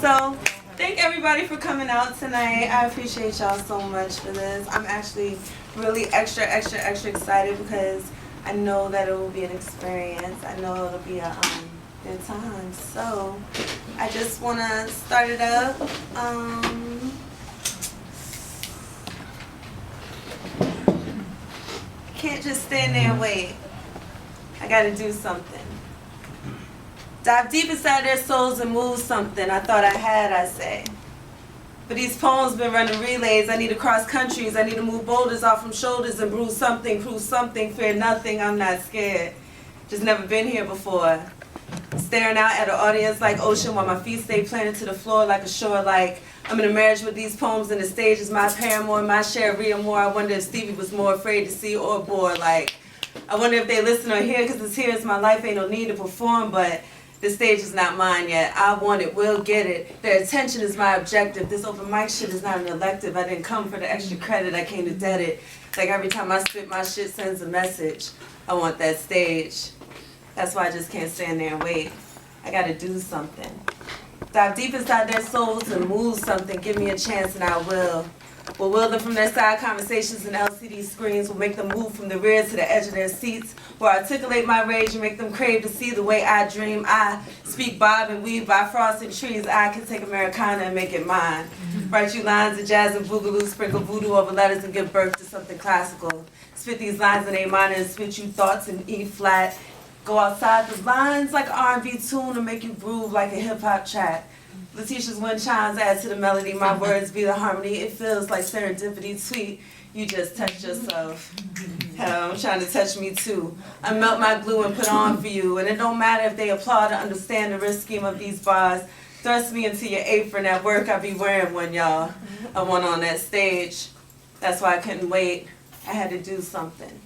So, thank everybody for coming out tonight. I appreciate y'all so much for this. I'm actually really extra excited because I know that it will be an experience. I know it'll be a good time. So, I just want to start it up. Can't just stand there and wait. I gotta do something. Dive deep inside their souls and move something I thought I say. But these poems been running relays. I need to cross countries. I need to move boulders off from shoulders and bruise something, prove something, fear nothing. I'm not scared. Just never been here before. Staring out at an audience like ocean while my feet stay planted to the floor like a shore. Like I'm in a marriage with these poems and the stage is my paramour, my share of Rhea Moore. I wonder if Stevie was more afraid to see or bored. Like I wonder if they listen or hear, because it's here, it's my life, ain't no need to perform, but the stage is not mine yet. I want it, will get it. Their attention is my objective. This open mic shit is not an elective. I didn't come for the extra credit, I came to debt it. Like every time I spit, my shit sends a message. I want that stage. That's why I just can't stand there and wait. I gotta do something. Dive deep inside their souls and move something. Give me a chance and I will. Will will them from their side conversations and LCD screens. Will make them move from the rear to the edge of their seats. Will articulate my rage and make them crave to see the way I dream. I speak bob and weave by frosted trees. I can take Americana and make it mine. Write you lines of jazz and boogaloo. Sprinkle voodoo over letters and give birth to something classical. Spit these lines in A minor and spit you thoughts in E flat. Go outside the lines like R&B tune and make you groove like a hip-hop track. Letitia's wind chimes add to the melody. My words be the harmony. It feels like serendipity. Sweet, you just touched yourself. Hell, I'm trying to touch me too. I melt my glue and put on for you. And it don't matter if they applaud or understand the risk scheme of these bars. Thrust me into your apron at work. I be wearing one, y'all. I want on that stage. That's why I couldn't wait. I had to do something.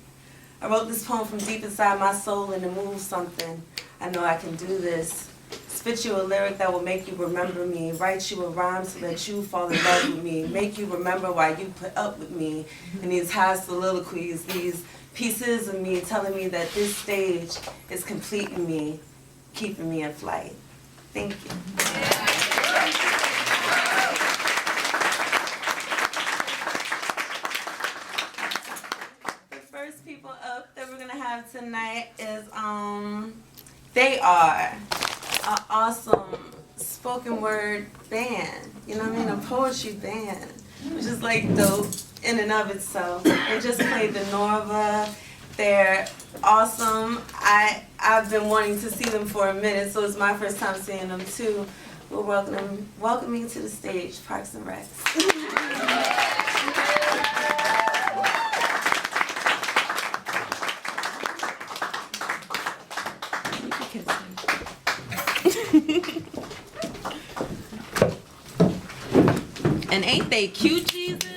I wrote this poem from deep inside my soul and to move something. I know I can do this. Spit you a lyric that will make you remember me. Write you a rhyme so that you fall in love with me. Make you remember why you put up with me. And these high soliloquies, these pieces of me telling me that this stage is completing me, keeping me in flight. Thank you. The first people up that we're gonna have tonight is they are an awesome spoken word band, you know what I mean, a poetry band, which is like dope in and of itself. They just played the Norva. They're awesome. I've been wanting to see them for a minute, so it's my first time seeing them too. We're welcoming to the stage Parks and Recs. And ain't they cute, Jesus?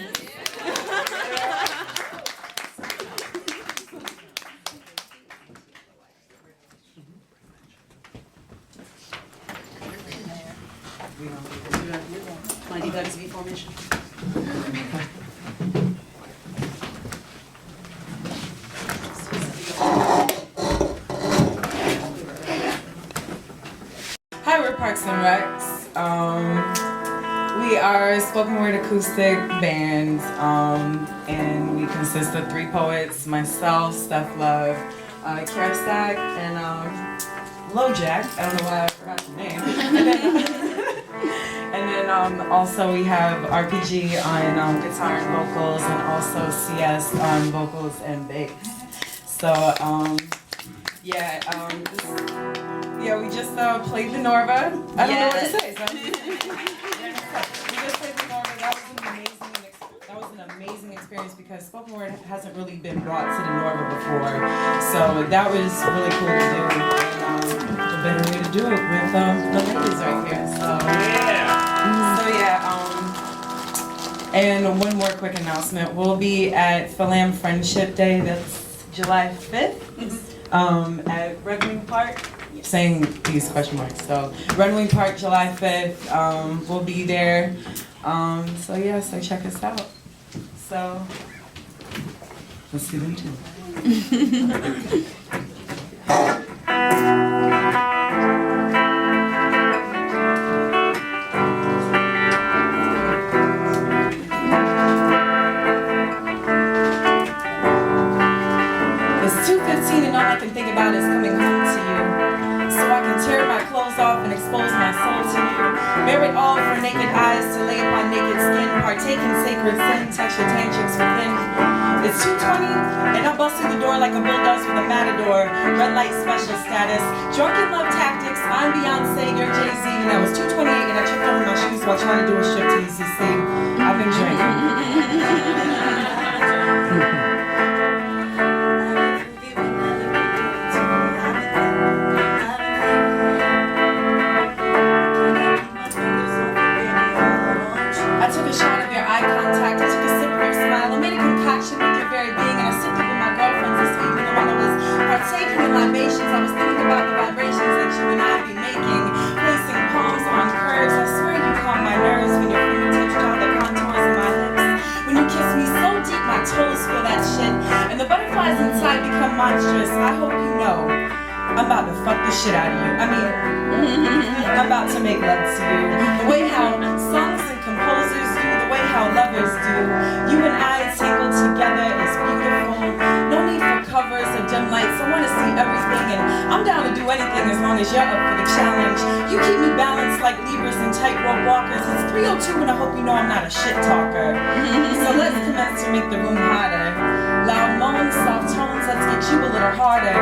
Mighty Ducks V formation. Hi, we're Parks and Recs. We are a spoken word acoustic band, and we consist of 3 poets: myself, Steph Love, Kiara Stack, and LoJack. I don't know why I forgot the name. And then also we have RPG on guitar and vocals, and also CS on vocals and bass. So we just played the Norva. I don't know what to say. So we just played the Norva. That was an amazing experience because spoken word hasn't really been brought to the Norva before. So that was really cool to do. And the better way to do it with the ladies right here. And one more quick announcement. We'll be at Philam Friendship Day. That's July 5th at Red Wing Park. Saying these question marks. So Red Wing Park, July 5th. We'll be there. So check us out. So let's get into it. clothes off and expose my soul to you. Bear it all for naked eyes to lay upon naked skin. Partake in sacred sin, texture tantrics within. It's 2:20, and I bust through the door like a bull does with a matador. Red light special status. Drunken love tactics. I'm Beyonce, you're Jay-Z. And I was 2:28 and I tripped over my shoes while trying to do a striptease, you see. I've been drinking. I took a shot of your eye contact, I took a sip of your smile, I made a concoction with your very being, and I sipped it with my girlfriends this evening. And while I was partaking in libations, I was thinking about the vibrations that you and I be making, placing palms on curves. I swear you calm my nerves when your fingertips draw the contours of my lips. When you kiss me so deep, my toes feel that shit, and the butterflies inside become monstrous. I hope you know I'm about to fuck the shit out of you. I mean, I'm about to make love to you. The way how songs and composers do, the way how lovers do. You and I tangled together is beautiful. No need for covers or dim lights. I want to see everything, and I'm down to do anything as long as you're up for the challenge. You keep me balanced like Libras and tightrope walkers. It's 3:02 and I hope you know I'm not a shit talker. So let's commence to make the room hotter. Loud moans, soft tones, let's get you a little harder.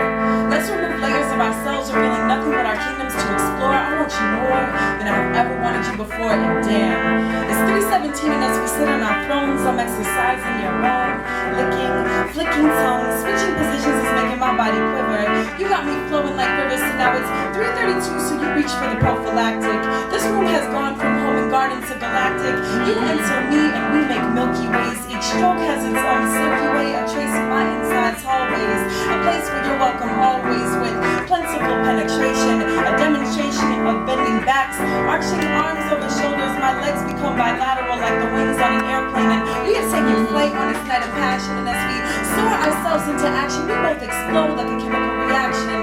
Let's remove layers of ourselves, revealing nothing but our kingdoms to explore. I want you more than I've ever wanted you before, and damn. It's 3:17 and as we sit on our thrones, I'm exercising your bone, licking, flicking tongues, switching positions is making my body quiver. You got me flowing like rivers, so now it's 3:32, so you reach for the prophylactic. This room has gone from home and garden to galactic. You enter me and we make Milky Ways. Each stroke has its own silky way, a trace of my insides hallways. A place where you're welcome always with plentiful penetration. A demonstration of bending backs, arching arms over shoulders. My legs become bilateral like the wings on an airplane. And we are taking flight on this night of passion. And as we soar ourselves into action, we both explode like a chemical reaction.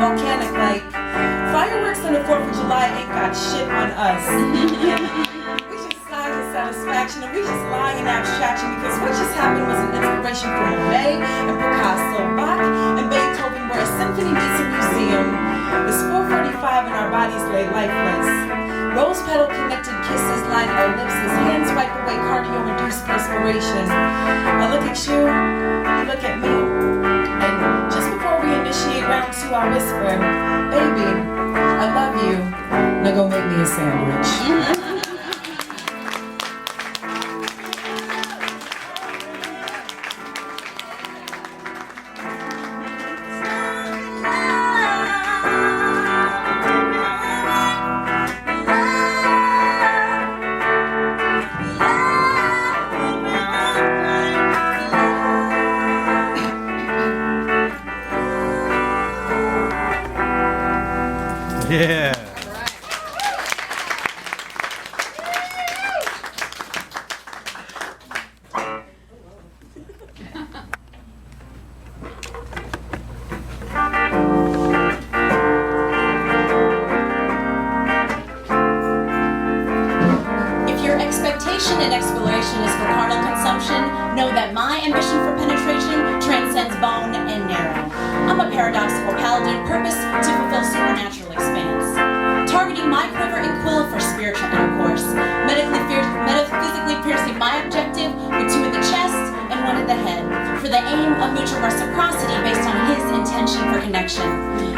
Volcanic like. Fireworks on the 4th of July ain't got shit on us. We just sigh with satisfaction, and we just lie in abstraction, because what just happened was an inspiration from Monet and Picasso. Bach and Beethoven were a symphony meets a museum. It's 4:45 and our bodies lay lifeless. Rose petal connected kisses line our lips as hands wipe away cardio-induced perspiration. I look at you, you look at me, and just before we initiate round 2, I whisper, baby, I love you. Now go make me a sandwich. Yeah. If your expectation and exploration is for carnal consumption, know that my ambition for penetration transcends bone and marrow. I'm a paradoxical paladin purposed to fulfill supernatural expanse. Targeting my quiver and quill for spiritual intercourse. Metaphysically piercing my objective with 2 in the chest and 1 in the head. For the aim of mutual reciprocity based on his intention for connection.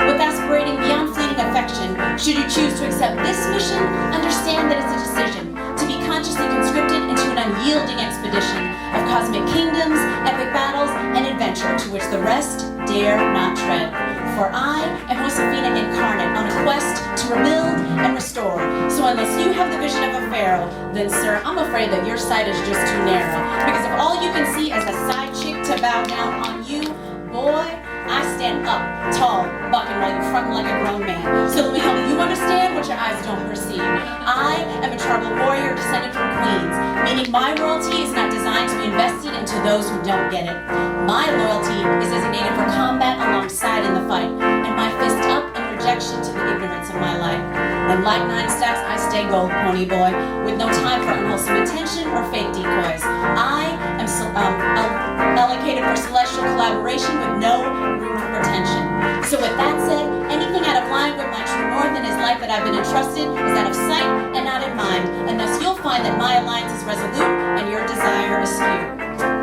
With aspirating beyond fleeting affection, should you choose to accept this mission, understand that it's a decision to be consciously conscripted into an unyielding expedition of cosmic kingdoms, epic battles, and adventure to which the rest dare not tread. For I am Josefina incarnate on a quest to rebuild and restore. So unless you have the vision of a pharaoh, then sir, I'm afraid that your sight is just too narrow. Because if all you can see is a side chick to bow down on you, boy, I stand up, tall, bucking right in front like a grown man. So let me help you understand what your eyes don't perceive. I am a tribal warrior descended from queens, meaning my royalty is not designed to be invested into those who don't get it. My loyalty is designated for combat alongside in the fight, and my fist up in rejection to the ignorance of my life. And like 9 stacks, I stay gold, pony boy, with no time for unwholesome intention or fake decoys. I am allocated for celestial collaboration with no room for pretension. So with that said, anything out of line aligned with my true north, and his life that I've been entrusted is that of sight and not in mind. And thus you'll find that my alliance is resolute and your desire askew.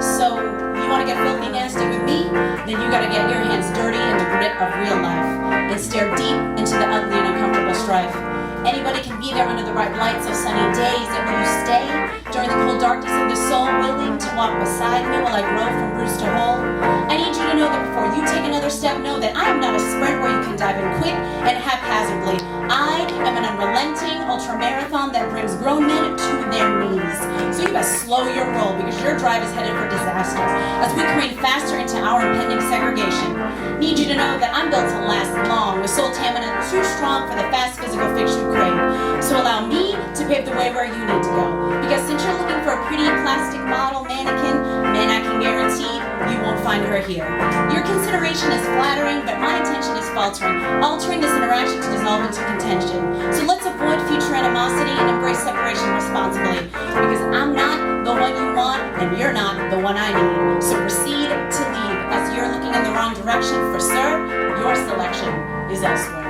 So, you want to get filthy nasty with me? Then you got to get your hands dirty in the grit of real life and stare deep into the ugly and uncomfortable strife. Anybody can be there under the right lights of sunny days, and will you stay during the cold darkness of the soul, willing to walk beside me while I grow from bruise to whole? I need you to know that before you take another step, know that I am not a sprint where you can dive in quick and haphazardly. I am an unrelenting ultramarathon that brings grown men to their knees. So you best slow your roll, because your drive is headed for disaster as we careen faster into our impending segregation. Need you to know that I'm built to last long, with soul stamina too strong for the fast physical fix you crave. So allow me to pave the way where you need to go, because since you're looking for a pretty plastic model mannequin, man, I can guarantee you won't find her here. Your consideration is flattering, but my intention is faltering, altering this interaction to dissolve into contention. So let's avoid future animosity and embrace separation responsibly, because I'm not the one you want, and you're not the one I need. So proceed to leave, as you're looking in the wrong direction, for sir, your selection is elsewhere.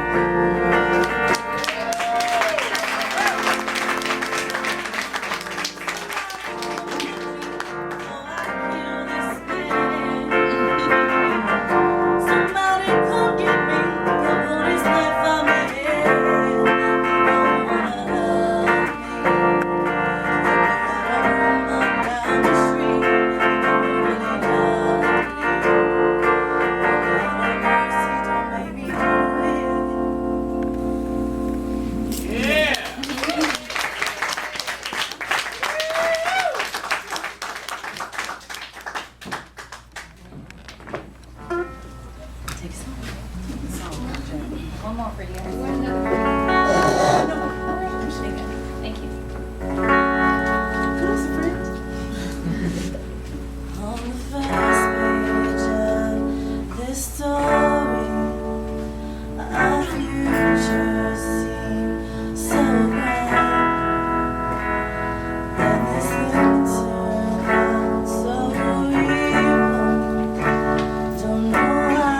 One more for you guys. Thank you. On the first page of this story, our future seems so bright. Then this thing turned out so evil. Don't know why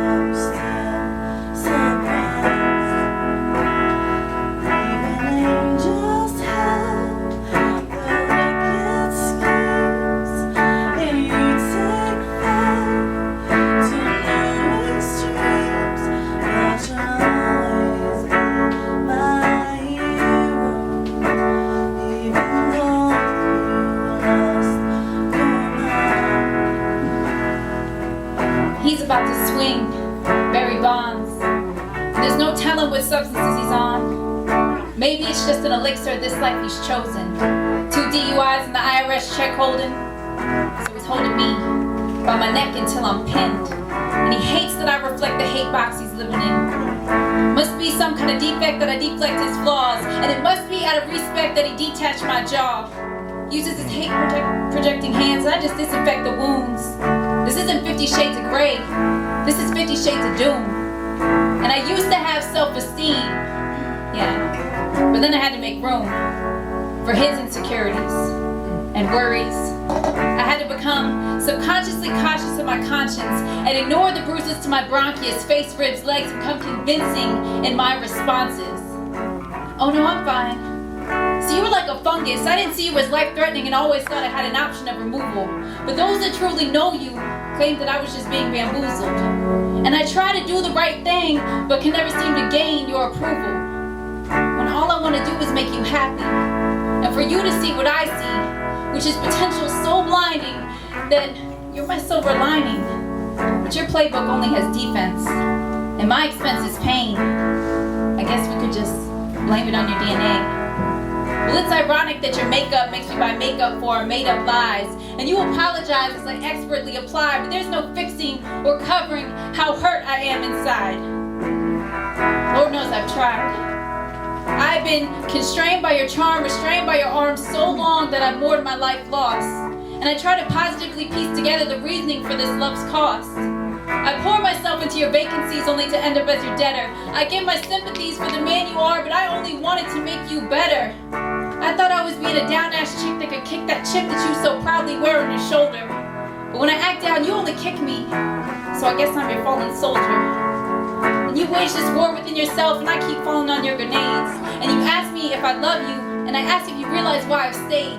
I'm still surprised. Even angels have their wicked schemes, and you take them to new extremes. But you'll always be my hero, even though you lost your mind. He's about to swing Barry Bonds. There's no telling what substances he's on. Maybe it's just an elixir, this life he's chosen. 2 DUIs and the IRS check holding. So he's holding me by my neck until I'm pinned. And he hates that I reflect the hate box he's living in. Must be some kind of defect that I deflect his flaws. And it must be out of respect that he detached my jaw. Uses his hate projecting hands, and I just disinfect the wounds. This isn't 50 Shades of Grey. This is 50 Shades of Doom. And I used to have self-esteem. Yeah. But then I had to make room for his insecurities and worries. I had to become subconsciously cautious of my conscience and ignore the bruises to my bronchus, face, ribs, legs, and come convincing in my responses. Oh no, I'm fine. So you were like a fungus. I didn't see you as life-threatening and always thought I had an option of removal. But those that truly know you claim that I was just being bamboozled. And I try to do the right thing, but can never seem to gain your approval. When all I want to do is make you happy, and for you to see what I see, which is potential so blinding that you're my silver lining. But your playbook only has defense, and my expense is pain. I guess we could just blame it on your DNA. Well, it's ironic that your makeup makes me buy makeup for made-up lies, and you apologize as I expertly apply, but there's no fixing or covering how hurt I am inside. Lord knows I've tried. I've been constrained by your charm, restrained by your arms so long that I've moored my life lost. And I try to positively piece together the reasoning for this love's cost. I pour myself into your vacancies only to end up as your debtor. I give my sympathies for the man you are, but I only wanted to make you better. I thought I was being a down-ass chick that could kick that chip that you so proudly wear on your shoulder. But when I act down, you only kick me. So I guess I'm your fallen soldier. And you wage this war within yourself, and I keep falling on your grenades. And you ask me if I love you, and I ask if you realize why I've stayed.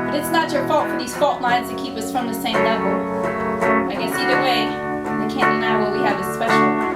But it's not your fault for these fault lines to keep us from the same level. I guess either way, they can't deny what we have is special.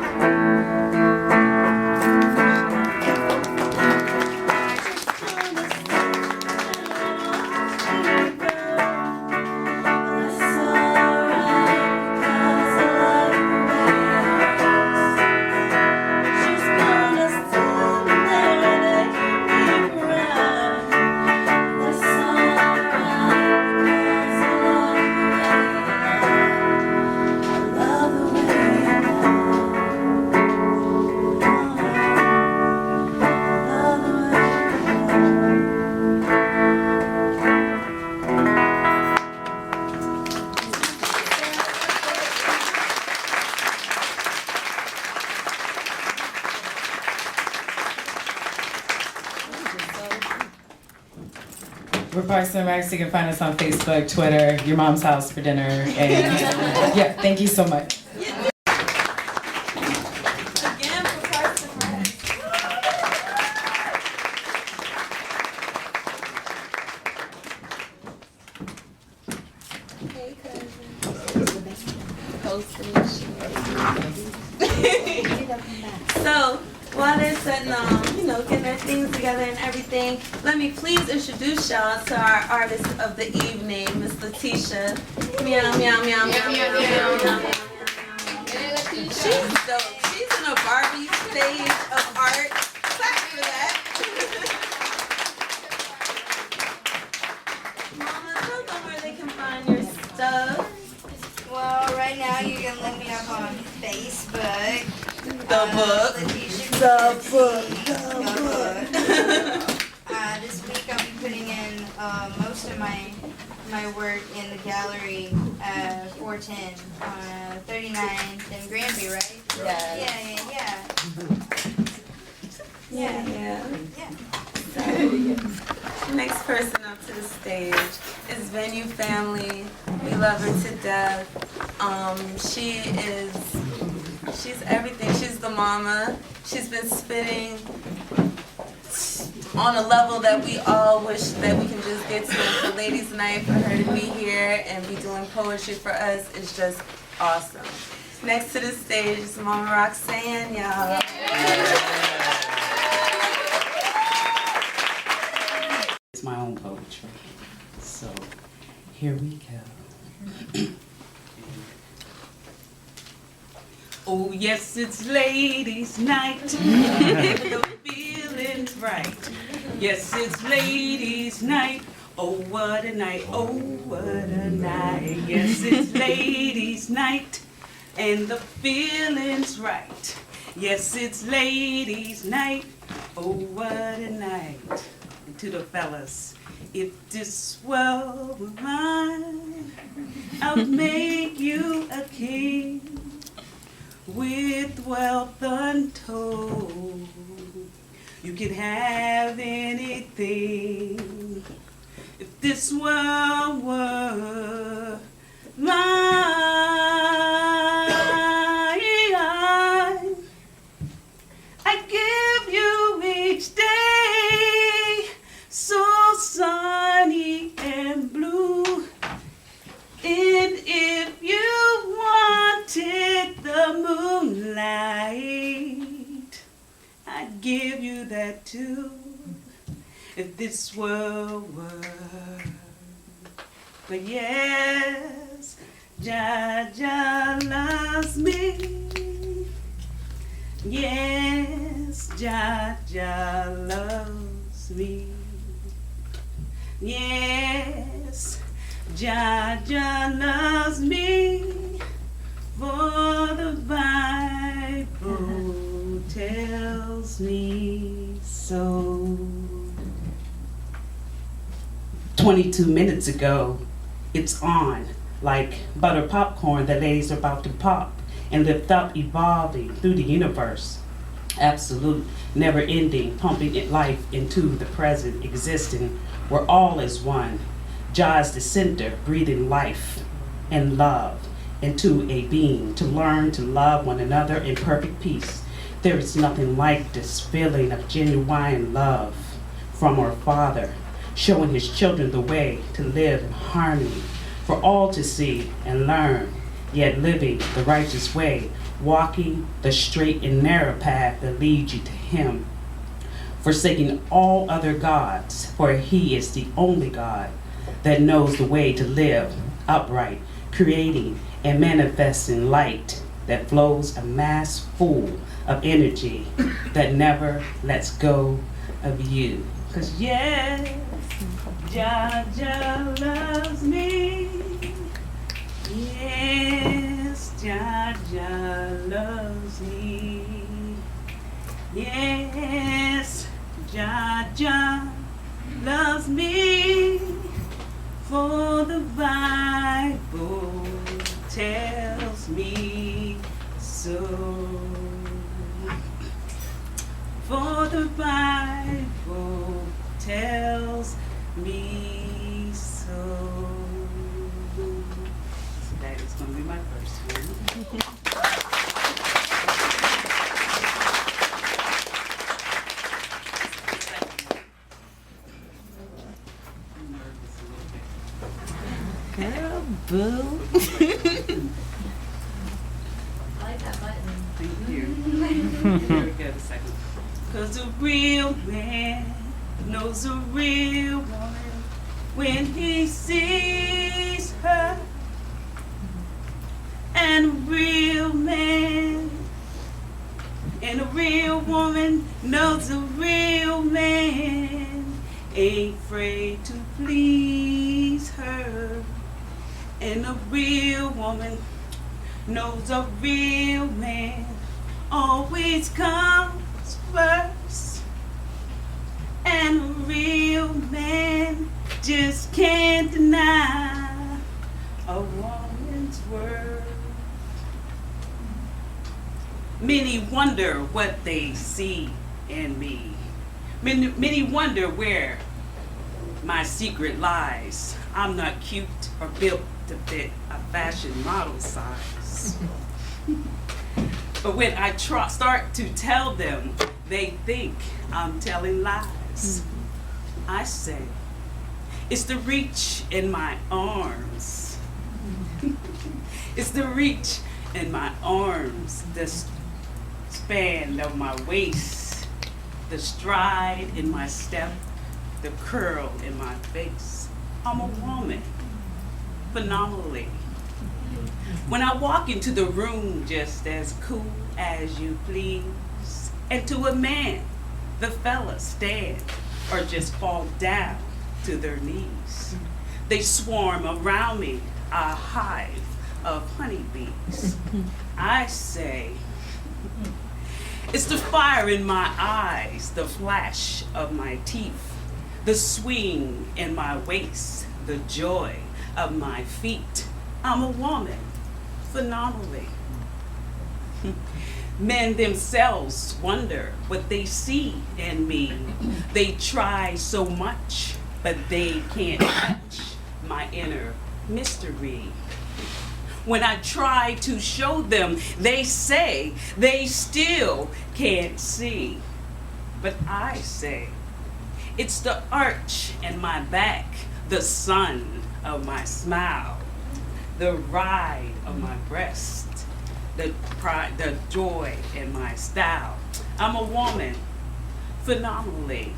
We're Parks and Recs. You can find us on Facebook, Twitter, Your Mom's House for dinner, and yeah, thank you so much. Again for Parks and Rec. Hey, cousin. So, while they're setting getting their things together and everything, let me please introduce y'all to our artist of the evening, Miss Letitia. Meow, meow, meow, meow, meow, meow, meow, meow. She's dope. She's in a Barbie stage of art. Clap for that. Mama, tell them where they can find your stuff. Well, right now you can look me up on Facebook. The book. The book. This week I'll be putting in most of my work in the gallery 410 on 39th and Granby, right? Yeah. So, next person up to the stage is Venue Family. We love her to death. She's everything. She's the mama. She's been spitting on a level that we all wish that we can just get to. And for Ladies Night, for her to be here and be doing poetry for us is just awesome. Next to the stage is Mama Roxanne, y'all. It's my own poetry. So here we go. Oh yes, it's ladies' night. The feeling's right. Yes, it's ladies' night. Oh what a night, oh what a night. Yes, it's ladies' night. And the feeling's right. Yes, it's ladies' night. Oh what a night. And to the fellas, if this world were mine, I'll make you a king. With wealth untold, you can have anything. If this world were mine, I'd give you each day so sunny and blue. And if you wanted the moonlight, I'd give you that too. If this world were, but yes, Jah loves me. Yes, Jah loves me. Yes, Jah loves me, for the Bible tells me so. 22 minutes ago, it's on, like butter popcorn that ladies are about to pop and lift up, evolving through the universe. Absolute, never ending, pumping life into the present, existing, where all is one. Jah is the center, breathing life and love into a being, to learn to love one another in perfect peace. There is nothing like this feeling of genuine love from our Father, showing his children the way to live in harmony for all to see and learn, yet living the righteous way, walking the straight and narrow path that leads you to him, forsaking all other gods, for he is the only God that knows the way to live upright, creating and manifesting light that flows a mass full of energy that never lets go of you. 'Cause yes, Jah Jah loves me. Yes, Jah Jah loves me. Yes, Jah Jah loves me. For the Bible tells me so. For the Bible tells me so. So that is going to be my first one. Girl, boo. I like that button. Thank you. Here we go, the second. 'Cause a real man knows a real woman when he sees her. And a real man and a real woman knows a real man ain't afraid to please her. And a real woman knows a real man always comes first. And a real man just can't deny a woman's word. Many wonder what they see in me. Many wonder where my secret lies. I'm not cute or built to fit a fashion model size. But when I start to tell them, they think I'm telling lies. I say, it's the reach in my arms. It's the reach in my arms, the span of my waist, the stride in my step, the curl in my face. I'm a woman, phenomenally. When I walk into the room just as cool as you please, and to a man, the fellas stand or just fall down to their knees. They swarm around me, a hive of honeybees. I say, it's the fire in my eyes, the flash of my teeth, the swing in my waist, the joy of my feet. I'm a woman, phenomenally. Men themselves wonder what they see in me. They try so much, but they can't touch my inner mystery. When I try to show them, they say they still can't see. But I say, it's the arch in my back, the sun of my smile, the ride of my breast, the pride, the joy in my style. I'm a woman, phenomenally.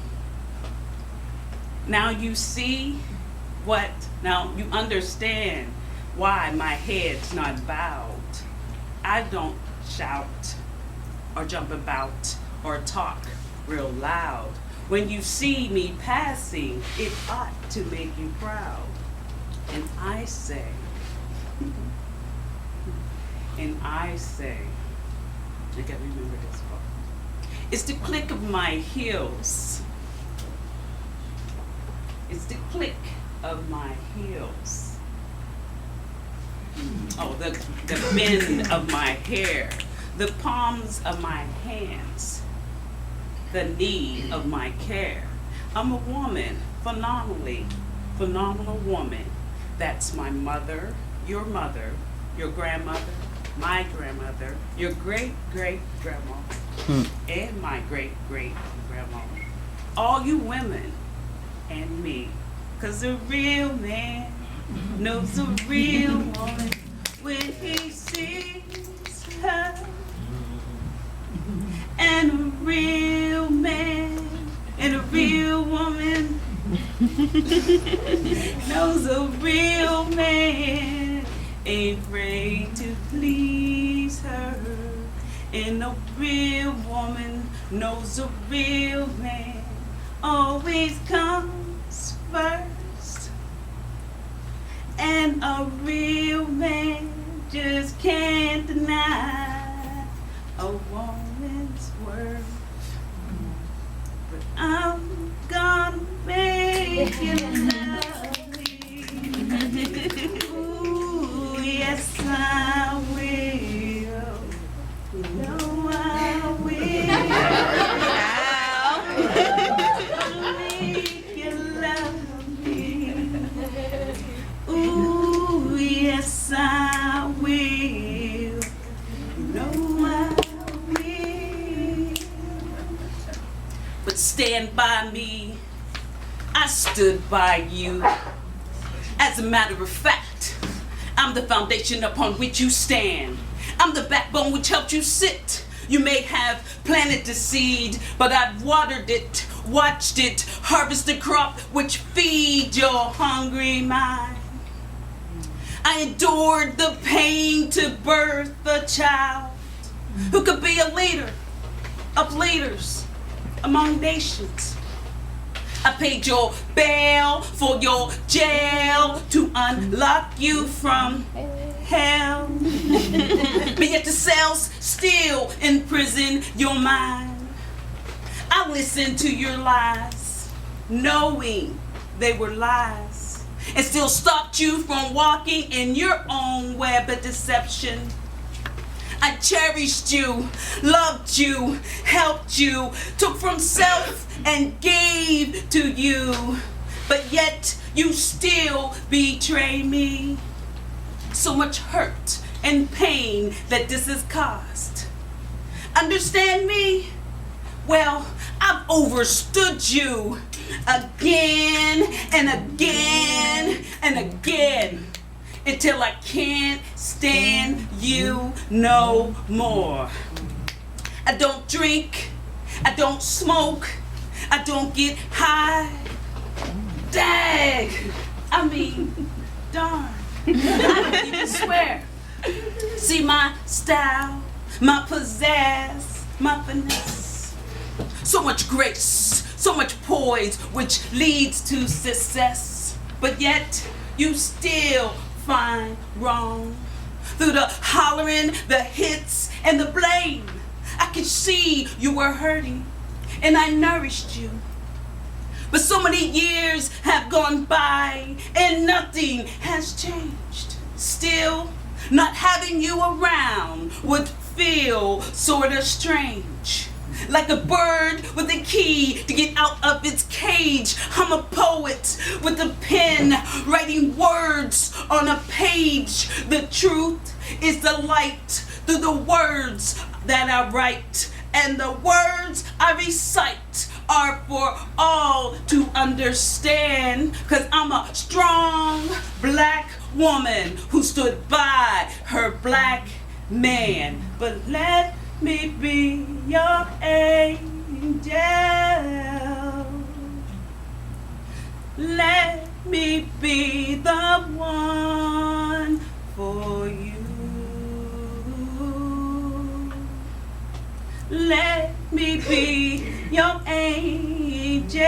Now you see what, now you understand why my head's not bowed. I don't shout or jump about or talk real loud. When you see me passing, it ought to make you proud. And I say, I gotta remember this part. It's the click of my heels. It's the click of my heels. Oh, the bend of my hair, the palms of my hands, the need of my care. I'm a woman, phenomenal woman. That's my mother, your mother, your grandmother, my grandmother, your great-great-grandma, and my great-great-grandma. All you women and me. 'Cause a real man knows a real woman when he sees her. And a real man and a real woman knows a real man ain't afraid to please her. And a real woman knows a real man always comes first. And a real man just can't deny a woman's worth. But I'm gonna make you love me. Ooh, yes I will. No, I will. Make you love me. Ooh, yes I will. No, I will. But stand by me. I stood by you. As a matter of fact, I'm the foundation upon which you stand. I'm the backbone which helped you sit. You may have planted the seed, but I've watered it, watched it, harvest the crop which feed your hungry mind. I endured the pain to birth a child who could be a leader of leaders among nations. I paid your bail for your jail to unlock you from hell. But yet the cells still imprison your mind. I listened to your lies, knowing they were lies, and still stopped you from walking in your own web of deception. I cherished you, loved you, helped you, took from self and gave to you. But yet you still betray me. So much hurt and pain that this has caused. Understand me? Well, I've overstood you again and again and again until I can't stand you no more. I don't drink, I don't smoke, I don't get high. Dag, I mean, darn, I don't even swear. See my style, my pizzazz, my finesse. So much grace, so much poise, which leads to success. But yet, you still find wrong. Through the hollering, the hits, and the blame, I could see you were hurting, and I nourished you. But so many years have gone by, and nothing has changed. Still, not having you around would feel sorta strange. Like a bird with a key to get out of its cage. I'm a poet with a pen, writing words on a page. The truth is the light through the words that I write. And the words I recite are for all to understand. 'Cause I'm a strong black woman who stood by her black man. But let me be your angel. Let me be the one for you. Let me be your angel.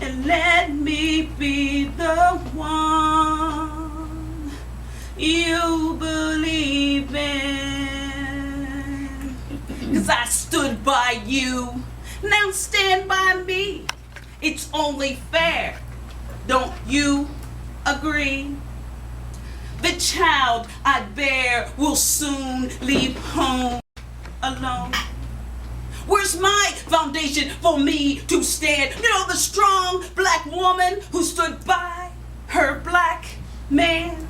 And let me be the one you believe in. 'Cause I stood by you, now stand by me. It's only fair, don't you agree? The child I bear will soon leave home alone. Where's my foundation for me to stand? You know, the strong black woman who stood by her black man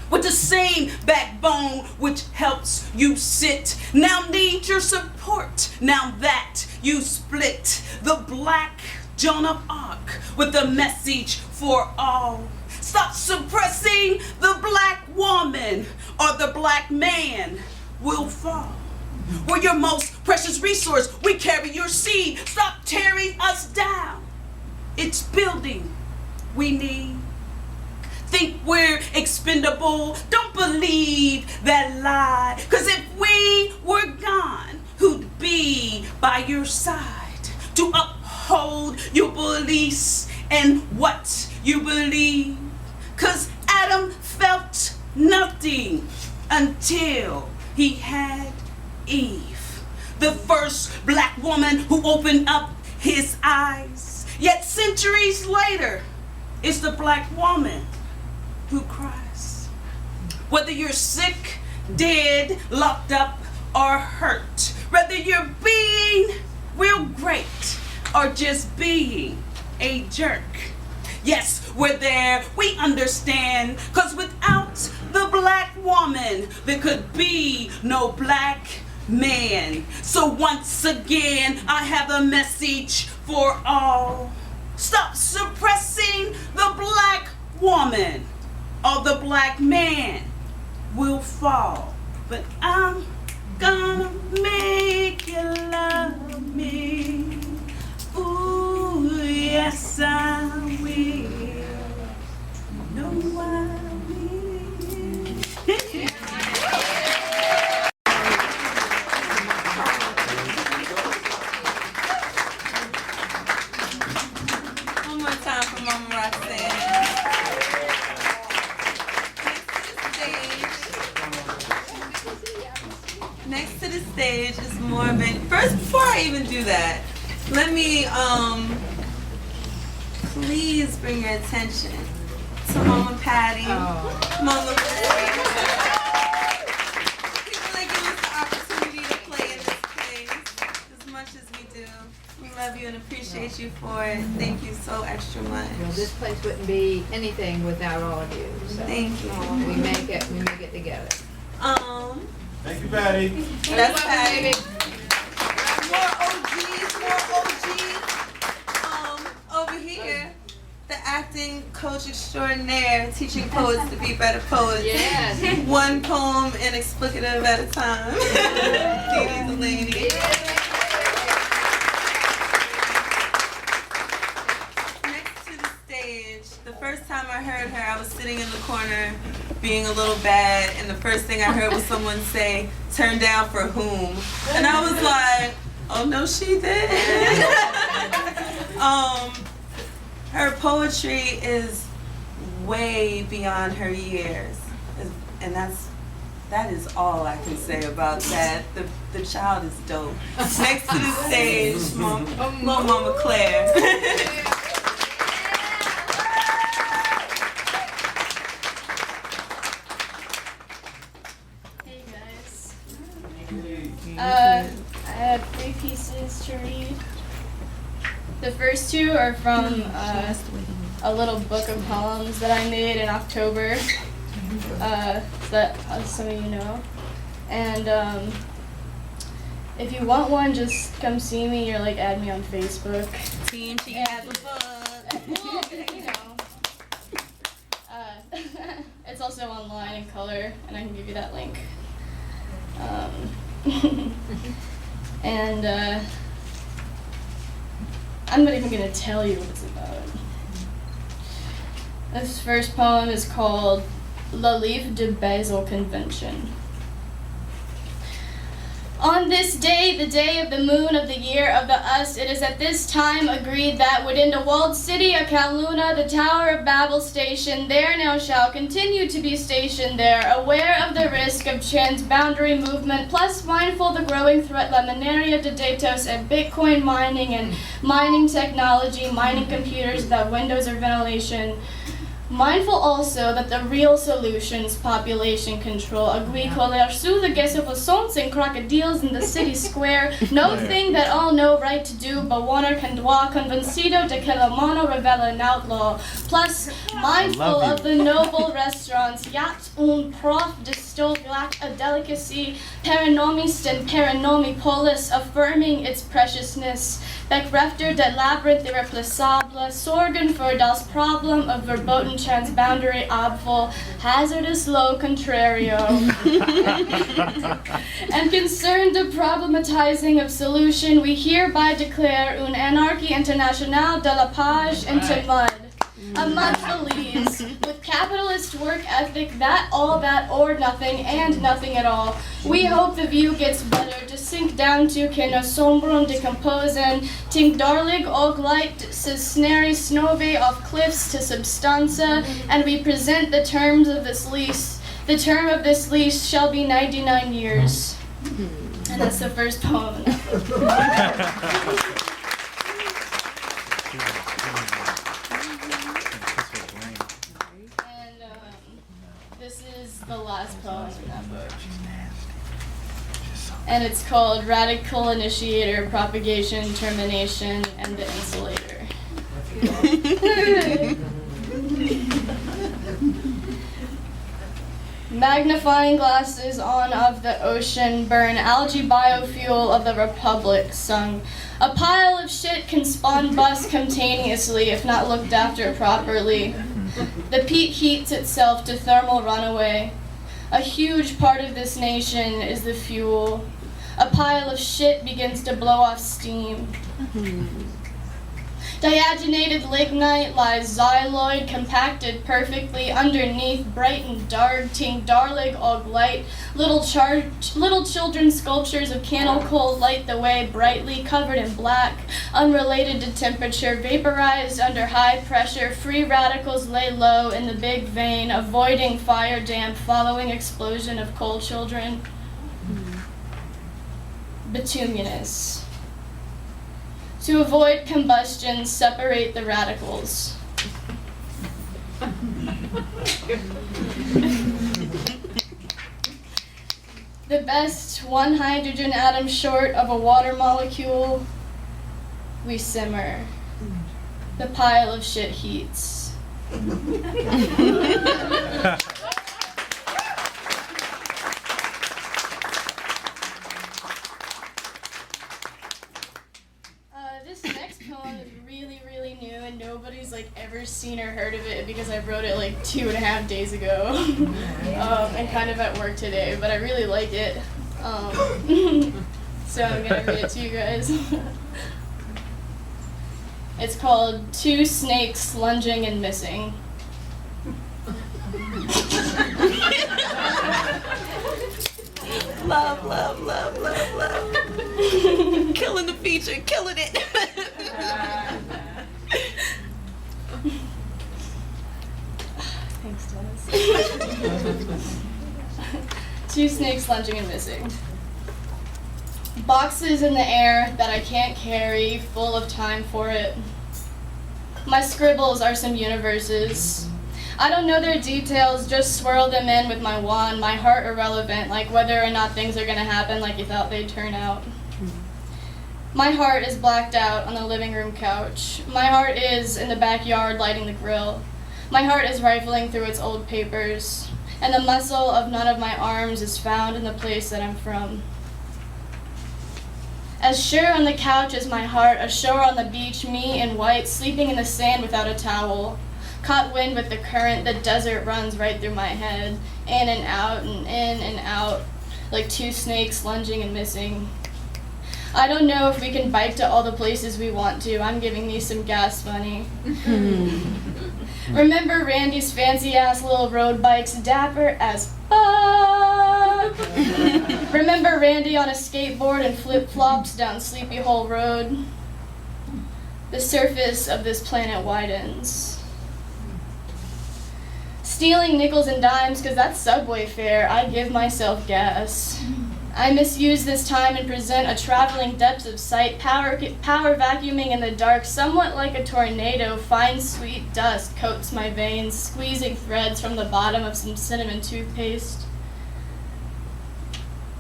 with the same backbone which helps you sit. Now need your support, now that you split. The black Joan of Arc with a message for all. Stop suppressing the black woman or the black man will fall. We're your most precious resource, we carry your seed. Stop tearing us down. It's building we need. Think we're expendable, don't believe that lie. Cause if we were gone, who'd be by your side to uphold your beliefs and what you believe? Cause Adam felt nothing until he had Eve, the first black woman who opened up his eyes. Yet centuries later, it's the black woman who cries. Whether you're sick, dead, locked up, or hurt, whether you're being real great or just being a jerk. Yes, we're there, we understand, cause without the black woman, there could be no black man. So once again, I have a message for all. Stop suppressing the black woman, or the black man will fall. But I'm gonna make you love me. Ooh, yes I will. No, I will. One more time for Mama Roxanne. Next to the stage is Mormon. First, before I even do that, let me please bring your attention to Mama Patty, Mama Ray. People that give us the opportunity to play in this place as much as we do. We love you and appreciate you for it. Thank you so extra much. Well, this place wouldn't be anything without all of you. So Thank you. we make it together. Thank you, Patty. That's Patty. Baby. More OGs. Over here, the acting coach extraordinaire, teaching poets to be better poets. Yes. One poem and explicative at a time. Dee Dee the lady. Next to the stage, the first time I heard her, I was sitting in the corner being a little bad, and the first thing I heard was someone say, "Turn down for whom?" And I was like, oh no, she did. Her poetry is way beyond her years, and that is all I can say about that. The child is dope. Next to the stage, little Mama Claire. Hey guys. I have 3 pieces to read. The first 2 are from a little book of poems that I made in October that some of you know. And if you want one, just come see me or like add me on Facebook. Team, she has a book. Well, you know. It's also online in color, and I can give you that link. And I'm not even gonna tell you what it's about. This first poem is called La Livre de Basel Convention. On this day, the day of the moon of the year of the us, it is at this time agreed that within the walled city of Kowloon, the Tower of Babel station, there now shall continue to be stationed there, aware of the risk of transboundary movement, plus mindful the growing threat la mineria de datos and Bitcoin mining and mining technology, mining computers without windows or ventilation, Mindful also that the real solutions, population control, agricola, sons and crocodiles in the city square, no thing that all know right to do, but wanna convencido de que la mano revela an outlaw. Plus, mindful of the noble restaurants, yacht un prof disto glac a delicacy, paranomist and paranomipolis, affirming its preciousness. Bekrefter de labyrinth irreplaçable, sorgen for das problem of verboten transboundary obful, hazardous low contrario. And concerned of problematizing of solution, we hereby declare un anarchy internationale de la page into mud. A mud Feliz, with capitalist work ethic, that, all that, or nothing, and nothing at all. We hope the view gets better, to sink down to que no sombrum decomposen, tink darlig og light snary snove off cliffs to substanza, and we present the terms of this lease. The term of this lease shall be 99 years. And that's the first poem. This is the last poem in that book. And it's called Radical Initiator, Propagation, Termination, and the Insulator. Magnifying glasses on of the ocean burn algae biofuel of the republic sung. A pile of shit can spawn bust spontaneously if not looked after properly. The peat heats itself to thermal runaway. A huge part of this nation is the fuel. A pile of shit begins to blow off steam. Diagenated lignite lies xyloid compacted perfectly underneath bright and dark tink darlig og light. Little children's sculptures of candle coal light the way brightly covered in black, unrelated to temperature, vaporized under high pressure. Free radicals lay low in the big vein, avoiding fire damp following explosion of coal children. Bituminous. To avoid combustion, separate the radicals. The best, one hydrogen atom short of a water molecule, we simmer. The pile of shit heats. This next poem is really, really new and nobody's ever seen or heard of it because I wrote it 2.5 days ago and kind of at work today, but I really like it. So I'm gonna read it to you guys. It's called Two Snakes Lunging and Missing. Love, love, love, love, love. Killing the feature, killing it. Thanks, Dennis. Two snakes lunging and missing. Boxes in the air that I can't carry, full of time for it. My scribbles are some universes. I don't know their details, just swirl them in with my wand, my heart irrelevant, like whether or not things are gonna happen like you thought they'd turn out. My heart is blacked out on the living room couch. My heart is in the backyard lighting the grill. My heart is rifling through its old papers, and the muscle of none of my arms is found in the place that I'm from. As sure on the couch as my heart, ashore on the beach, me in white, sleeping in the sand without a towel. Caught wind with the current, the desert runs right through my head, in and out and in and out, like two snakes lunging and missing. I don't know if we can bike to all the places we want to. I'm giving these some gas money. Remember Randy's fancy-ass little road bikes, dapper as fuck? Remember Randy on a skateboard and flip-flops down Sleepy Hole Road? The surface of this planet widens. Stealing nickels and dimes, cause that's subway fare, I give myself gas. I misuse this time and present a traveling depth of sight, power vacuuming in the dark, somewhat like a tornado. Fine sweet dust coats my veins, squeezing threads from the bottom of some cinnamon toothpaste.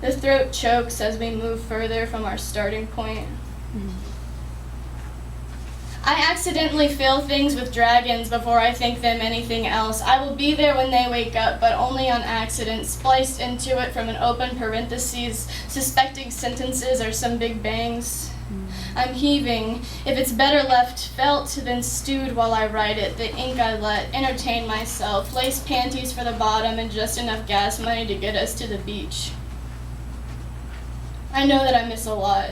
The throat chokes as we move further from our starting point. I accidentally fill things with dragons before I think them anything else. I will be there when they wake up, but only on accident, spliced into it from an open parentheses, suspecting sentences or some big bangs. I'm heaving. If it's better left felt than stewed while I write it, the ink I let, entertain myself, lace panties for the bottom and just enough gas money to get us to the beach. I know that I miss a lot.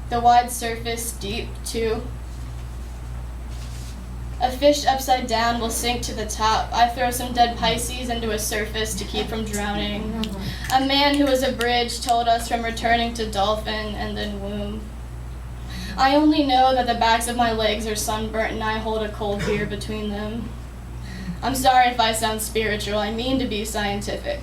The wide surface, deep, too. A fish upside down will sink to the top. I throw some dead Pisces into a surface to keep from drowning. A man who was a bridge told us from returning to dolphin and then womb. I only know that the backs of my legs are sunburnt and I hold a cold beer between them. I'm sorry if I sound spiritual. I mean to be scientific.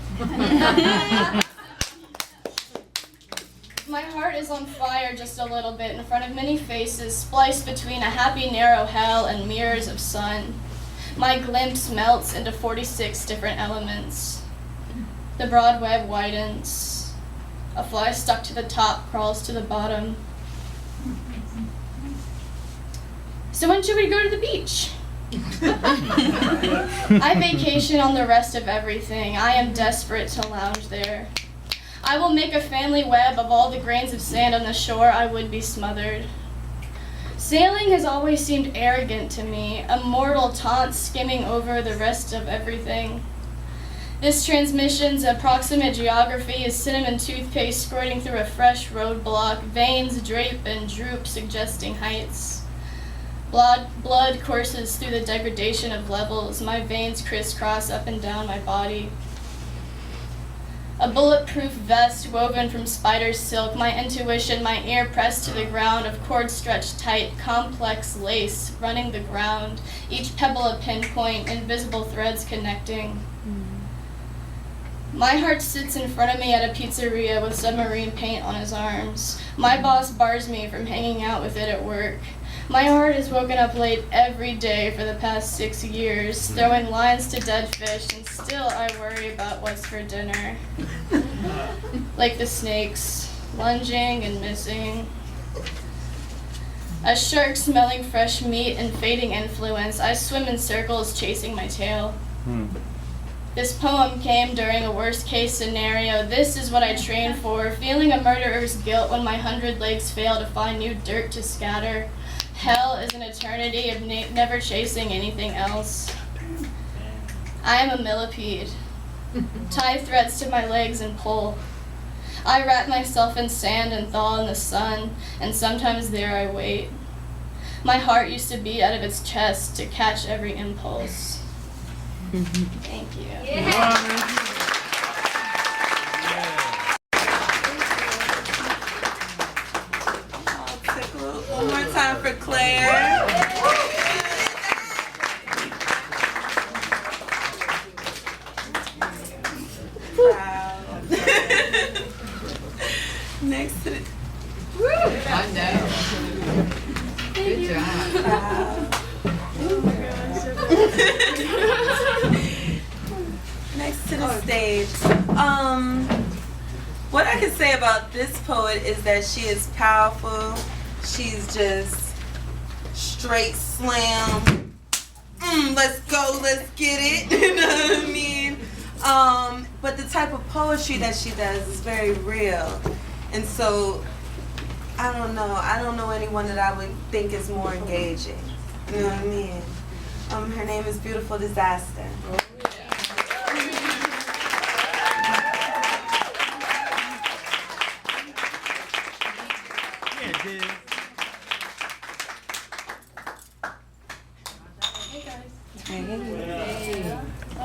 My heart is on fire just a little bit in front of many faces, spliced between a happy narrow hell and mirrors of sun. My glimpse melts into 46 different elements. The broad web widens. A fly stuck to the top crawls to the bottom. So when should we go to the beach? I vacation on the rest of everything. I am desperate to lounge there. I will make a family web of all the grains of sand on the shore. I would be smothered. Sailing has always seemed arrogant to me, a mortal taunt skimming over the rest of everything. This transmission's approximate geography is cinnamon toothpaste squirting through a fresh roadblock, veins drape and droop suggesting heights. Blood courses through the degradation of levels, my veins crisscross up and down my body. A bulletproof vest woven from spider silk, my intuition, my ear pressed to the ground, of cord stretched tight, complex lace running the ground, each pebble a pinpoint, invisible threads connecting. My heart sits in front of me at a pizzeria with submarine paint on his arms. My boss bars me from hanging out with it at work. My heart has woken up late every day for the past 6 years, throwing lines to dead fish, and still I worry about what's for dinner. Like the snakes, lunging and missing. A shark smelling fresh meat and fading influence, I swim in circles chasing my tail. This poem came during a worst-case scenario. This is what I trained for, feeling a murderer's guilt when my 100 legs fail to find new dirt to scatter. Hell is an eternity of never chasing anything else. I am a millipede. Tie threads to my legs and pull. I wrap myself in sand and thaw in the sun, and sometimes there I wait. My heart used to beat out of its chest to catch every impulse. Thank you. One more time for Claire. Wow. Next to the... I know. Good job. Wow. Next to the stage. What I can say about this poet is that she is powerful. She's just straight slam. Let's go, let's get it. You know what I mean? But the type of poetry that she does is very real. And so, I don't know anyone that I would think is more engaging. You know what I mean? Her name is Beautiful Disaster.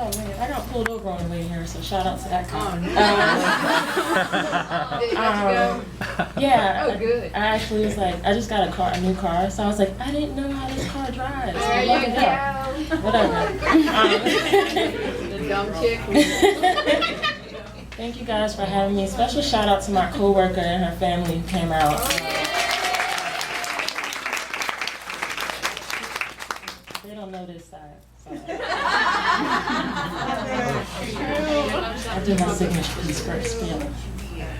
Oh man, I got pulled over on the way here, so shout out to that car. Did you get to go? Yeah. Oh, good. I actually was like, I just got a new car, so I was like, I didn't know how this car drives. So There look you it up. go. Whatever. The dumb chick. Thank you guys for having me. Special shout out to my coworker and her family who came out. They don't know this side. So. I'll do my signature piece first. Yeah.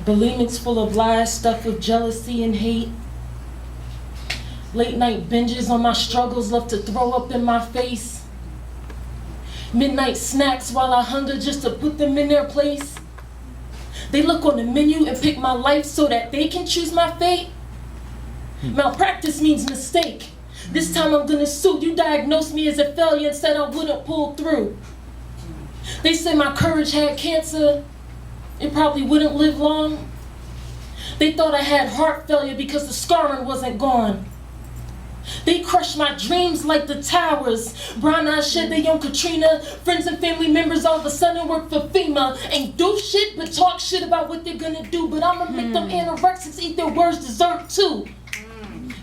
Bulimic's full of lies, stuffed with jealousy and hate. Late night binges on my struggles, love to throw up in my face. Midnight snacks while I hunger just to put them in their place. They look on the menu and pick my life so that they can choose my fate. Malpractice means mistake. This time I'm gonna sue. You diagnosed me as a failure and said I wouldn't pull through. They said my courage had cancer. It probably wouldn't live long. They thought I had heart failure because the scarring wasn't gone. They crushed my dreams like the towers. Brown eyes shed their own Katrina. Friends and family members all of a sudden work for FEMA. Ain't do shit but talk shit about what they're gonna do. But I'ma make them anorexics eat their words dessert too.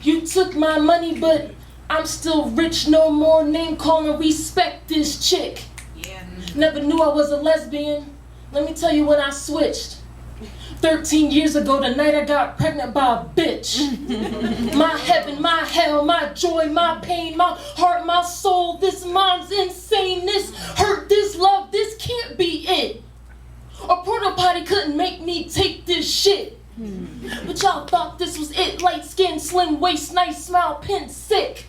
You took my money but I'm still rich. No more name calling, respect this chick. Never knew I was a lesbian. Let me tell you when I switched. 13 years ago, the night I got pregnant by a bitch. My heaven, my hell, my joy, my pain, my heart, my soul. This mind's insane. This hurt, this love, this can't be it. A porta potty couldn't make me take this shit. But y'all thought this was it. Light skin, slim waist, nice smile, pin sick.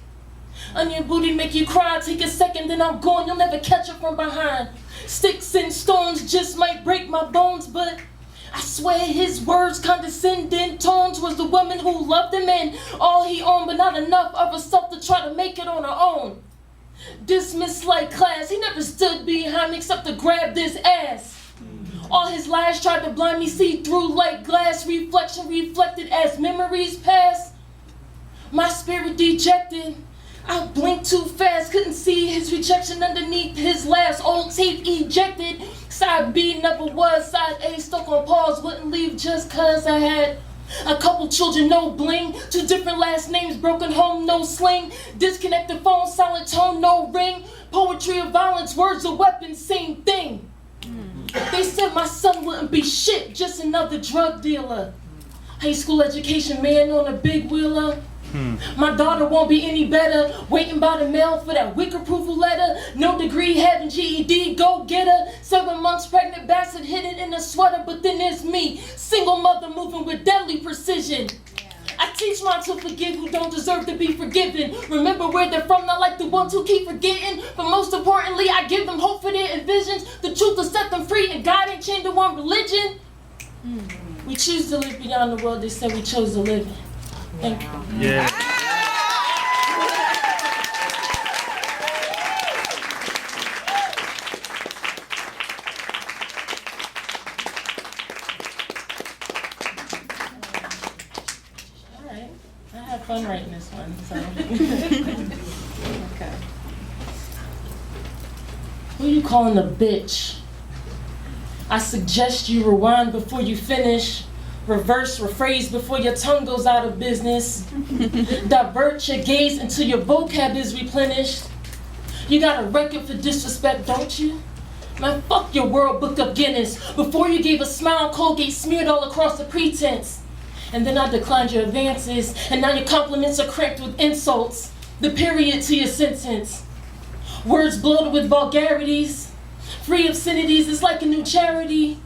Onion booty make you cry. Take a second, then I'm gone. You'll never catch her from behind. Sticks and stones just might break my bones, but I swear his words, condescending tones, was the woman who loved him and all he owned, but not enough of herself to try to make it on her own. Dismissed like class, he never stood behind me except to grab this ass. All his lies tried to blind me, see through like glass, reflection reflected as memories pass. My spirit dejected, I blinked too fast, couldn't see his rejection underneath his last old tape ejected. Side B never was, side A stuck on pause, wouldn't leave just cause I had a couple children, no bling, 2 different last names, broken home, no sling, disconnected phone, silent tone, no ring, poetry of violence, words of weapons, same thing. They said my son wouldn't be shit, just another drug dealer. High school education, man on a big wheeler. My daughter won't be any better, waiting by the mail for that WIC approval letter. No degree, having GED, go get her. 7 months pregnant, bastard hidden in a sweater. But then there's me, single mother moving with deadly precision. I teach mine to forgive who don't deserve to be forgiven. Remember where they're from, not like the ones who keep forgetting. But most importantly, I give them hope for their envisions. The truth will set them free, and God ain't chained to one religion. We choose to live beyond the world they said we chose to live in. Thank you. Yeah. All right. I had fun writing this one, so. Okay. Who you calling a bitch? I suggest you rewind before you finish. Reverse, rephrase before your tongue goes out of business. Divert your gaze until your vocab is replenished. You got a record for disrespect, don't you? Man, fuck your World Book of Guinness. Before you gave a smile, Colgate smeared all across the pretense. And then I declined your advances, and now your compliments are cracked with insults. The period to your sentence. Words bloated with vulgarities. Free obscenities is like a new charity.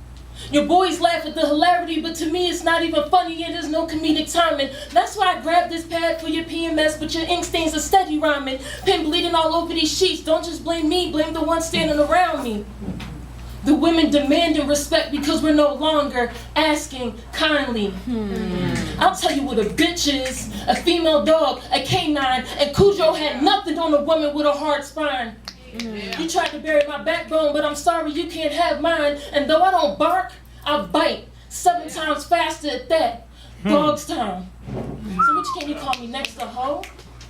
Your boys laugh at the hilarity, but to me it's not even funny and there's no comedic timing. That's why I grabbed this pad for your PMS, but your ink stains are steady rhyming. Pen bleeding all over these sheets. Don't just blame me, blame the ones standing around me. The women demanding respect because we're no longer asking kindly. I'll tell you what a bitch is. A female dog, a canine, and Cujo had nothing on a woman with a hard spine. You tried to bury my backbone, but I'm sorry you can't have mine. And though I don't bark, I bite 7 times faster at that. Dog's time. So which can you call me next, a hoe?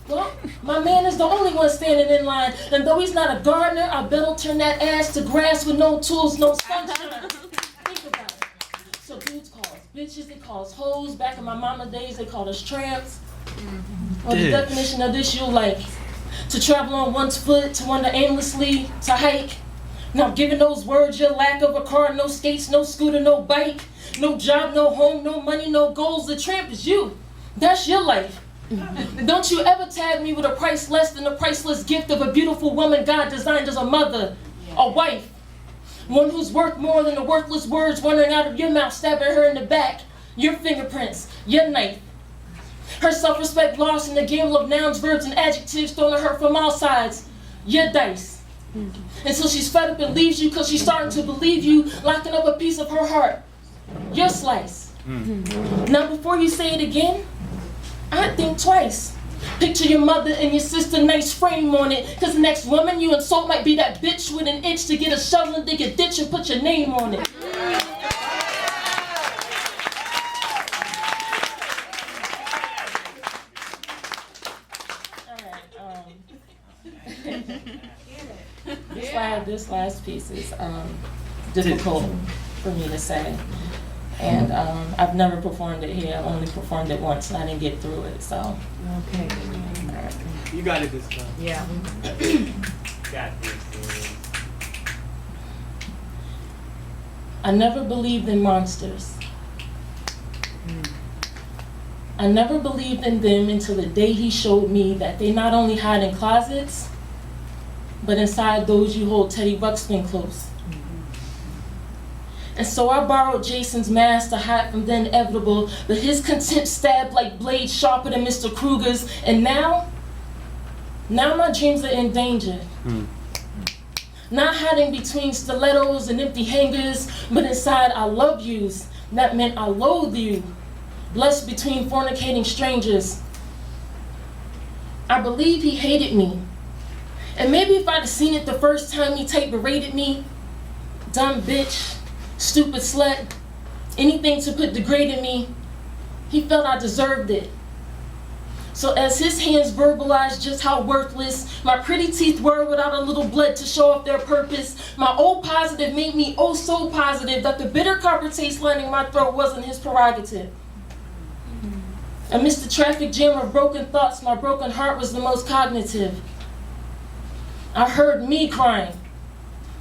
Well, my man is the only one standing in line. And though he's not a gardener, I bet he'll turn that ass to grass with no tools, no sunshine. Think about it. So dudes call us bitches, they call us hoes. Back in my mama days, they called us tramps. Well, the definition of this, you'll like to travel on one's foot, to wander aimlessly, to hike. Now, given those words, your lack of a car, no skates, no scooter, no bike, no job, no home, no money, no goals, the tramp is you. That's your life. Don't you ever tag me with a price less than the priceless gift of a beautiful woman God designed as a mother, a wife. One who's worth more than the worthless words running out of your mouth, stabbing her in the back. Your fingerprints, your knife. Her self-respect lost in the gamble of nouns, verbs, and adjectives thrown at her from all sides. Your dice. Until she's fed up and leaves you because she's starting to believe you, locking up a piece of her heart. Your slice. Now before you say it again, I'd think twice. Picture your mother and your sister, nice frame on it. Cause the next woman you insult might be that bitch with an itch to get a shovel and dig a ditch and put your name on it. This last piece is difficult for me to say. And I've never performed it here. I only performed it once and I didn't get through it, so. Okay. You got it this time. Yeah. Got this. I never believed in monsters. I never believed in them until the day he showed me that they not only hide in closets, but inside those you hold Teddy Ruxpin close. And so I borrowed Jason's mask to hide from the inevitable, but his contempt stabbed like blades sharper than Mr. Kruger's. And now my dreams are in danger. Not hiding between stilettos and empty hangers, but inside I love yous. That meant I loathe you. Blessed between fornicating strangers. I believe he hated me. And maybe if I'd have seen it the first time he type berated me, dumb bitch, stupid slut, anything to put degrade in me, he felt I deserved it. So as his hands verbalized just how worthless my pretty teeth were without a little blood to show off their purpose, my old positive made me oh so positive that the bitter copper taste lining my throat wasn't his prerogative. Amidst the traffic jam of broken thoughts, my broken heart was the most cognitive. I heard me crying,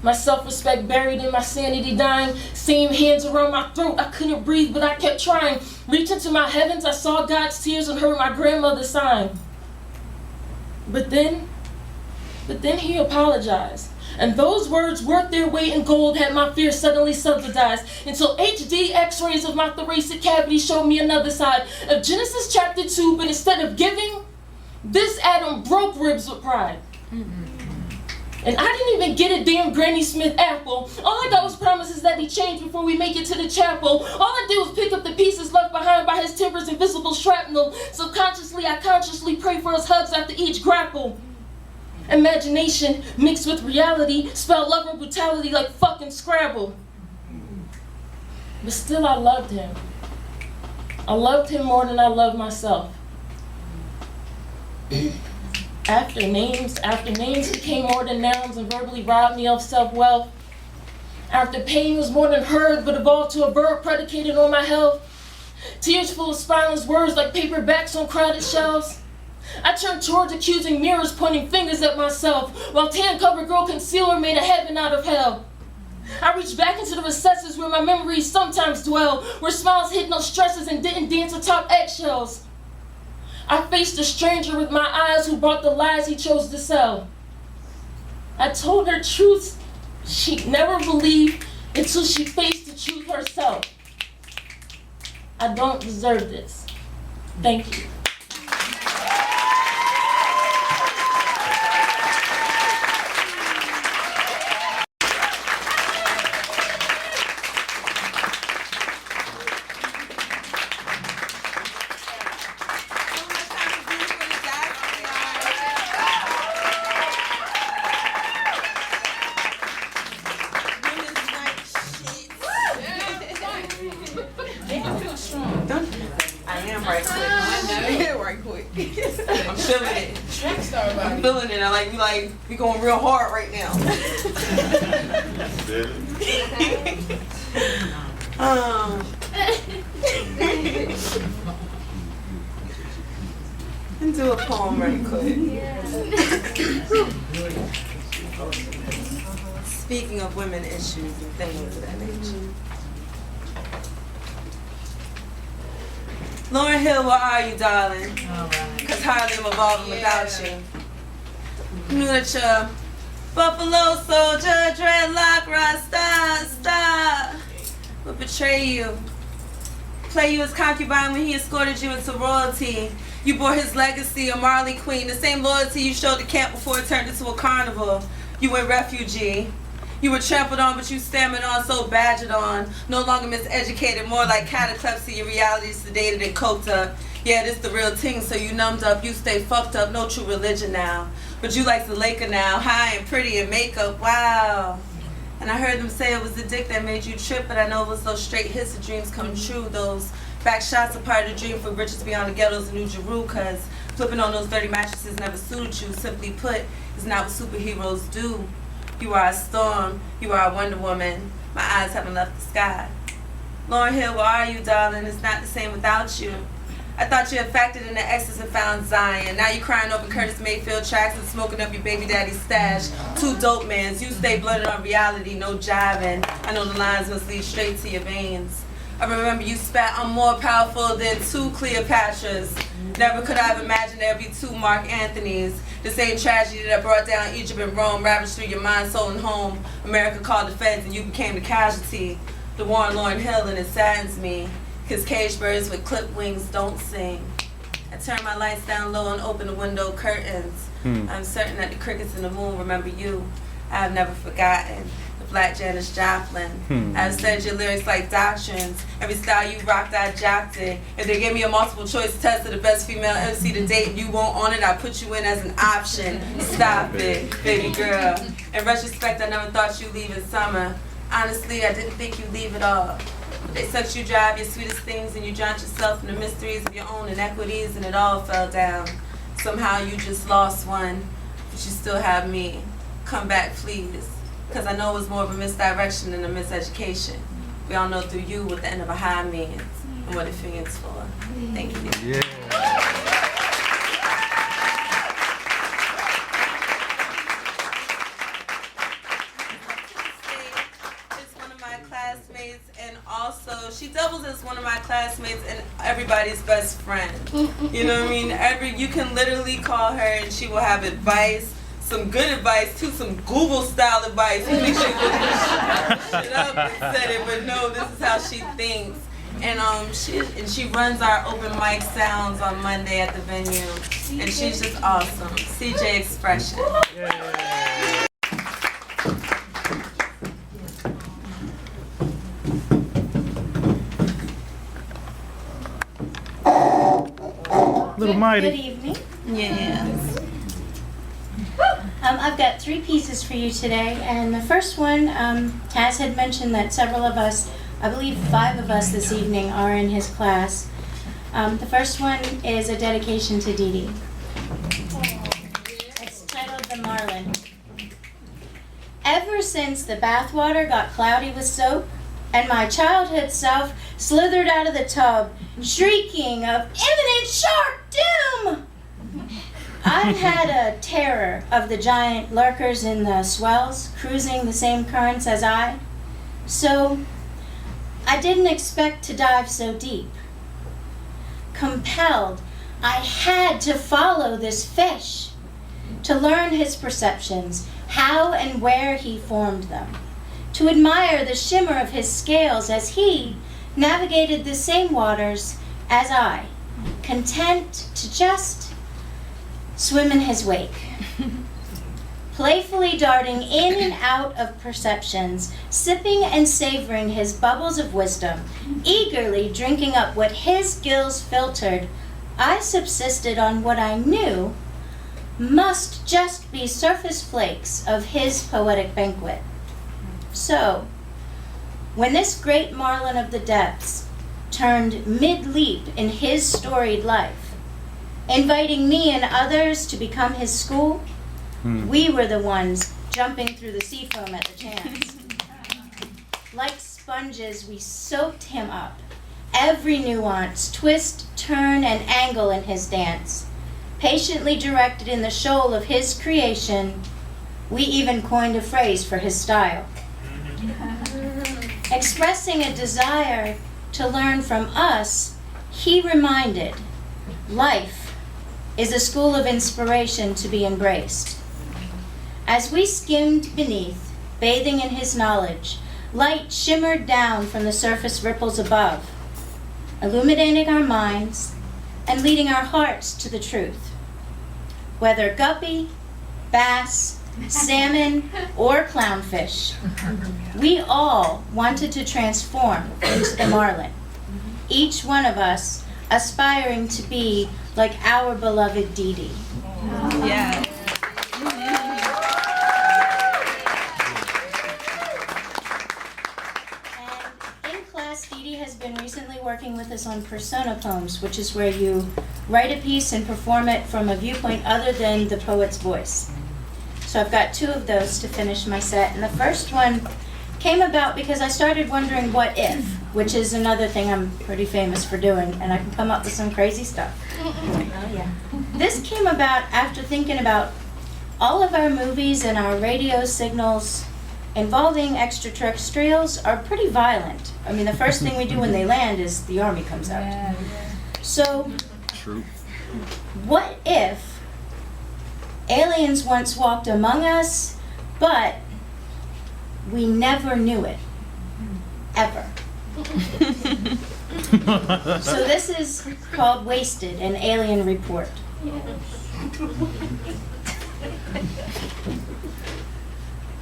my self-respect buried in my sanity dying, same hands around my throat, I couldn't breathe but I kept trying. Reaching to my heavens, I saw God's tears and heard my grandmother sighing. But then he apologized. And those words worth their weight in gold had my fear suddenly subsidized until HD x-rays of my thoracic cavity showed me another side of Genesis chapter 2, but instead of giving, this Adam broke ribs with pride. And I didn't even get a damn Granny Smith apple. All I got was promises that he changed before we make it to the chapel. All I did was pick up the pieces left behind by his temper's invisible shrapnel. Subconsciously, I consciously pray for his hugs after each grapple. Imagination mixed with reality spelled love and brutality like fucking Scrabble. But still I loved him. I loved him more than I loved myself. After names became more than nouns and verbally robbed me of self-wealth. After pain was more than heard but evolved to a verb predicated on my health. Tears full of spineless words like paperbacks on crowded shelves. I turned towards accusing mirrors pointing fingers at myself while tan-covered girl concealer made a heaven out of hell. I reached back into the recesses where my memories sometimes dwell, where smiles hid no stresses and didn't dance atop eggshells. I faced a stranger with my eyes who brought the lies he chose to sell. I told her truths she'd never believe until she faced the truth herself. I don't deserve this. Thank you. We going real hard right now. And do a poem right quick. Speaking of women issues and things of that nature. Lauren Hill, where are you, darling? Cause hardly am evolving without you. Knew that you're Buffalo Soldier, dreadlock, rasta, star would betray you. Play you as concubine when he escorted you into royalty. You bore his legacy, a Marley queen, the same loyalty you showed the camp before it turned into a carnival. You went refugee. You were trampled on, but you stammered on, so badgered on. No longer miseducated, more like cataplexy. Your reality is sedated and coked up. Yeah, this the real thing, so you numbed up. You stay fucked up, no true religion now. But you like the Laker now, high and pretty in makeup, wow. And I heard them say it was the dick that made you trip, but I know it was those straight hits of dreams come true. Those back shots are part of the dream for riches beyond the ghettos in New Jeru, cause flipping on those dirty mattresses never suited you. Simply put, is not what superheroes do. You are a storm, you are a Wonder Woman. My eyes haven't left the sky. Lauren Hill, where are you, darling? It's not the same without you. I thought you had factored in the X's and found Zion. Now you crying over Curtis Mayfield tracks and smoking up your baby daddy's stash. Two dope mans, you stay blooded on reality, no jiving. I know the lines must lead straight to your veins. I remember you spat, I'm more powerful than two Cleopatras. Never could I have imagined there'd be two Mark Anthonys. The same tragedy that brought down Egypt and Rome ravaged through your mind, soul, and home. America called the feds and you became the casualty. The war on Lauryn Hill, and it saddens me. Cause cage birds with clipped wings don't sing. I turn my lights down low and open the window curtains. I'm certain that the crickets in the moon remember you. I have never forgotten the black Janis Joplin. I've studied your lyrics like doctrines. Every style you rocked, I jocked it. If they gave me a multiple choice test of the best female MC to date and you won't on it, I put you in as an option. Stop it, baby girl. In retrospect, I never thought you'd leave in summer. Honestly, I didn't think you'd leave at all. They sucked you dry of your sweetest things and you drowned yourself in the mysteries of your own inequities and it all fell down. Somehow you just lost one, but you still have me. Come back, please. Because I know it was more of a misdirection than a miseducation. We all know through you what the end of a high means and what it stands for. Thank you. Yeah. Classmates, and also she doubles as one of my classmates and everybody's best friend. You know what I mean? You can literally call her and she will have advice, some good advice too, some Google style advice. You think she looked shit up and said it, but no, this is how she thinks. And she runs our open mic sounds on Monday at the venue, and she's just awesome. CJ Expression. Yeah. Little Mighty. Good evening. Yes. I've got 3 pieces for you today, and the first one, Taz had mentioned that several of us, I believe 5 of us this evening, are in his class. The first one is a dedication to Dee Dee. It's titled The Marlin. Ever since the bathwater got cloudy with soap, and my childhood self slithered out of the tub, shrieking of imminent shark doom, I've had a terror of the giant lurkers in the swells, cruising the same currents as I. So, I didn't expect to dive so deep. Compelled, I had to follow this fish, to learn his perceptions, how and where he formed them, to admire the shimmer of his scales as he navigated the same waters as I, content to just swim in his wake. Playfully darting in and out of perceptions, sipping and savoring his bubbles of wisdom, eagerly drinking up what his gills filtered, I subsisted on what I knew must just be surface flakes of his poetic banquet. So, when this great marlin of the depths turned mid-leap in his storied life, inviting me and others to become his school, we were the ones jumping through the sea foam at the chance. Like sponges, we soaked him up, every nuance, twist, turn, and angle in his dance, patiently directed in the shoal of his creation, We even coined a phrase for his style. Expressing a desire to learn from us, he reminded, life is a school of inspiration to be embraced. As we skimmed beneath, bathing in his knowledge, light shimmered down from the surface ripples above, illuminating our minds and leading our hearts to the truth. Whether guppy, bass, salmon, or clownfish, we all wanted to transform into the marlin, each one of us aspiring to be like our beloved Dee Dee. Yeah. And in class, Dee Dee has been recently working with us on persona poems, which is where you write a piece and perform it from a viewpoint other than the poet's voice. So I've got 2 of those to finish my set, and the first one came about because I started wondering what if, which is another thing I'm pretty famous for doing, and I can come up with some crazy stuff. Oh yeah. This came about after thinking about all of our movies and our radio signals involving extraterrestrials are pretty violent. I mean, the first thing we do when they land is the army comes out. So, True. what if aliens once walked among us, but we never knew it? Ever. So this is called Wasted, an alien report.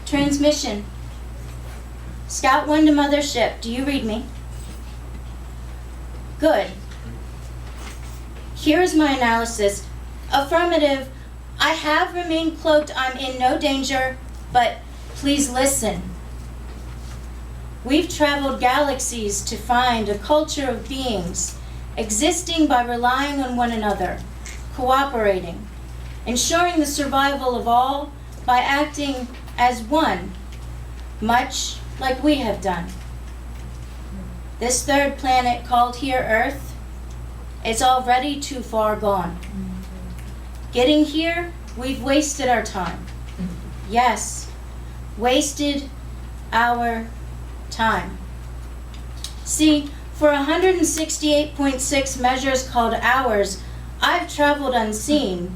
Transmission. Scout 1 to Mothership, do you read me? Good. Here is my analysis. Affirmative. I have remained cloaked. I'm in no danger, but please listen. We've traveled galaxies to find a culture of beings existing by relying on one another, cooperating, ensuring the survival of all by acting as one, much like we have done. This third planet called here Earth is already too far gone. Getting here, we've wasted our time. Yes, wasted our time. See, for 168.6 measures called hours, I've traveled unseen,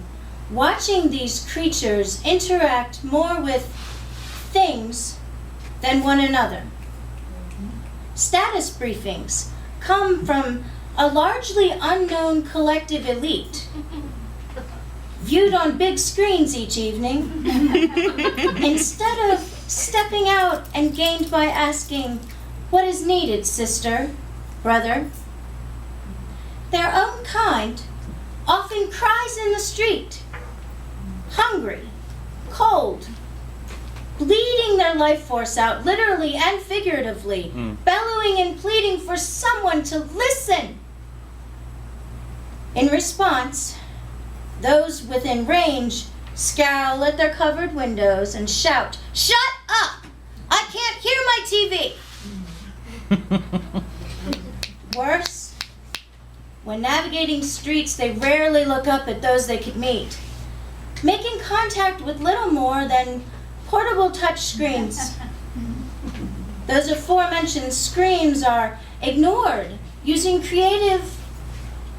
watching these creatures interact more with things than one another. Status briefings come from a largely unknown collective elite, viewed on big screens each evening, instead of stepping out and gained by asking, "What is needed, sister, brother?" Their own kind often cries in the street, hungry, cold, bleeding their life force out, literally and figuratively, bellowing and pleading for someone to listen. In response, those within range scowl at their covered windows and shout, "Shut up! I can't hear my TV!" Worse, when navigating streets, they rarely look up at those they could meet, making contact with little more than portable touch screens. Those aforementioned screams are ignored using creative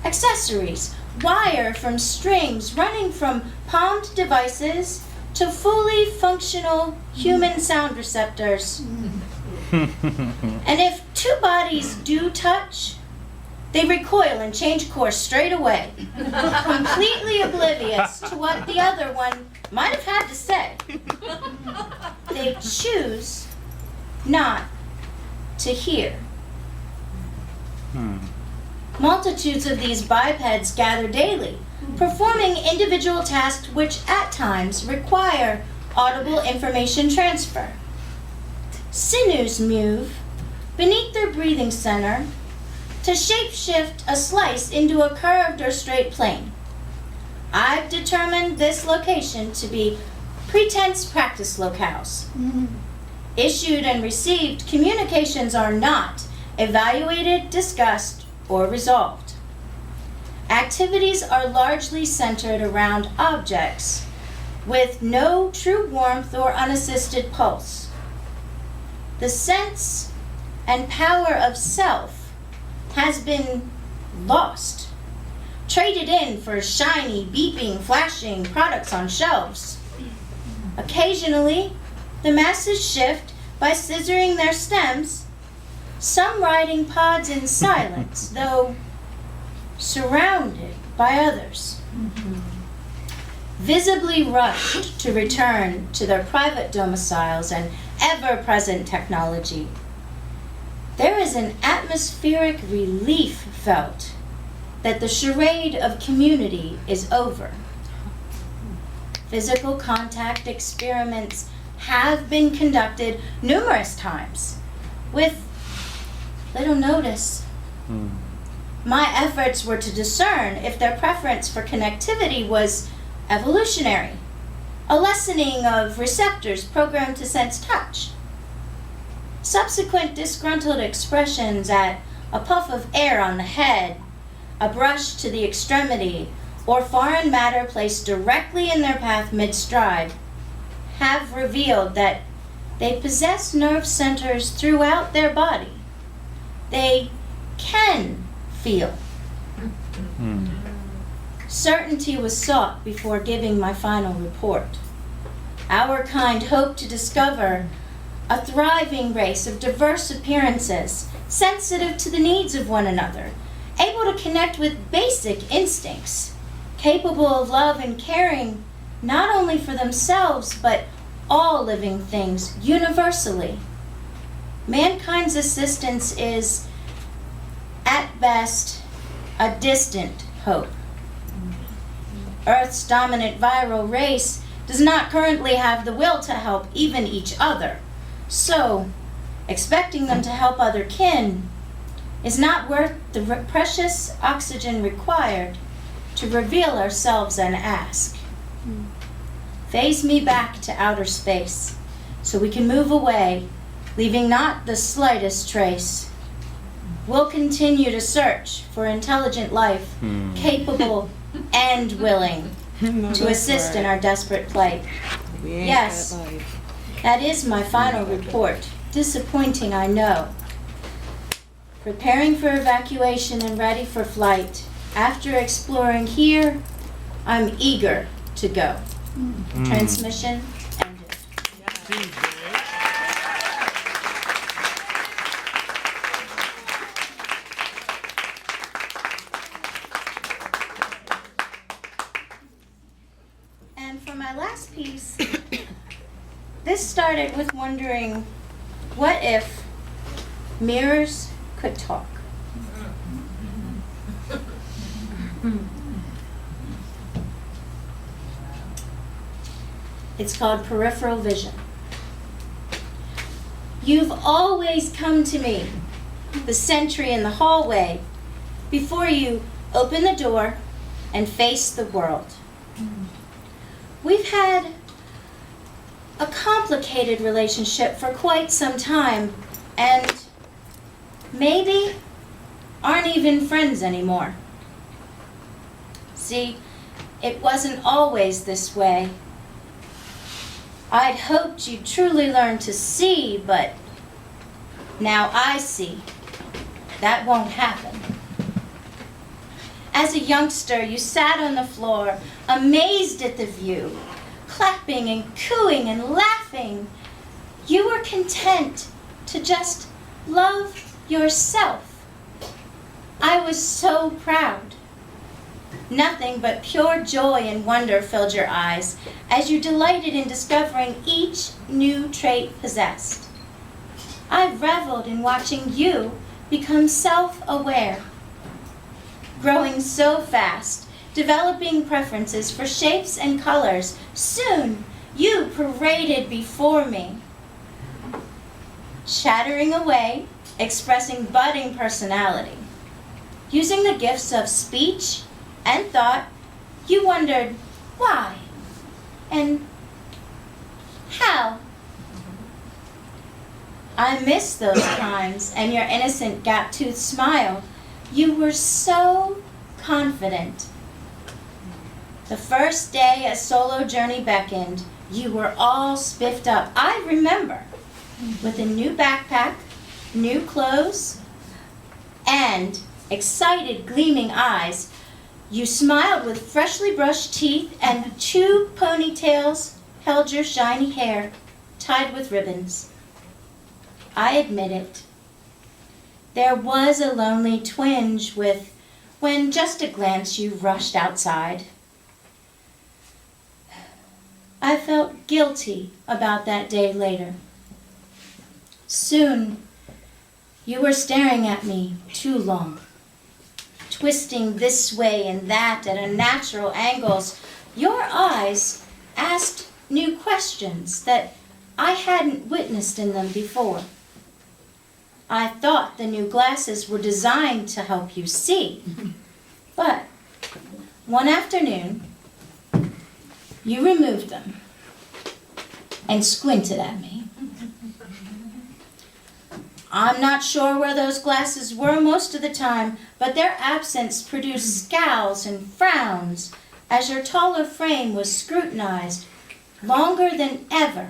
accessories, wire from strings running from palmed devices to fully functional human sound receptors. And if 2 bodies do touch, they recoil and change course straight away, completely oblivious to what the other one might have had to say. They choose not to hear. Multitudes of these bipeds gather daily, performing individual tasks which at times require audible information transfer. Sinews move beneath their breathing center to shapeshift a slice into a curved or straight plane. I've determined this location to be pretense practice locales. Issued and received communications are not evaluated, discussed, or resolved. Activities are largely centered around objects with no true warmth or unassisted pulse. The sense and power of self has been lost, traded in for shiny, beeping, flashing products on shelves. Occasionally, the masses shift by scissoring their stems, some riding pods in silence, though surrounded by others. Visibly rushed to return to their private domiciles and ever-present technology. There is an atmospheric relief felt that the charade of community is over. Physical contact experiments have been conducted numerous times with little notice. My efforts were to discern if their preference for connectivity was evolutionary, a lessening of receptors programmed to sense touch. Subsequent disgruntled expressions at a puff of air on the head, a brush to the extremity, or foreign matter placed directly in their path mid-stride have revealed that they possess nerve centers throughout their body. They can feel. Certainty was sought before giving my final report. Our kind hoped to discover a thriving race of diverse appearances, sensitive to the needs of one another, able to connect with basic instincts, capable of love and caring not only for themselves, but all living things universally. Mankind's assistance is, at best, a distant hope. Earth's dominant viral race does not currently have the will to help even each other. So, expecting them to help other kin is not worth the precious oxygen required to reveal ourselves and ask. Phase me back to outer space so we can move away, leaving not the slightest trace. We'll continue to search for intelligent life, capable and willing to assist in our desperate plight. Yes, that is my final report. Disappointing, I know. Preparing for evacuation and ready for flight. After exploring here, I'm eager to go. Transmission ended. And for my last piece, this started with wondering, what if mirrors could talk? It's called peripheral vision. You've always come to me, the sentry in the hallway, before you open the door and face the world. We've had a complicated relationship for quite some time, and maybe aren't even friends anymore. See, it wasn't always this way. I'd hoped you'd truly learn to see, but now I see. That won't happen. As a youngster, you sat on the floor, amazed at the view, clapping and cooing and laughing. You were content to just love yourself. I was so proud. Nothing but pure joy and wonder filled your eyes as you delighted in discovering each new trait possessed. I reveled in watching you become self-aware, growing so fast, developing preferences for shapes and colors. Soon, you paraded before me, chattering away, expressing budding personality. Using the gifts of speech and thought, you wondered why and how. I miss those times and your innocent gap-toothed smile. You were so confident. The first day a solo journey beckoned, you were all spiffed up. I remember, with a new backpack, new clothes, and excited, gleaming eyes. You smiled with freshly brushed teeth, and 2 ponytails held your shiny hair, tied with ribbons. I admit it. There was a lonely twinge when just a glance you rushed outside. I felt guilty about that day later. Soon, you were staring at me too long, twisting this way and that at unnatural angles. Your eyes asked new questions that I hadn't witnessed in them before. I thought the new glasses were designed to help you see, but one afternoon, you removed them and squinted at me. I'm not sure where those glasses were most of the time, but their absence produced scowls and frowns as your taller frame was scrutinized longer than ever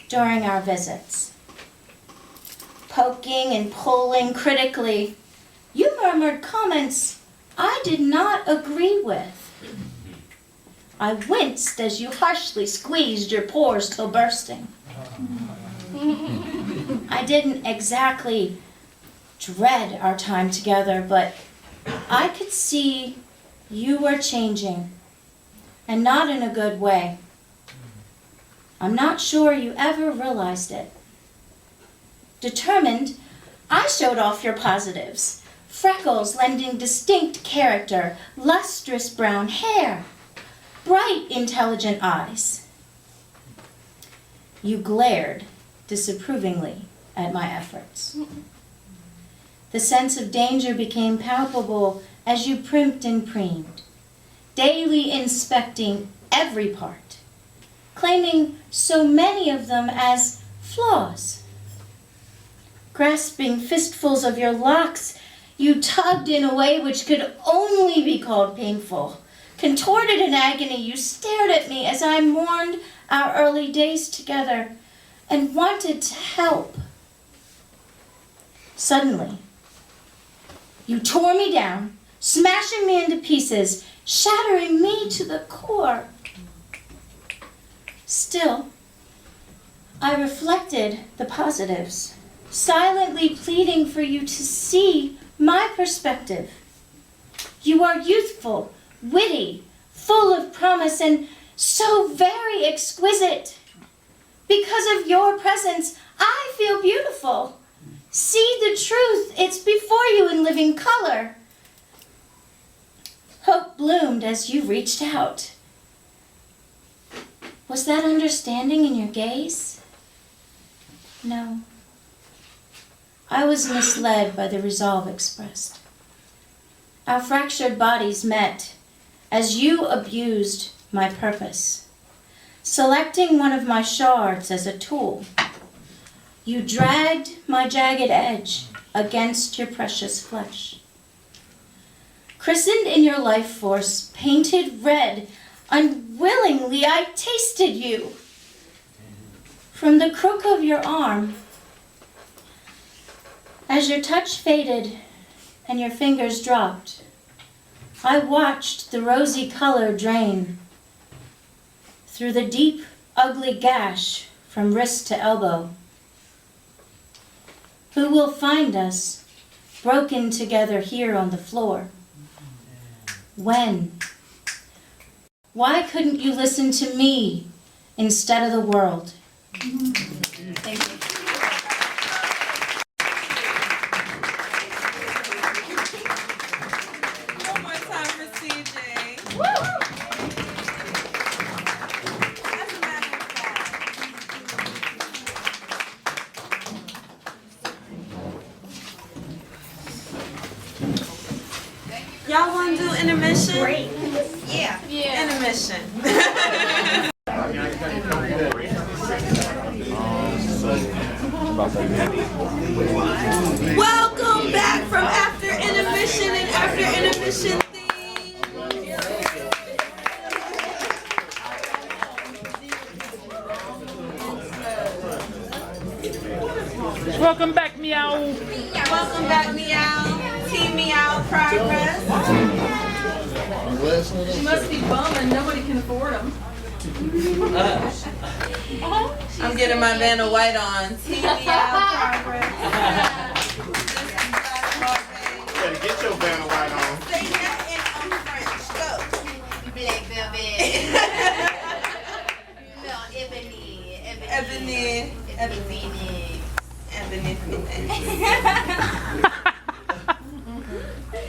during our visits. Poking and pulling critically, you murmured comments I did not agree with. I winced as you harshly squeezed your pores till bursting. I didn't exactly dread our time together, but I could see you were changing, and not in a good way. I'm not sure you ever realized it. Determined, I showed off your positives. Freckles lending distinct character, lustrous brown hair, bright, intelligent eyes. You glared disapprovingly at my efforts. The sense of danger became palpable as you primped and preened, daily inspecting every part, claiming so many of them as flaws. Grasping fistfuls of your locks, you tugged in a way which could only be called painful. Contorted in agony, you stared at me as I mourned our early days together and wanted to help. Suddenly, you tore me down, smashing me into pieces, shattering me to the core. Still, I reflected the positives, silently pleading for you to see my perspective. You are youthful, witty, full of promise, and so very exquisite. Because of your presence, I feel beautiful. See the truth, it's before you in living color. Hope bloomed as you reached out. Was that understanding in your gaze? No. I was misled by the resolve expressed. Our fractured bodies met as you abused my purpose. Selecting one of my shards as a tool, you dragged my jagged edge against your precious flesh. Christened in your life force, painted red, unwillingly I tasted you. From the crook of your arm, as your touch faded and your fingers dropped, I watched the rosy color drain through the deep, ugly gash from wrist to elbow. Who will find us broken together here on the floor? When? Why couldn't you listen to me instead of the world? Thank you. One more time for CJ. As a matter of fact, y'all want to do intermission? Great. Yeah. Intermission. Welcome back from after intermission and after intermission theme. Welcome back, Meow. Welcome back, Meow. Team Meow Progress. She must be bumming. Nobody can afford them. I'm getting my Vanna White on. Team Meow Progress. Better get your Vanna White on. Say that in French. Go. Black velvet. No, ebony. Ebony. Ebony. Ebony.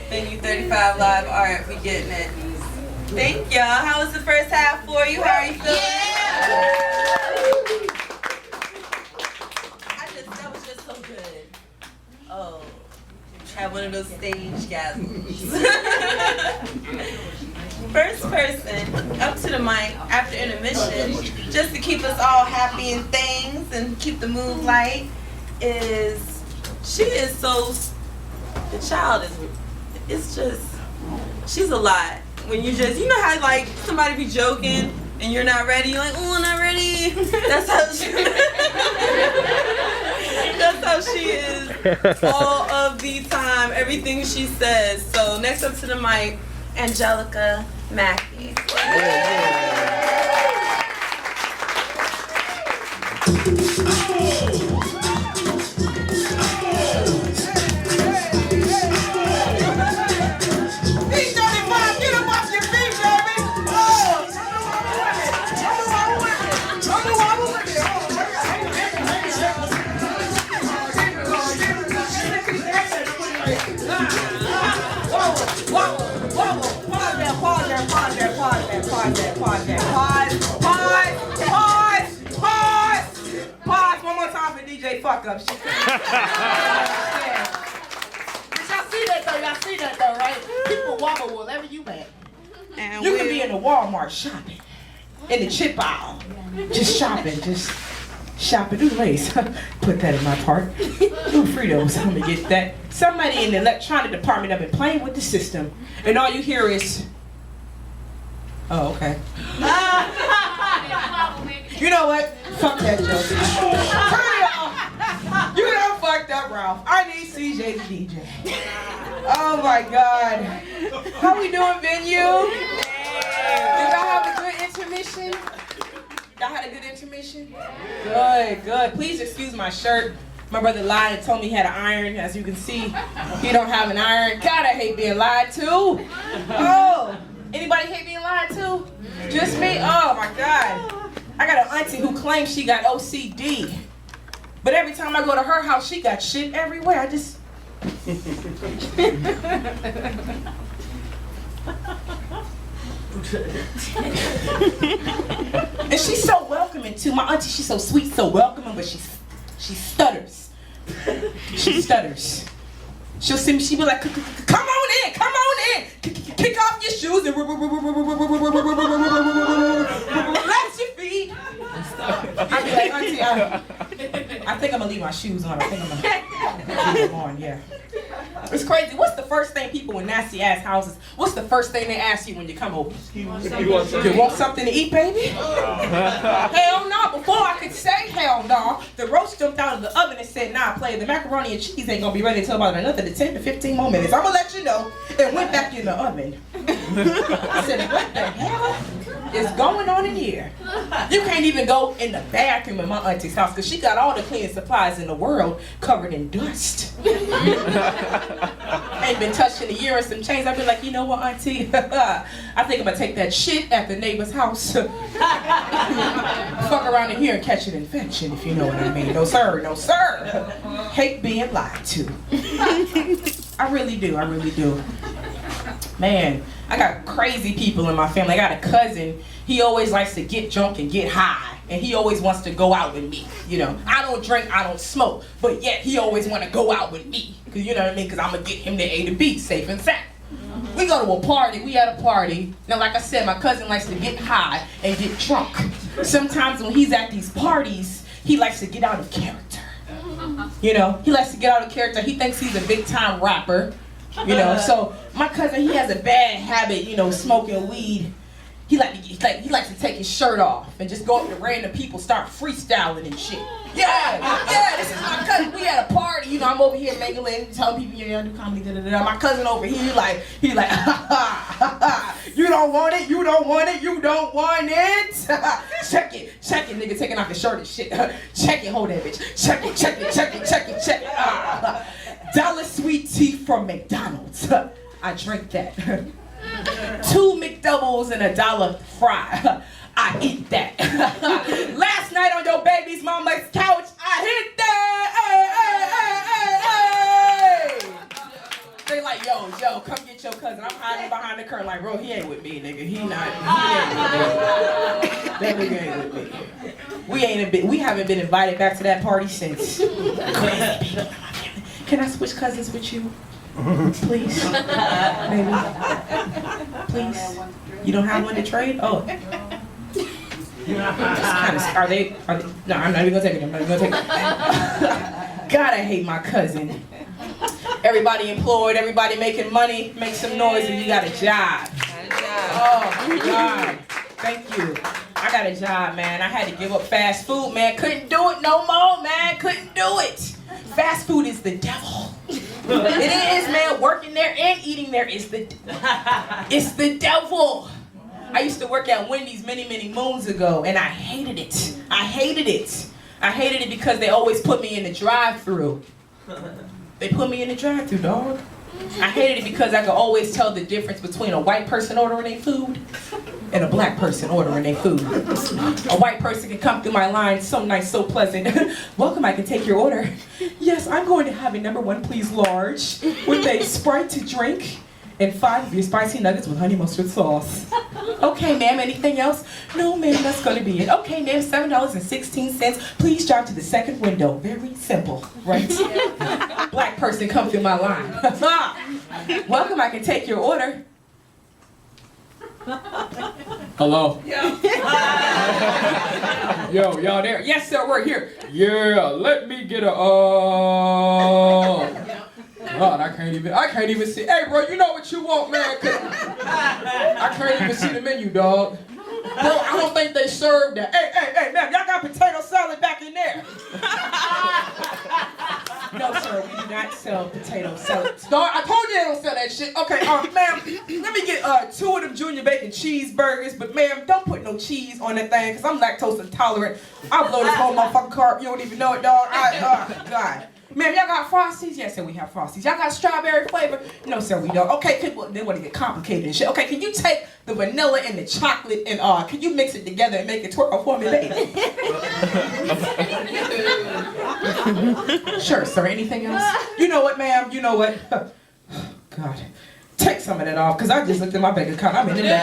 Thank you, 35 Live Art. We getting it. Thank y'all. How was the first half for you? How are you feeling? That was just so good. Oh, have one of those stage gasms. First person up to the mic after intermission, just to keep us all happy and things and keep the mood light, she is so, the child is, it's just, she's a lot. When you just, you know how like somebody be joking and you're not ready, you're like, oh, I'm not ready. That's how she is all of the time, everything she says. So next up to the mic, Angelica Mackey. Pause one more time for DJ Fuck Up. Did y'all see that though, right? People wobble wherever you at. And you can be in the Walmart shopping, in the chip aisle, just shopping, Ooh, Lace, put that in my part. Ooh, Fritos, I'm gonna get that. Somebody in the electronic department have been playing with the system, and all you hear is, oh, okay. You know what? Fuck that joke. Turn it off. You done fucked up, Ralph. I need CJ to DJ. Oh my God. How we doing, venue? Did y'all have a good intermission? Y'all had a good intermission? Good. Please excuse my shirt. My brother lied and told me he had an iron. As you can see, he don't have an iron. God, I hate being lied to. Oh, anybody hate being lied to? Just me? Oh my God. I got an auntie who claims she got OCD. But every time I go to her house, she got shit everywhere. I just... And she's so welcoming too. My auntie, she's so sweet, so welcoming, but she stutters. She stutters. She'll see me, she'll be like, come on in. Kick off your shoes and relax your feet. I'll be like, auntie, I think I'm gonna leave my shoes on. I think I'm gonna leave them on, yeah. It's crazy. What's the first thing people in nasty ass houses, what's the first thing they ask you when you come over? You want something to eat, baby? Hell no. Before I could say hell no, the roast jumped out of the oven and said, nah, play, the macaroni and cheese ain't gonna be ready until about another 10 to 15 more minutes. I'm gonna let you know. And went back in the oven. I said, what the hell is going on in here? You can't even go in the bathroom in my auntie's house because she got all the cleaning supplies in the world covered in dust. Ain't been touched in a year or some change. I've been like, you know what, auntie? I think I'm gonna take that shit at the neighbor's house. Fuck around in here and catch an infection, if you know what I mean. No sir, no sir. Hate being lied to. I really do. Man, I got crazy people in my family. I got a cousin. He always likes to get drunk and get high. And he always wants to go out with me. You know, I don't drink, I don't smoke. But yet he always want to go out with me. Cause you know what I mean? Because I'm going to get him to A to B, safe and sound. We go to a party. We at a party. Now, like I said, my cousin likes to get high and get drunk. Sometimes when he's at these parties, he likes to get out of character. You know, he likes to get out of character. He thinks he's a big time rapper. You know, so my cousin, he has a bad habit, you know, smoking weed. he likes to take his shirt off and just go up to random people, start freestyling and shit. Yeah, this is my cousin. We at a party, you know, I'm over here mingling, telling people, yeah, I do comedy, da-da-da. My cousin over here, he like, ha ha, you don't want it, you don't want it, you don't want it. Check it, nigga, taking off his shirt and shit. Check it, hold that bitch. Check it. Dollar sweet tea from McDonald's. I drink that. 2 McDoubles and $1 fry. I eat that. Last night on your baby's mama's couch, I hit that. Hey. They like, yo, come get your cousin. I'm hiding behind the curtain like, bro, he ain't with me, nigga. He ain't with me. That nigga ain't with me. We haven't been invited back to that party since. Can I switch cousins with you? Please? Maybe? Please? You don't have one to trade? Oh. Are they? No, I'm not even gonna take it. God, I hate my cousin. Everybody employed, everybody making money, make some noise and you got a job. Oh, God. Thank you. I got a job, man. I had to give up fast food, man. Couldn't do it no more, man. Couldn't do it. Fast food is the devil. It is, man. Working there and eating there is it's the devil. I used to work at Wendy's many moons ago, and I hated it. I hated it because they always put me in the drive-thru. They put me in the drive-thru, dog. I hated it because I could always tell the difference between a white person ordering their food and a black person ordering their food. A white person can come through my line, so nice, so pleasant. Welcome, I can take your order. Yes, I'm going to have a #1, please, large, with a Sprite to drink and 5 of your spicy nuggets with honey mustard sauce. Okay, ma'am, anything else? No, ma'am, that's going to be it. Okay, ma'am, $7.16. Please drive to the second window. Very simple, right? Black person come through my line. Welcome, I can take your order. Hello? Yo, y'all there? Yes, sir, we're here. Yeah, let me get a, God, I can't even see. Hey, bro, you know what you want, man? 'Cause I can't even see the menu, dog. Bro, I don't think they served that. Hey, man, y'all got potato salad back in there? No, sir, we do not sell potato salad. Dog, I told you they don't sell that shit. Okay, ma'am, let me get 2 of them junior bacon cheeseburgers, but ma'am, don't put no cheese on that thing, because I'm lactose intolerant. I'll blow this whole motherfucking car up. You don't even know it, dog. God. Ma'am, y'all got Frosties? Yes, sir, we have Frosties. Y'all got strawberry flavor? No, sir, we don't. Okay, they want to get complicated and shit. Okay, can you take the vanilla and the chocolate and can you mix it together and make it twirl for me, baby? Sure, sir. Anything else? You know what, ma'am? You know what? God, take some of that off, because I just looked at my bank account. I'm in the negative.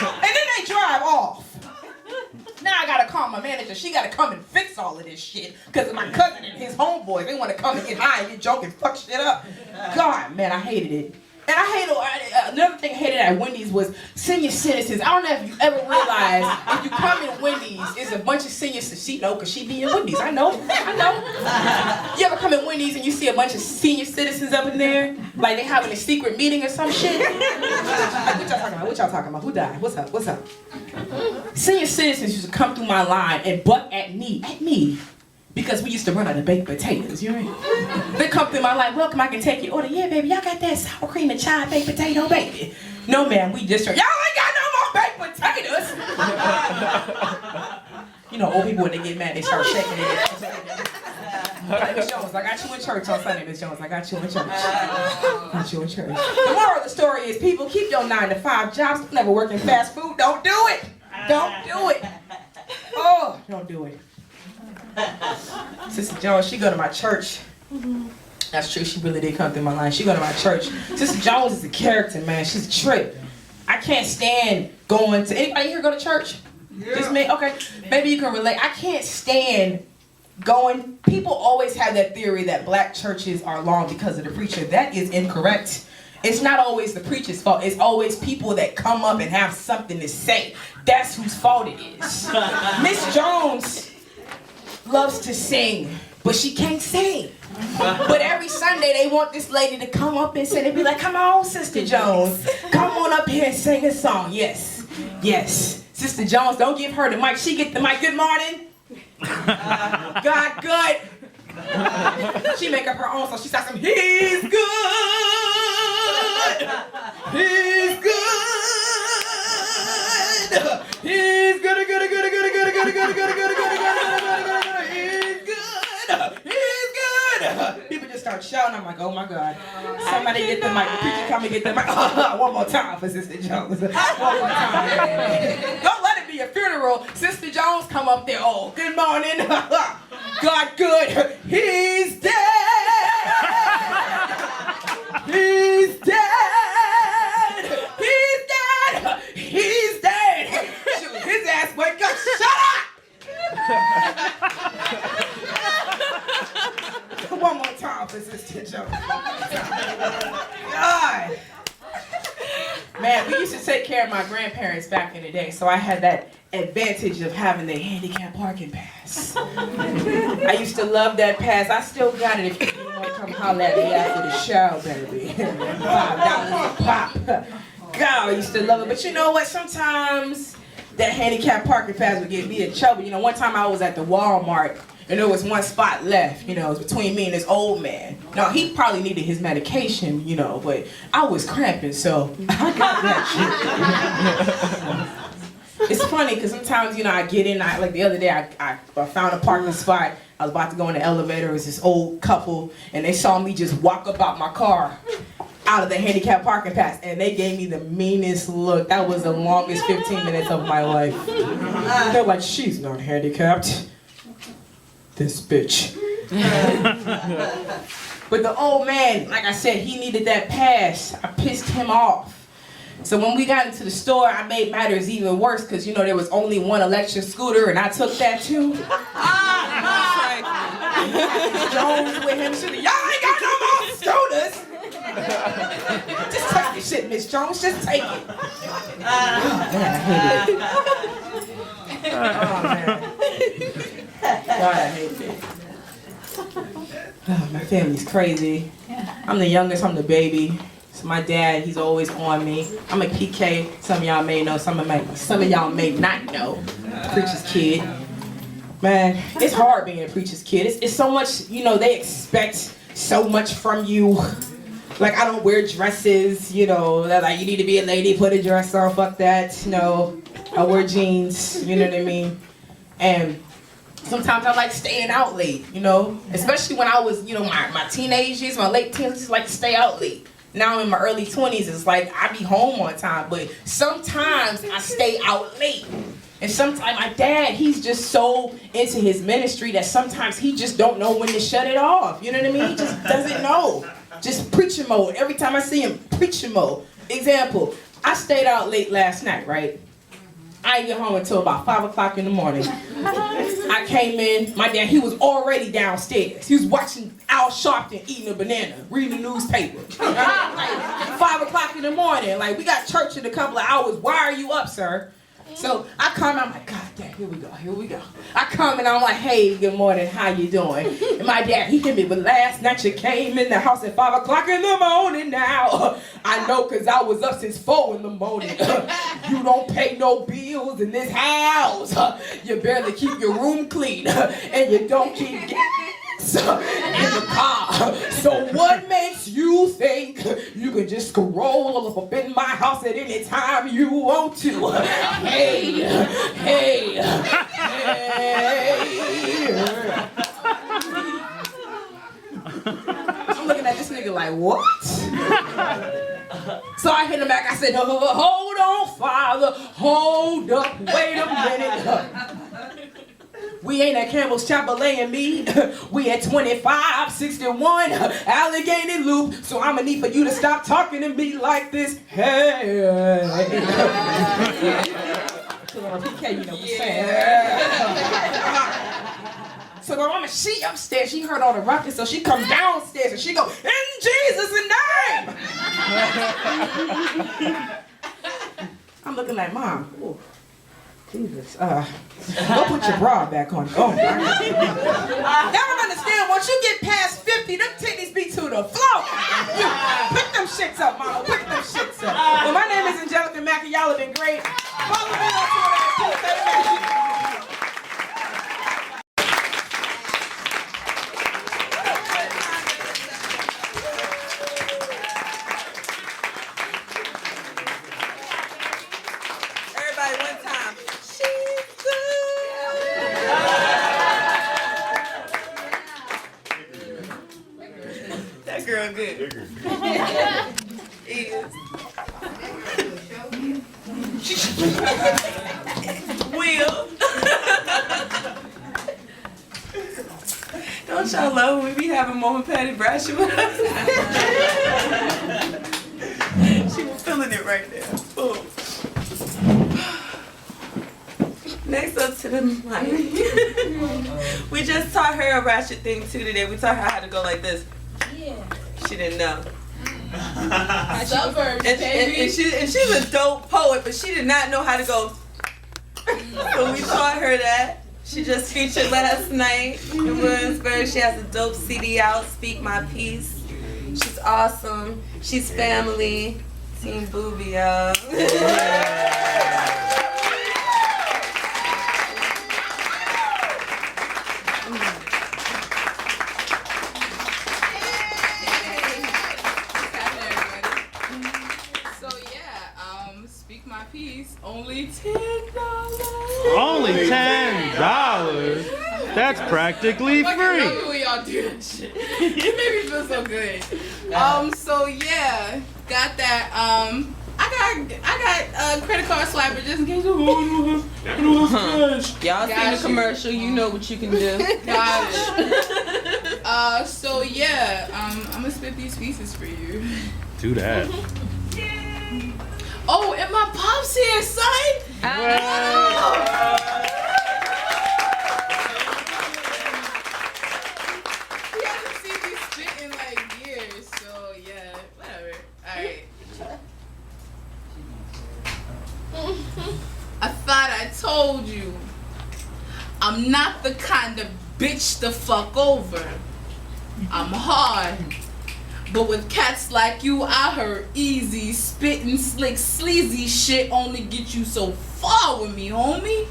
And then they drive off. Now I gotta call my manager. She gotta come and fix all of this shit. Because my cousin and his homeboys, they want to come and get high and get drunk and fuck shit up. God, man, I hated it. And I hated, another thing I hated at Wendy's was senior citizens. I don't know if you ever realized, if you come in Wendy's, it's a bunch of senior citizens. She know, because she be in Wendy's. I know. You ever come in Wendy's and you see a bunch of senior citizens up in there? Like they having a secret meeting or some shit? Like, what y'all talking about? Who died? What's up? Senior citizens used to come through my line and butt at me. Because we used to run out of baked potatoes, you know? They come through my line, welcome, I can take your order. Yeah, baby, y'all got that sour cream and chive baked potato, baby? No, ma'am, we just, y'all ain't got no more baked potatoes! You know, old people, when they get mad, they start shaking it. Like, Miss Jones, I got you in church on Sunday, Miss Jones. I got you in church. The moral of the story is, people, keep your 9-to-5 jobs. Never work in fast food. Don't do it. Don't do it. Oh, don't do it. Sister Jones, she go to my church. That's true, she really did come through my line. She go to my church. Sister Jones is a character, man. She's a trip. I can't stand going to, anybody here go to church? Yeah. Just me? Okay, maybe you can relate. I can't stand going, people always have that theory that black churches are long because of the preacher. That is incorrect. It's not always the preacher's fault. It's always people that come up and have something to say. That's whose fault it is. Miss Jones loves to sing. but she can't sing. But every Sunday they want this lady to come up and sing. They be like, come on, Sister Jones. Come on up here and sing a song. Yes, yes. Sister Jones, don't give her the mic. She get the mic. Good morning. God good. She make up her own song. She starts some, he's good. He's good. He's good, good, good, good, good, good, good, good, good, good, good, good. He's good. He's good. People just start shouting. I'm like, oh my God. Somebody get the mic. The preacher come and get the mic. One more time for Sister Jones. One more time. Don't let it be a funeral. Sister Jones come up there. Oh, good morning. God good. He's dead. He's dead. He's dead. He's dead. Shoot, his ass wake up. Shut up. One more time for Sister Jones. God. Man, we used to take care of my grandparents back in the day, so I had that advantage of having the handicap parking pass. I used to love that pass. I still got it if you want to come holler at me after the show, baby. $5 a pop. God, I used to love it. But you know what? Sometimes that handicap parking pass would get me in trouble. You know, one time I was at the Walmart, and there was one spot left, you know, it was between me and this old man. Now, he probably needed his medication, you know, but I was cramping, so I got that shit. It's funny, because sometimes, you know, I get in, like the other day, I found a parking spot. I was about to go in the elevator. It was this old couple, and they saw me just walk up out my car, out of the handicap parking pass, and they gave me the meanest look. That was the longest 15 minutes of my life. They're like, she's not handicapped. This bitch. But the old man, like I said, he needed that pass. I pissed him off. So when we got into the store, I made matters even worse because, you know, there was only one electric scooter and I took that too. Jones with him, y'all ain't got no more scooters. Just take the shit, Miss Jones. Just take it. Oh, man, I hate it. Oh, man. God, I hate it. Oh, my family's crazy. I'm the youngest, I'm the baby. So my dad, he's always on me. I'm a PK, some of y'all may know, some of y'all may not know. Preacher's kid. Man, it's hard being a preacher's kid. It's so much, you know, they expect so much from you. Like, I don't wear dresses, you know, they're like, you need to be a lady, put a dress on, fuck that, no. I wear jeans, you know what I mean? And sometimes I like staying out late, you know? Especially when I was, you know, my teenage years, my late teens, I just like to stay out late. Now I'm in my early 20s, it's like I be home on time, but sometimes I stay out late. And sometimes my dad, he's just so into his ministry that sometimes he just don't know when to shut it off. You know what I mean? He just doesn't know. Just preaching mode. Every time I see him, preaching mode. Example, I stayed out late last night, right? I didn't get home until about 5 o'clock in the morning. I came in, my dad, he was already downstairs. He was watching Al Sharpton eating a banana, reading the newspaper. Like, 5 o'clock in the morning, like, we got church in a couple of hours. Why are you up, sir? So I come, I'm like, God damn, here we go. I come and I'm like, hey, good morning, how you doing? And my dad, he hit me, but last night you came in the house at 5 o'clock in the morning now. I know, cause I was up since 4 in the morning. You don't pay no bills in this house. You barely keep your room clean, and you don't keep gas in the car. So what makes you think you can just scroll up in my house at any time you want to? Hey. I'm looking at this nigga like, what? So I hit him back, I said, hold on, father, hold up, wait a minute. We ain't at Campbell's Chapel laying me. We at 2561 Allegheny Loop. So I'ma need for you to stop talking to me like this. Hey. PK, you know what I'm saying. So the mama, she upstairs, she heard all the ruckus, so she come downstairs and she go, in Jesus' name. I'm looking like, Mom, ooh, Jesus. Go put your bra back on. Oh my God. Y'all don't understand. Once you get past 50, them titties be to the floor. Pick them shits up, mama. Pick them shits up. Well, my name is Angelica Mackey. Y'all have been great. Follow me on Twitter. Everybody, one time. She's good. That girl good. Is. Will. Don't y'all love when we be having Mama Patty Brasher with us? She was feeling it right there. Boom. Next up to the mic. We just taught her a ratchet thing too today. We taught her how to go like this. Yeah. She didn't know. Suburbs, And she's a dope poet, but she did not know how to go. So we taught her that. She just featured last night in Williamsburg. She has a dope CD out, Speak My Peace. She's awesome. She's family. Team Booby, y'all. Speak My Peace, only $10. Only $10? That's practically I free. love it when y'all do that shit. It made me feel so good. So yeah, got that. I got credit card swiper just in case. Y'all seen the commercial, you know what you can do. Got it. So yeah, I'm gonna spit these pieces for you. Do that. Oh, and my pops here, son. He hasn't seen me spit in like years, so yeah, whatever. Alright. I thought I told you I'm not the kind of bitch to fuck over. I'm hard. But with cats like you, I heard easy, spitting, slick, sleazy shit only get you so far with me, homie.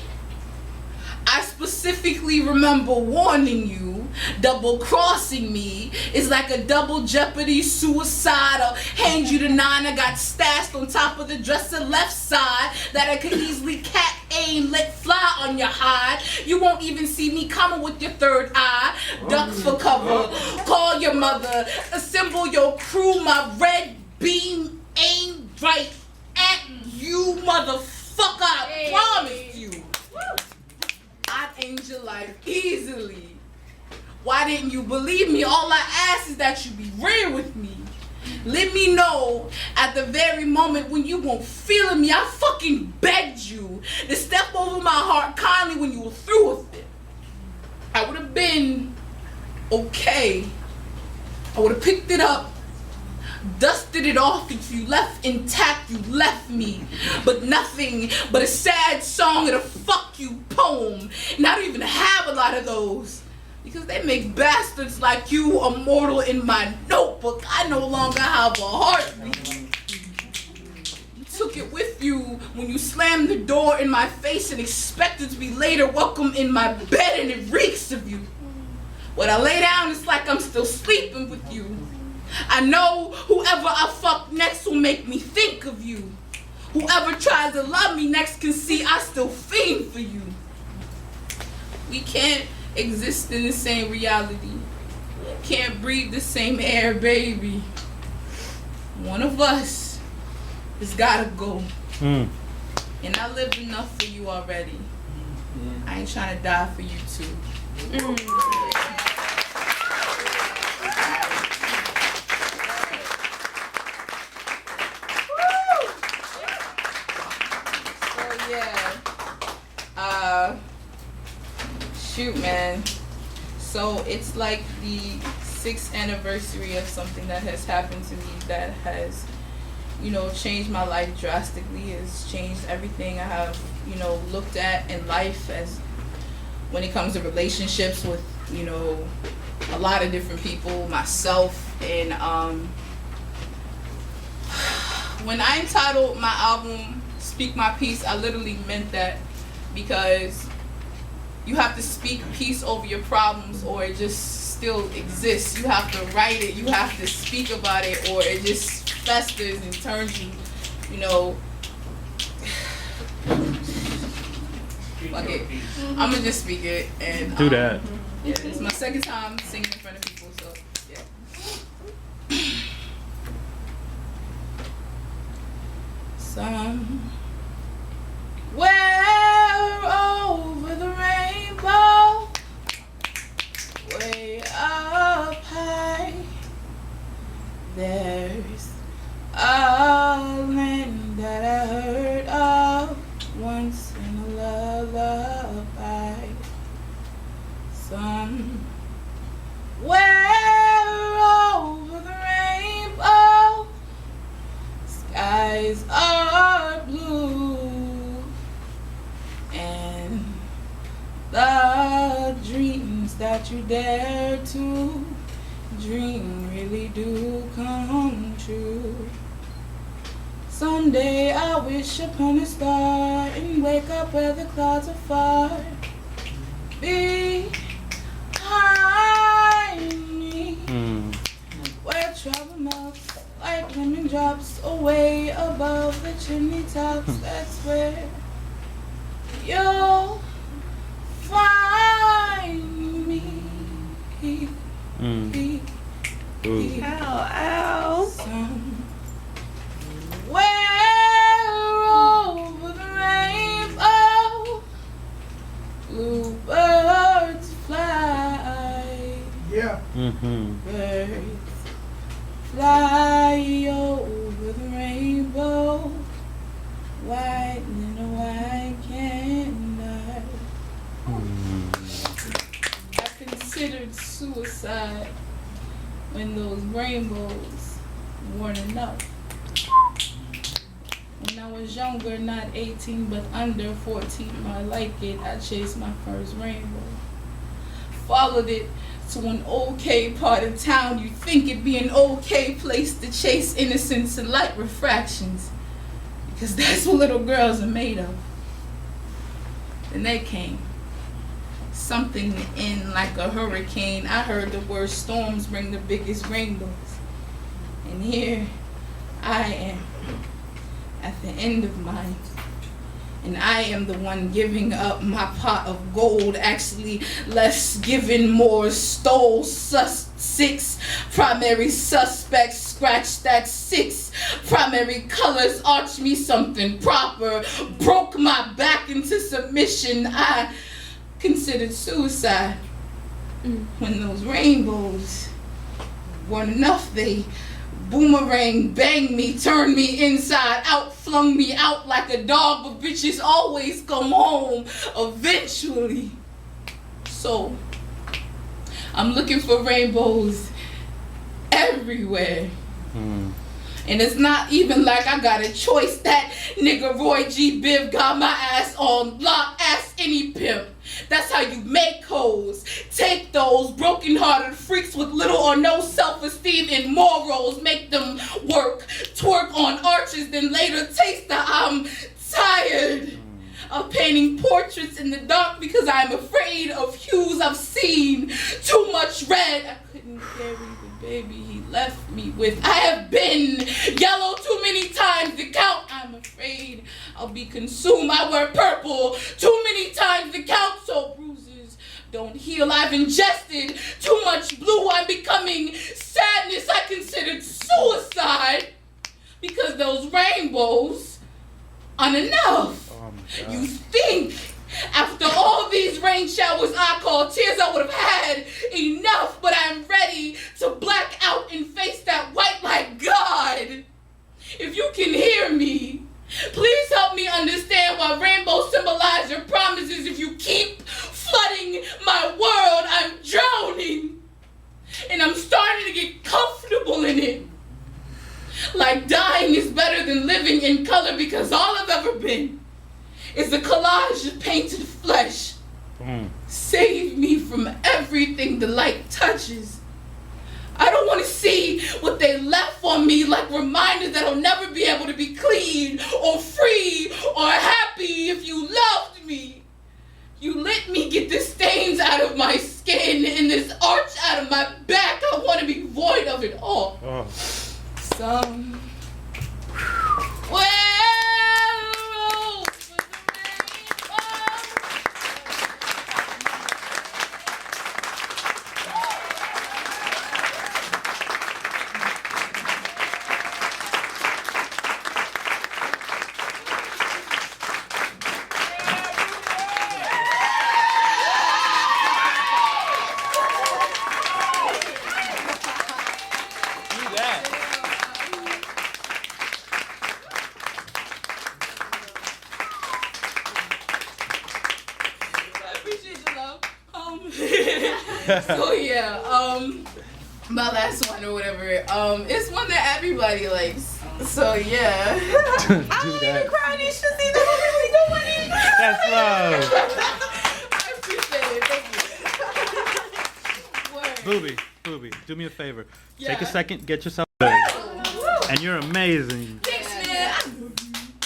I specifically remember warning you, double-crossing me is like a double jeopardy suicide. I'll hand you the 9 I got stashed on top of the dresser left side that I could easily cat aim, let fly on your hide. You won't even see me coming with your third eye. Duck for cover, call your mother, assemble your crew. My red beam aimed right at you, motherfucker. I promise you. I'd end your life easily. Why didn't you believe me? All I ask is that you be real with me. Let me know at the very moment when you won't feel me. I fucking begged you to step over my heart kindly when you were through with it. I would have been okay. I would have picked it up, dusted it off. If you left intact, you left me. But nothing but a sad song and a fuck you poem. And I don't even have a lot of those. Because they make bastards like you immortal in my notebook. I no longer have a heartbeat. You took it with you when you slammed the door in my face and expected to be later welcome in my bed, and it reeks of you. When I lay down, it's like I'm still sleeping with you. I know whoever I fuck next will make me think of you. Whoever tries to love me next can see I still fiend for you. We can't exist in the same reality. Can't breathe the same air, baby. One of us has gotta go. And I lived enough for you already. I ain't trying to die for you too. Shoot, man. So it's like the 6th anniversary of something that has happened to me that has changed my life drastically. It's changed everything I have, looked at in life as when it comes to relationships with, a lot of different people, myself, and when I entitled my album Speak My Peace, I literally meant that, because you have to speak peace over your problems or it just still exists. You have to write it, you have to speak about it, or it just festers and turns you, fuck it. I'm gonna just speak it, and Do that. yeah, it's my second time singing in front of people, so yeah. Somewhere over the rainbow, way up high, there's a land that I heard of once in a lullaby. Somewhere over the rainbow, skies are blue, and the dreams that you dare to dream really do come true. Someday I wish upon a star and wake up where the clouds are far behind me, where trouble melts like lemon drops away above the chimney tops. That's where you'll find me. Ow. Somewhere over the rainbow, bluebirds fly. Yeah. Birds fly over the rainbow, white in a white candle. I considered suicide when those rainbows weren't enough. When I was younger, not 18 but under 14, I like it, I chased my first rainbow. Followed it to an okay part of town. You think it'd be an okay place to chase innocence and light refractions, because that's what little girls are made of. Then they came. Something in like a hurricane. I heard the word storms bring the biggest rainbows. And here I am at the end of mine. And I am the one giving up my pot of gold. Actually, less given, more stole. 6 primary suspects, scratch that 6 primary colors. Arch me something proper. Broke my back into submission. I considered suicide when those rainbows weren't enough. They boomerang, banged me, turned me inside out, flung me out like a dog, but bitches always come home eventually. So I'm looking for rainbows everywhere. And it's not even like I got a choice. That nigga Roy G. Biv got my ass on lock. Ask any pimp. That's how you make hoes. Take those broken-hearted freaks with little or no self-esteem and morals, make them work, twerk on arches, then later taste the I'm tired of painting portraits in the dark because I'm afraid of hues I've seen. Too much red. I couldn't carry the baby he left me with. I have been yellow too many times to count. I'm afraid I'll be consumed. I wear purple too many times to count, so bruises don't heal. I've ingested too much blue. I'm becoming sadness. I considered suicide because those rainbows aren't enough. You think after all these rain showers I call tears I would have had enough, but I'm ready to black out and face that white like God. If you can hear me, please help me understand why rainbows symbolize your promises. If you keep flooding my world, I'm drowning. And I'm starting to get comfortable in it. Like dying is better than living in color because all I've ever been is a collage of painted flesh. Save me from everything the light touches. I don't want to see what they left on me like reminders that I'll never be able to be clean or free or happy if you loved me. You let me get the stains out of my skin and this arch out of my back. I want to be void of it all. Some. Well, so yeah, my last one or whatever, it's one that everybody likes. So yeah. I don't even cry on these shits either. I'm really going. That's love. I appreciate it. Thank you. Booby, do me a favor. Yeah. Take a second, get yourself ready. And you're amazing. Thanks, man.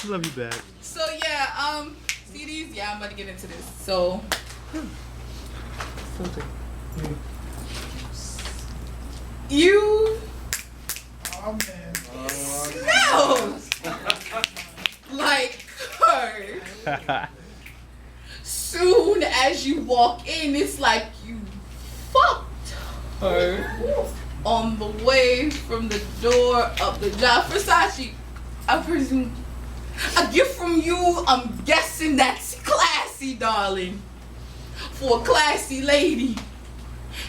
Love you back. So yeah, CDs. Yeah, I'm about to get into this. So. You smell like her. Soon as you walk in, it's like you fucked her on the way from the door of the job. Versace, I presume. A gift from you, I'm guessing that's classy, darling. For a classy lady.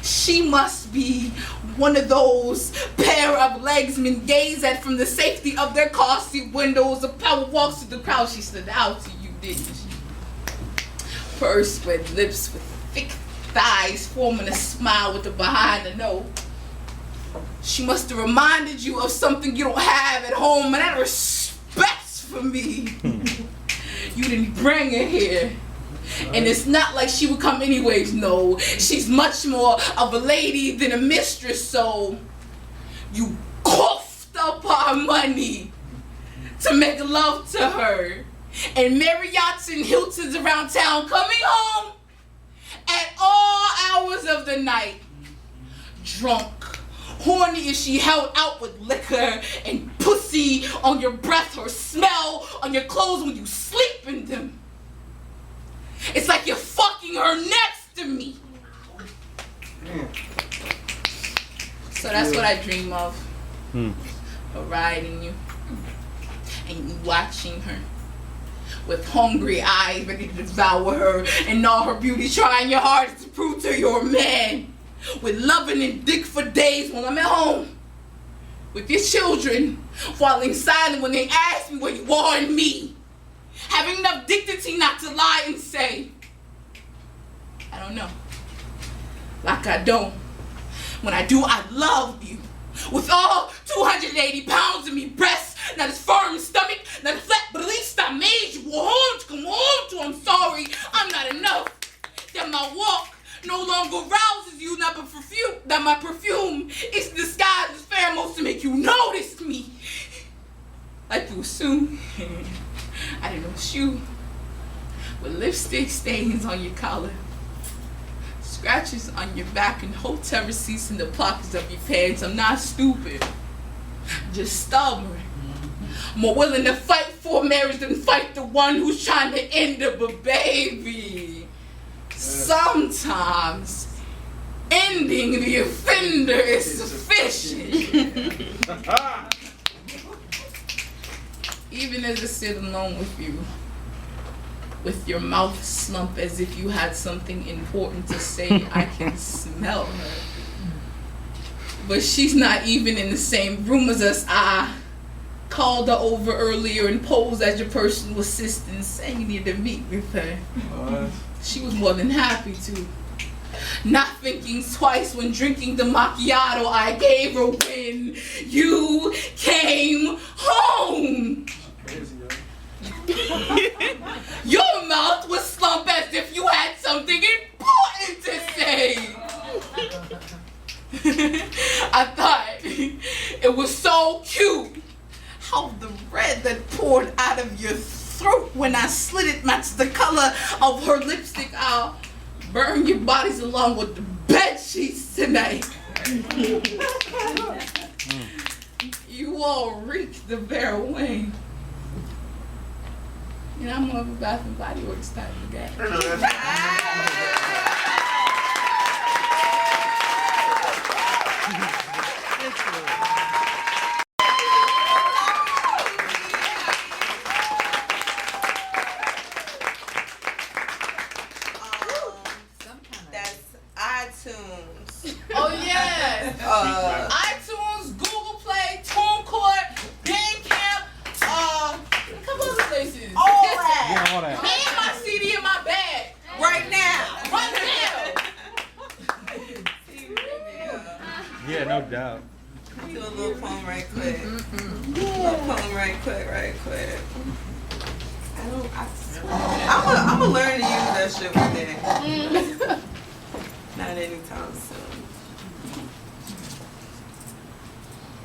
She must be one of those pair of legs men gaze at from the safety of their car seat windows. A power walks through the crowd. She stood out to you, didn't she? Pursed red lips with thick thighs forming a smile with the behind the nose. She must have reminded you of something you don't have at home, and that respect's for me. You didn't bring her here. And it's not like she would come anyways, no. She's much more of a lady than a mistress, so you coughed up our money to make love to her. And Marriott's and Hilton's around town coming home at all hours of the night. Drunk, horny as she held out with liquor and pussy on your breath or smell on your clothes when you sleep in them. It's like you're fucking her next to me. So that's what I dream of. Of riding you. And you watching her. With hungry eyes ready to devour her. And all her beauty trying your hardest to prove to your man. With loving and dick for days when I'm at home. With your children. Falling silent when they ask me where you are in me. Having enough dignity not to lie and say, I don't know. Like I don't. When I do, I love you. With all 280 pounds of me, breasts, not as firm stomach, not as flat, but at least I made you a home to come home to. I'm sorry, I'm not enough. That my walk no longer rouses you, that my perfume is disguised as pheromones to make you notice me. Like you assume. I didn't know it was you. With lipstick stains on your collar, scratches on your back, and hotel receipts in the pockets of your pants. I'm not stupid, just stubborn. More willing to fight for marriage than fight the one who's trying to end up a baby. Sometimes ending the offender is sufficient. Even as I sit alone with you, with your mouth slumped as if you had something important to say, I can smell her. But she's not even in the same room as us. I called her over earlier and posed as your personal assistant, saying you need to meet with her. She was more than happy to. not thinking twice when drinking the macchiato I gave her when you came home. Your mouth was slumped as if you had something important to say. I thought it was so cute how the red that poured out of your throat when I slit it matched the color of her lipstick. I'll burn your bodies along with the bed sheets tonight. You all reek the Vera Wang. And I'm more of a Bath and Body Works type of guy. That's iTunes. Oh yeah. iTunes, Google Play, TuneCore, Bandcamp, a couple other places. All that. Yeah, all that. And my CD in my bag. Right now. Right now. Yeah, no doubt. Do a little poem right quick. Little poem right quick. I'm gonna learn to use that shit one day. Not anytime soon.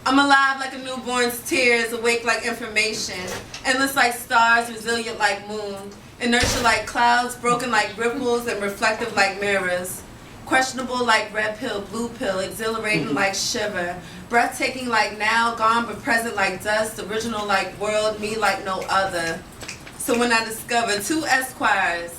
I'm alive like a newborn's tears, awake like information, endless like stars, resilient like moon, inertia like clouds, broken like ripples, and reflective like mirrors. Questionable like red pill, blue pill, exhilarating like shiver, breathtaking like now, gone but present like dust, original like world, me like no other. So when I discovered two esquires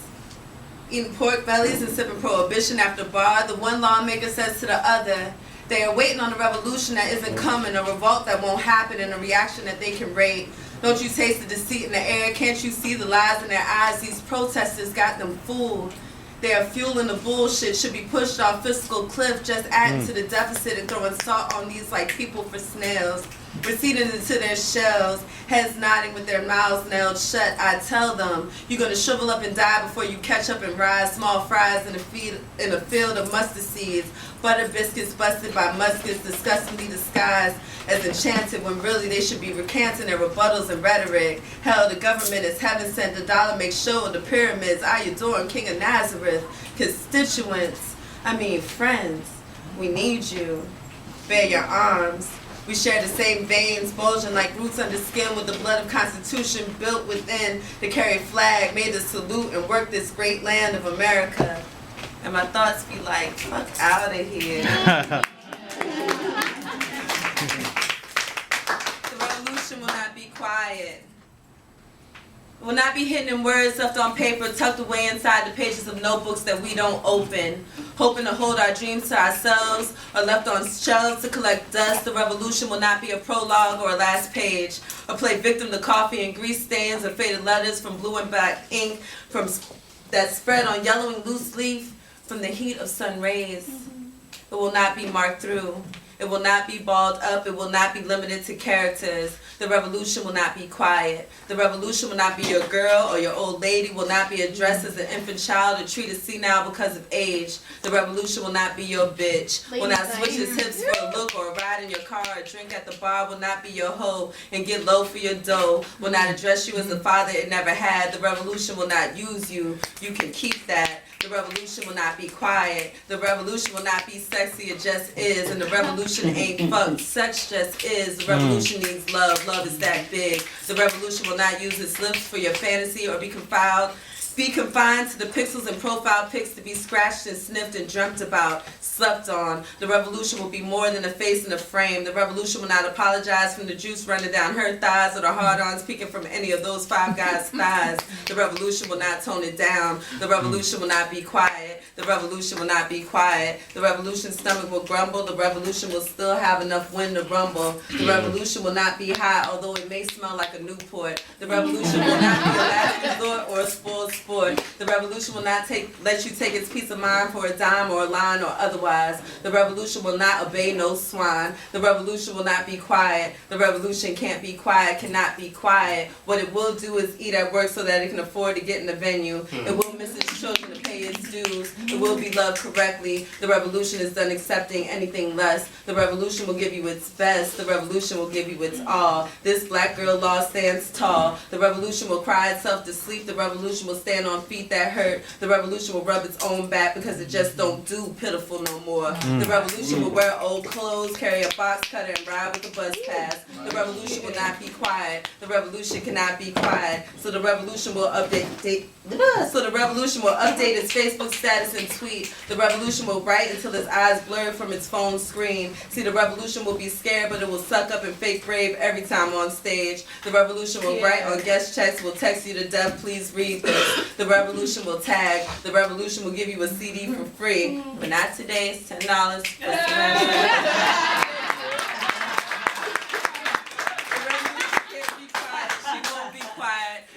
eating pork bellies and sipping prohibition after bar, the one lawmaker says to the other, they are waiting on a revolution that isn't coming, a revolt that won't happen, and a reaction that they can rate. Don't you taste the deceit in the air? Can't you see the lies in their eyes? These protesters got them fooled. They are fueling the bullshit, should be pushed off fiscal cliff, just adding to the deficit and throwing salt on these like people for snails. Receding into their shells, heads nodding with their mouths nailed shut. I tell them, you're gonna shrivel up and die before you catch up and rise. Small fries in a field of mustard seeds. Butter biscuits busted by muskets, disgustingly disguised as enchanted when really they should be recanting their rebuttals and rhetoric. Hell, the government is heaven sent, the dollar makes show of the pyramids. I adore King of Nazareth. Constituents, friends, we need you. Bear your arms. We share the same veins, bulging like roots under skin with the blood of Constitution built within the carry flag, made to salute and work this great land of America. And my thoughts be like, fuck out of here. The revolution will not be quiet. It will not be hidden in words left on paper, tucked away inside the pages of notebooks that we don't open, hoping to hold our dreams to ourselves or left on shelves to collect dust. The revolution will not be a prologue or a last page, or play victim to coffee and grease stains or faded letters from blue and black ink that spread on yellowing loose leaf from the heat of sun rays. It will not be marked through. It will not be balled up. It will not be limited to characters. The revolution will not be quiet. The revolution will not be your girl or your old lady, will not be addressed as an infant child or treated senile because of age. The revolution will not be your bitch. Will not switch his hips for a look or a ride in your car or drink at the bar. Will not be your hoe and get low for your dough. Will not address you as a father it never had. The revolution will not use you. You can keep that. The revolution will not be quiet. The revolution will not be sexy, it just is. And the revolution ain't fucked, sex just is. The revolution needs love, love is that big. The revolution will not use its lips for your fantasy or be confined to the pixels and profile pics to be scratched and sniffed and dreamt about, slept on. The revolution will be more than a face and a frame. The revolution will not apologize from the juice running down her thighs or the hard-ons peeking from any of those five guys' thighs. The revolution will not tone it down. The revolution will not be quiet. The revolution will not be quiet. The revolution's stomach will grumble. The revolution will still have enough wind to rumble. The revolution will not be hot, although it may smell like a Newport. The revolution will not be a last resort or a spoiled sport. The revolution will not let you take its peace of mind for a dime or a line or otherwise. The revolution will not obey no swine. The revolution will not be quiet. The revolution can't be quiet, cannot be quiet. What it will do is eat at work so that it can afford to get in the venue. It will miss its children to pay its dues. It will be loved correctly. The revolution is done accepting anything less. The revolution will give you its best. The revolution will give you its all. This black girl law stands tall. The revolution will cry itself to sleep. The revolution will stand on feet that hurt. The revolution will rub its own back because it just don't do pitiful no more. The revolution will wear old clothes, carry a box cutter, and ride with the bus pass. The revolution will not be quiet. The revolution cannot be quiet. So the revolution will update its Facebook status and tweet. The revolution will write until its eyes blur from its phone screen. See, the revolution will be scared, but it will suck up and fake brave every time on stage. The revolution will write on guest checks, will text you to death, please read this. The revolution will tag. The revolution will give you a CD for free. But not today, it's $10.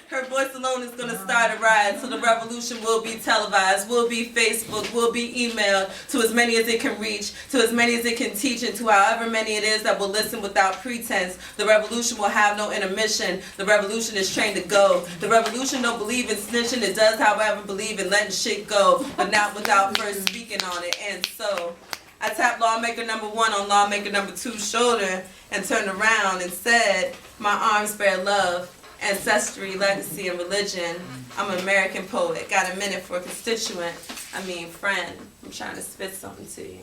Her voice alone is going to start a riot, so the revolution will be televised, will be Facebook, will be emailed to as many as it can reach, to as many as it can teach, and to however many it is that will listen without pretense. The revolution will have no intermission. The revolution is trained to go. The revolution don't believe in snitching. It does, however, believe in letting shit go, but not without first speaking on it. And so I tapped lawmaker number 1 on lawmaker number 2's shoulder and turned around and said, my arms bear love, ancestry, legacy, and religion. I'm an American poet. Got a minute for a constituent. Friend. I'm trying to spit something to you.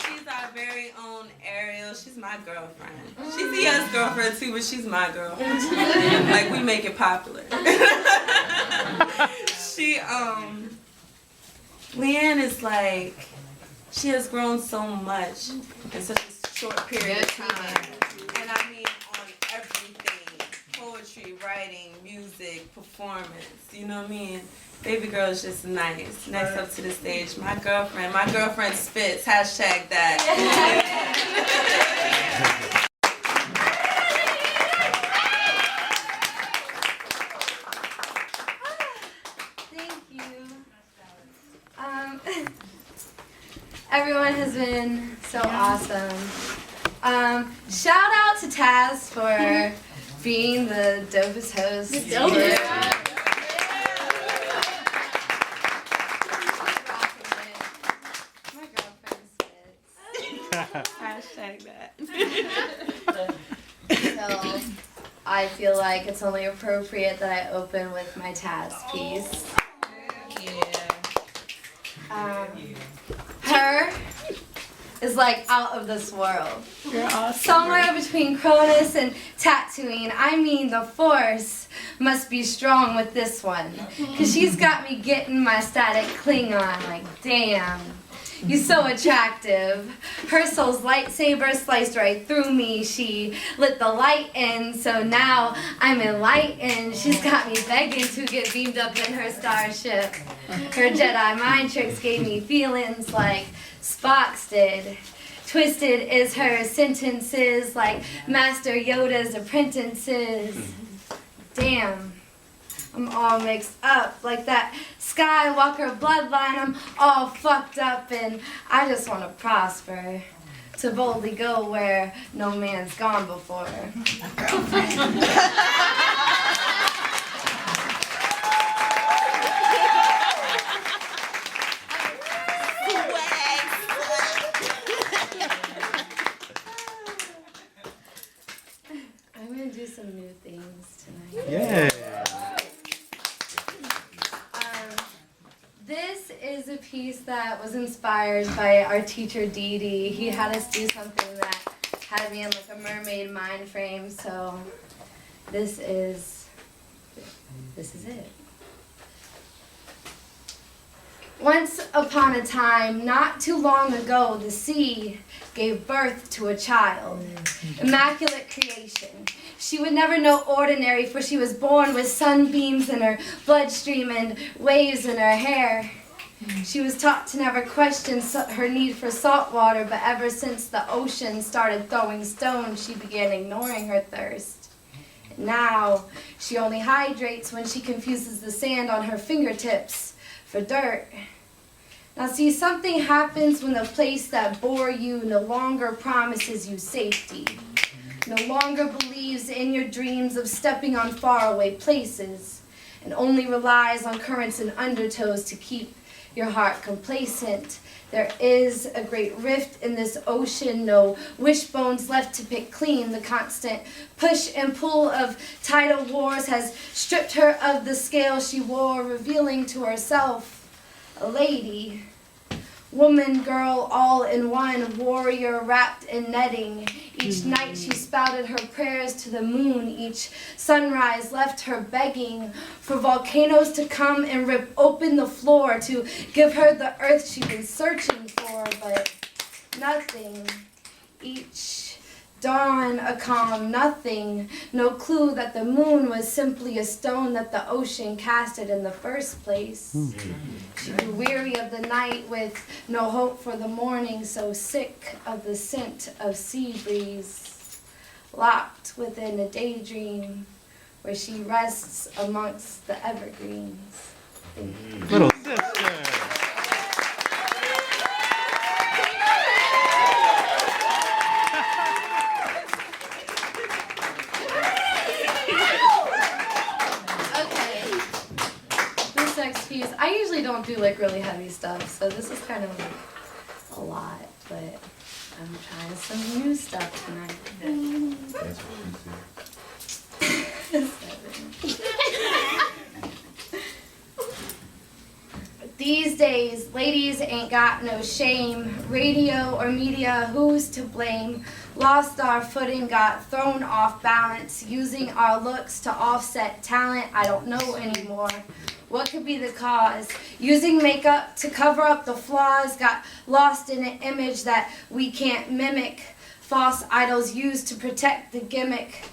She's our very own Ariel. She's my girlfriend. She's the yes girlfriend too, but she's my girl. Like, we make it popular. Leanne is like, she has grown so much in such a short period of time. And on everything. Poetry, writing, music, performance, you know what I mean? Baby girl is just nice. Next up to the stage, my girlfriend. My girlfriend spits, hashtag that. Everyone has been so awesome. Shout out to Taz for being the dopest host. My girlfriend spits. Hashtag that. So I feel like it's only appropriate that I open with my Taz piece. Her is like out of this world. You're awesome. Somewhere between Cronus and Tatooine. The force must be strong with this one. Cause she's got me getting my static Klingon. Like, damn. You're so attractive. Her soul's lightsaber sliced right through me. She lit the light in, so now I'm enlightened. She's got me begging to get beamed up in her starship. Her Jedi mind tricks gave me feelings like Spock's did. Twisted is her sentences like Master Yoda's apprentices. Damn. I'm all mixed up like that Skywalker bloodline. I'm all fucked up and I just want to prosper. To boldly go where no man's gone before. I'm going to do some new things tonight. Yeah. This is a piece that was inspired by our teacher Dee Dee. He had us do something that had me in like a mermaid mind frame, so this is it. Once upon a time, not too long ago, the sea gave birth to a child. Immaculate creation. She would never know ordinary, for she was born with sunbeams in her bloodstream and waves in her hair. She was taught to never question her need for salt water, but ever since the ocean started throwing stones, she began ignoring her thirst. Now, she only hydrates when she confuses the sand on her fingertips for dirt. Now see, something happens when the place that bore you no longer promises you safety, no longer believes in your dreams of stepping on faraway places, and only relies on currents and undertows to keep your heart complacent. There is a great rift in this ocean, no wishbones left to pick clean. The constant push and pull of tidal wars has stripped her of the scale she wore, revealing to herself a lady. Woman, girl, all in one, warrior wrapped in netting. Each night she spouted her prayers to the moon. Each sunrise left her begging for volcanoes to come and rip open the floor to give her the earth she'd been searching for, but nothing. Each dawn a calm nothing, no clue that the moon was simply a stone that the ocean casted in the first place. She grew weary of the night with no hope for the morning, so sick of the scent of sea breeze, locked within a daydream where she rests amongst the evergreens. Little sister. I usually don't do like really heavy stuff, so this is kind of like a lot, but I'm trying some new stuff tonight. These days, ladies ain't got no shame. Radio or media, who's to blame? Lost our footing, got thrown off balance, using our looks to offset talent. I don't know anymore. What could be the cause? Using makeup to cover up the flaws, got lost in an image that we can't mimic. False idols used to protect the gimmick.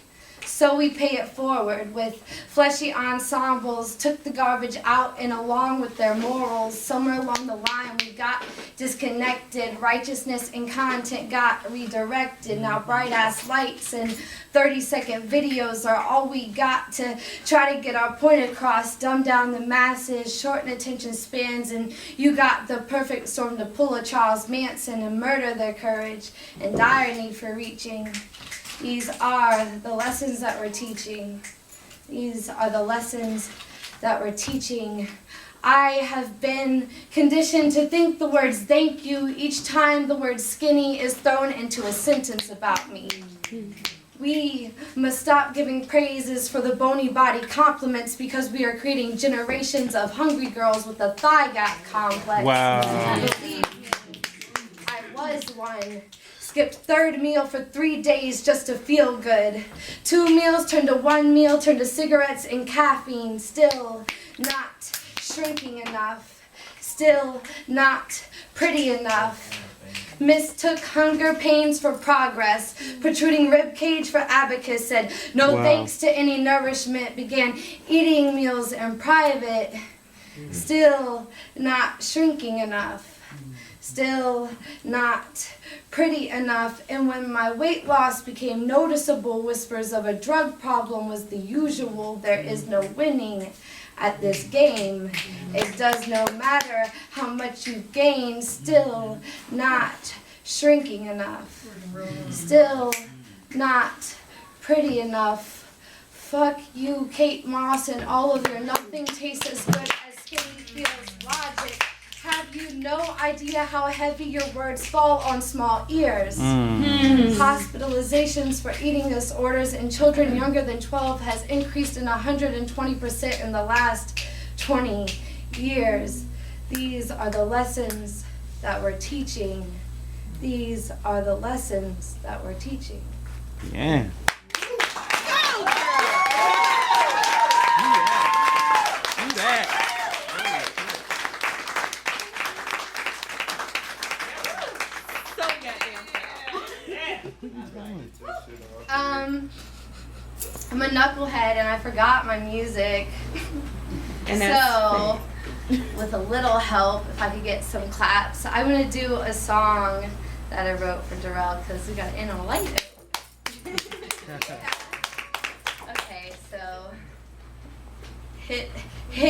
So we pay it forward with fleshy ensembles, took the garbage out and along with their morals. Somewhere along the line we got disconnected. Righteousness and content got redirected. Now bright ass lights and 30-second videos are all we got to try to get our point across. Dumb down the masses, shorten attention spans, and you got the perfect storm to pull a Charles Manson and murder their courage and dire need for reaching. These are the lessons that we're teaching. These are the lessons that we're teaching. I have been conditioned to think the words thank you each time the word skinny is thrown into a sentence about me. We must stop giving praises for the bony body compliments because we are creating generations of hungry girls with a thigh gap complex. Wow. Believe me, I was one. Skipped third meal for 3 days just to feel good. 2 meals turned to 1 meal, turned to cigarettes and caffeine. Still not shrinking enough. Still not pretty enough. Mistook hunger pains for progress. Protruding rib cage for abacus. Said no thanks to any nourishment. Began eating meals in private. Still not shrinking enough. Still not pretty enough. And when my weight loss became noticeable, whispers of a drug problem was the usual. There is no winning at this game. It does no matter how much you gain. Still not shrinking enough. Still not pretty enough. Fuck you, Kate Moss, and all of your nothing tastes as good as skinny feels logic. Have you no idea how heavy your words fall on small ears? Hospitalizations for eating disorders in children younger than 12 has increased in 120% in the last 20 years. These are the lessons that we're teaching. These are the lessons that we're teaching. Yeah. I'm a knucklehead and I forgot my music. And so, with a little help, if I could get some claps, I'm gonna do a song that I wrote for Darrell because we got in on a light note. Okay, so hit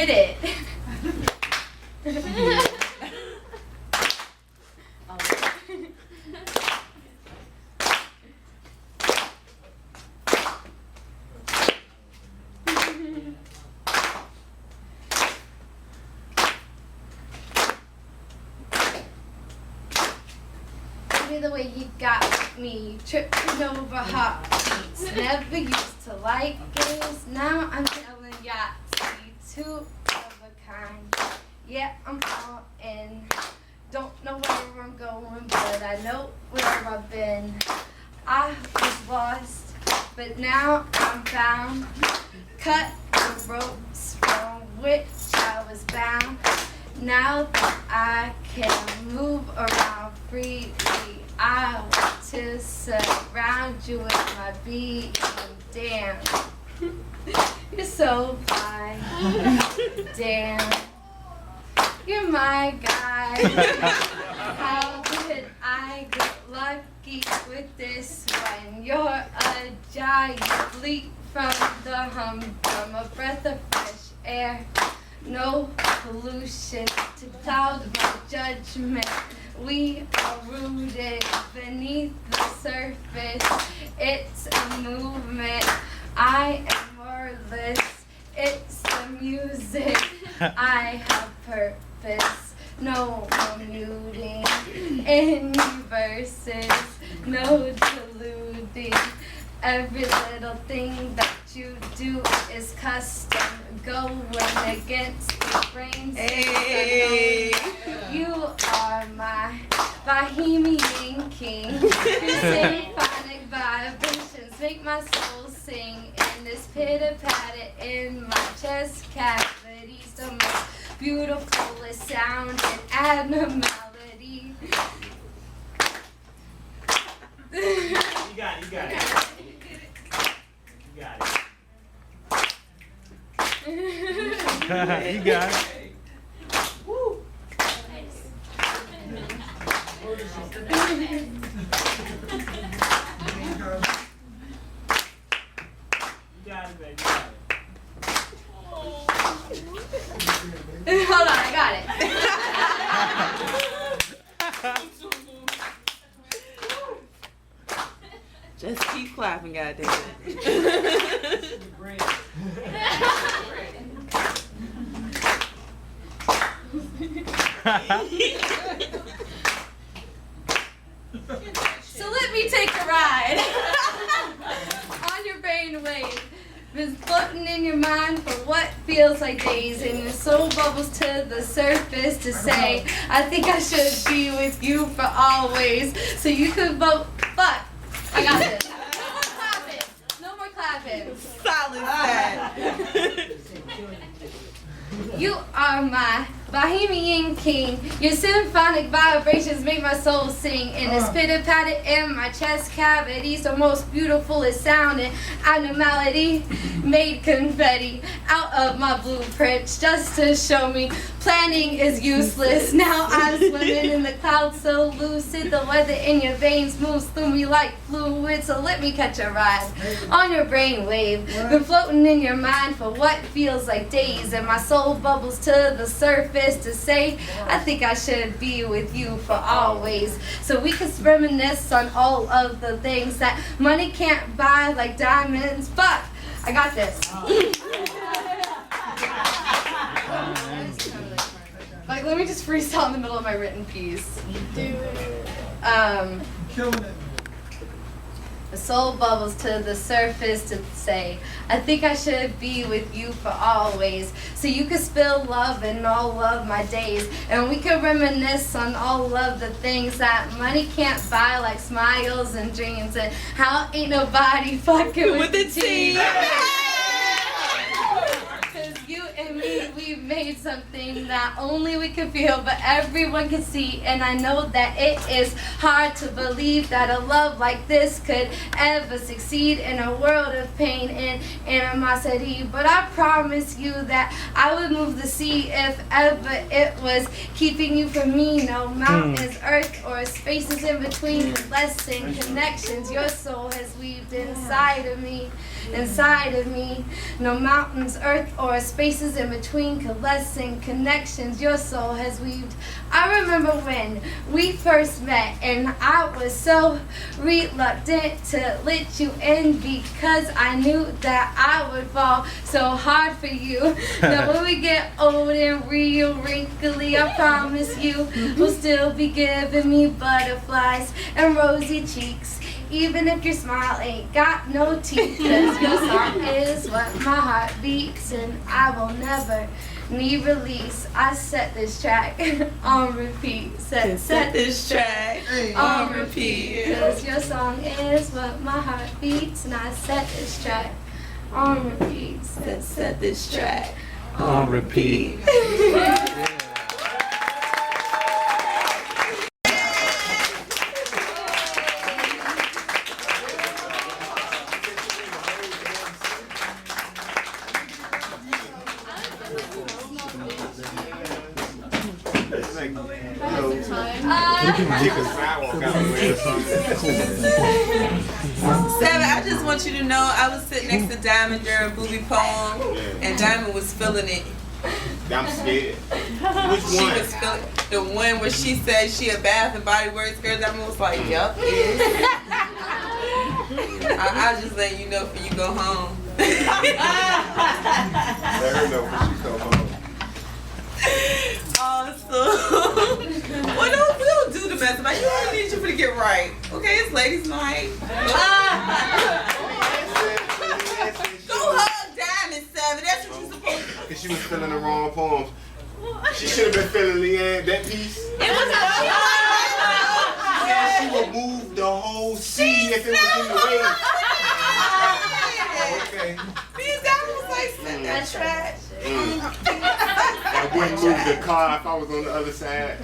it. Baby, the way you got me, tripping over heartbeats. Never used to like games, now I'm telling Yahtzee, two of a kind. Yeah, I'm all in. Don't know where I'm going, but I know where I've been. I was lost, but now I'm found. Cut the ropes from which I was bound. Now that I can move around freely, I want to surround you with my being. Damn, you're so fine. Damn, you're my guy. How did I get lucky with this one? You're a giant leap from the humdrum, a breath of fresh air. No pollution to cloud my judgment. We are rooted beneath the surface. It's a movement. I am wordless. It's the music. I have purpose. No more nuding in verses. No deluding. Every little thing that you do is custom, going against the brains. Hey. You are my Bohemian king. Your symphonic vibrations make my soul sing, and this pitter-patter in my chest cavities, the most beautifulest sound and abnormality. You got it. You got it. You got it. Woo. You got it, baby. Hold on, I got it. Just keep clapping, goddamn. So let me take a ride on your brain wave. Been floating in your mind for what feels like days, and your soul bubbles to the surface to say, I think I should be with you for always. So you could vote. Fuck. I got this. No more clapping. Solid set. You are my Bohemian king. Your symphonic vibrations make my soul sing. And it's pitter-patter in my chest cavities, the most beautifulest sounding abnormality. Made confetti out of my blueprints just to show me planning is useless. Now I'm swimming in the clouds so lucid. The weather in your veins moves through me like fluid. So let me catch a ride on your brainwave. Been floating in your mind for what feels like days, and my soul bubbles to the surface to say, I think I should be with you for always. So we can reminisce on all of the things that money can't buy, like diamonds. Fuck, I got this. Like, let me just freestyle in the middle of my written piece. Do it. Killing it. The soul bubbles to the surface to say, I think I should be with you for always. So you could spill love in all of my days. And we could reminisce on all of the things that money can't buy, like smiles and dreams. And how ain't nobody fucking with the team. Cause you and me, we made something that only we can feel, but everyone can see. And I know that it is hard to believe that a love like this could ever succeed in a world of pain and animosity. But I promise you that I would move the sea if ever it was keeping you from me. No mountains, earth, or spaces in between. Less than connections your soul has weaved inside of me. inside of me. No mountains, earth, or spaces in between, coalescing connections your soul has weaved. I remember when we first met, and I was so reluctant to let you in because I knew that I would fall so hard for you. Now when we get old and real wrinkly, I promise you will still be giving me butterflies and rosy cheeks, even if your smile ain't got no teeth. 'Cause your song is what my heart beats, and I will never need release. I set this track on repeat. Set this track on repeat. 'Cause your song is what my heart beats, and I set this track on repeat. Set this track On repeat. Seven, I just want you to know I was sitting next to Diamond during Booby Poem, and Diamond was feeling it. I'm scared. Which She one? was feeling the one where she said she a Bath and Body Works girl. Diamond was like, "Yup." I was just letting you know before you go home. Let her know when she come home. Awesome. Well, no, we don't do the mess about you. I need you for to get right. Okay, it's ladies' night. Go hug Diamond, Seven. That's what you're supposed to do. Because she was feeling the wrong poems. She should have been feeling Leanne, that piece. It was Yeah, she would move the whole scene if it was in the way. Okay. These Diamond was like, set that track. I wouldn't move the car if I was on the other side.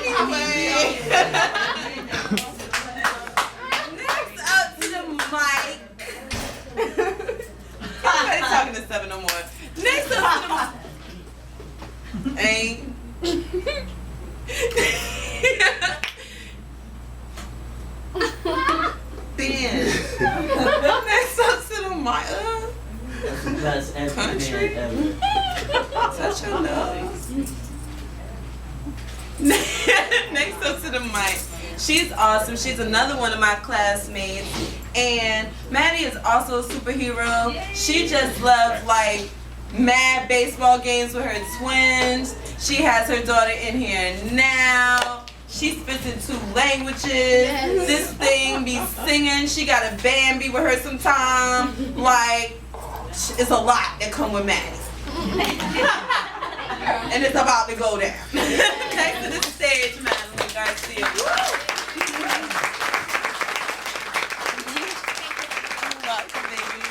Anyway. Next up to the mic. Nobody talking to Seven no more. Next up to the mic. Ain't. Ben. Next up to the mic. That's the best Country? ever. Touch your nose. Next up to the mic. She's awesome. She's another one of my classmates. And Maddie is also a superhero. She just loves like mad baseball games with her twins. She has her daughter in here now. She spits in 2 languages. Yes. This thing be singing. She got a band be with her sometime. Like, it's a lot that come with Maddie. And it's about to go down. Next to the stage, Madeline Garcia. Welcome, baby.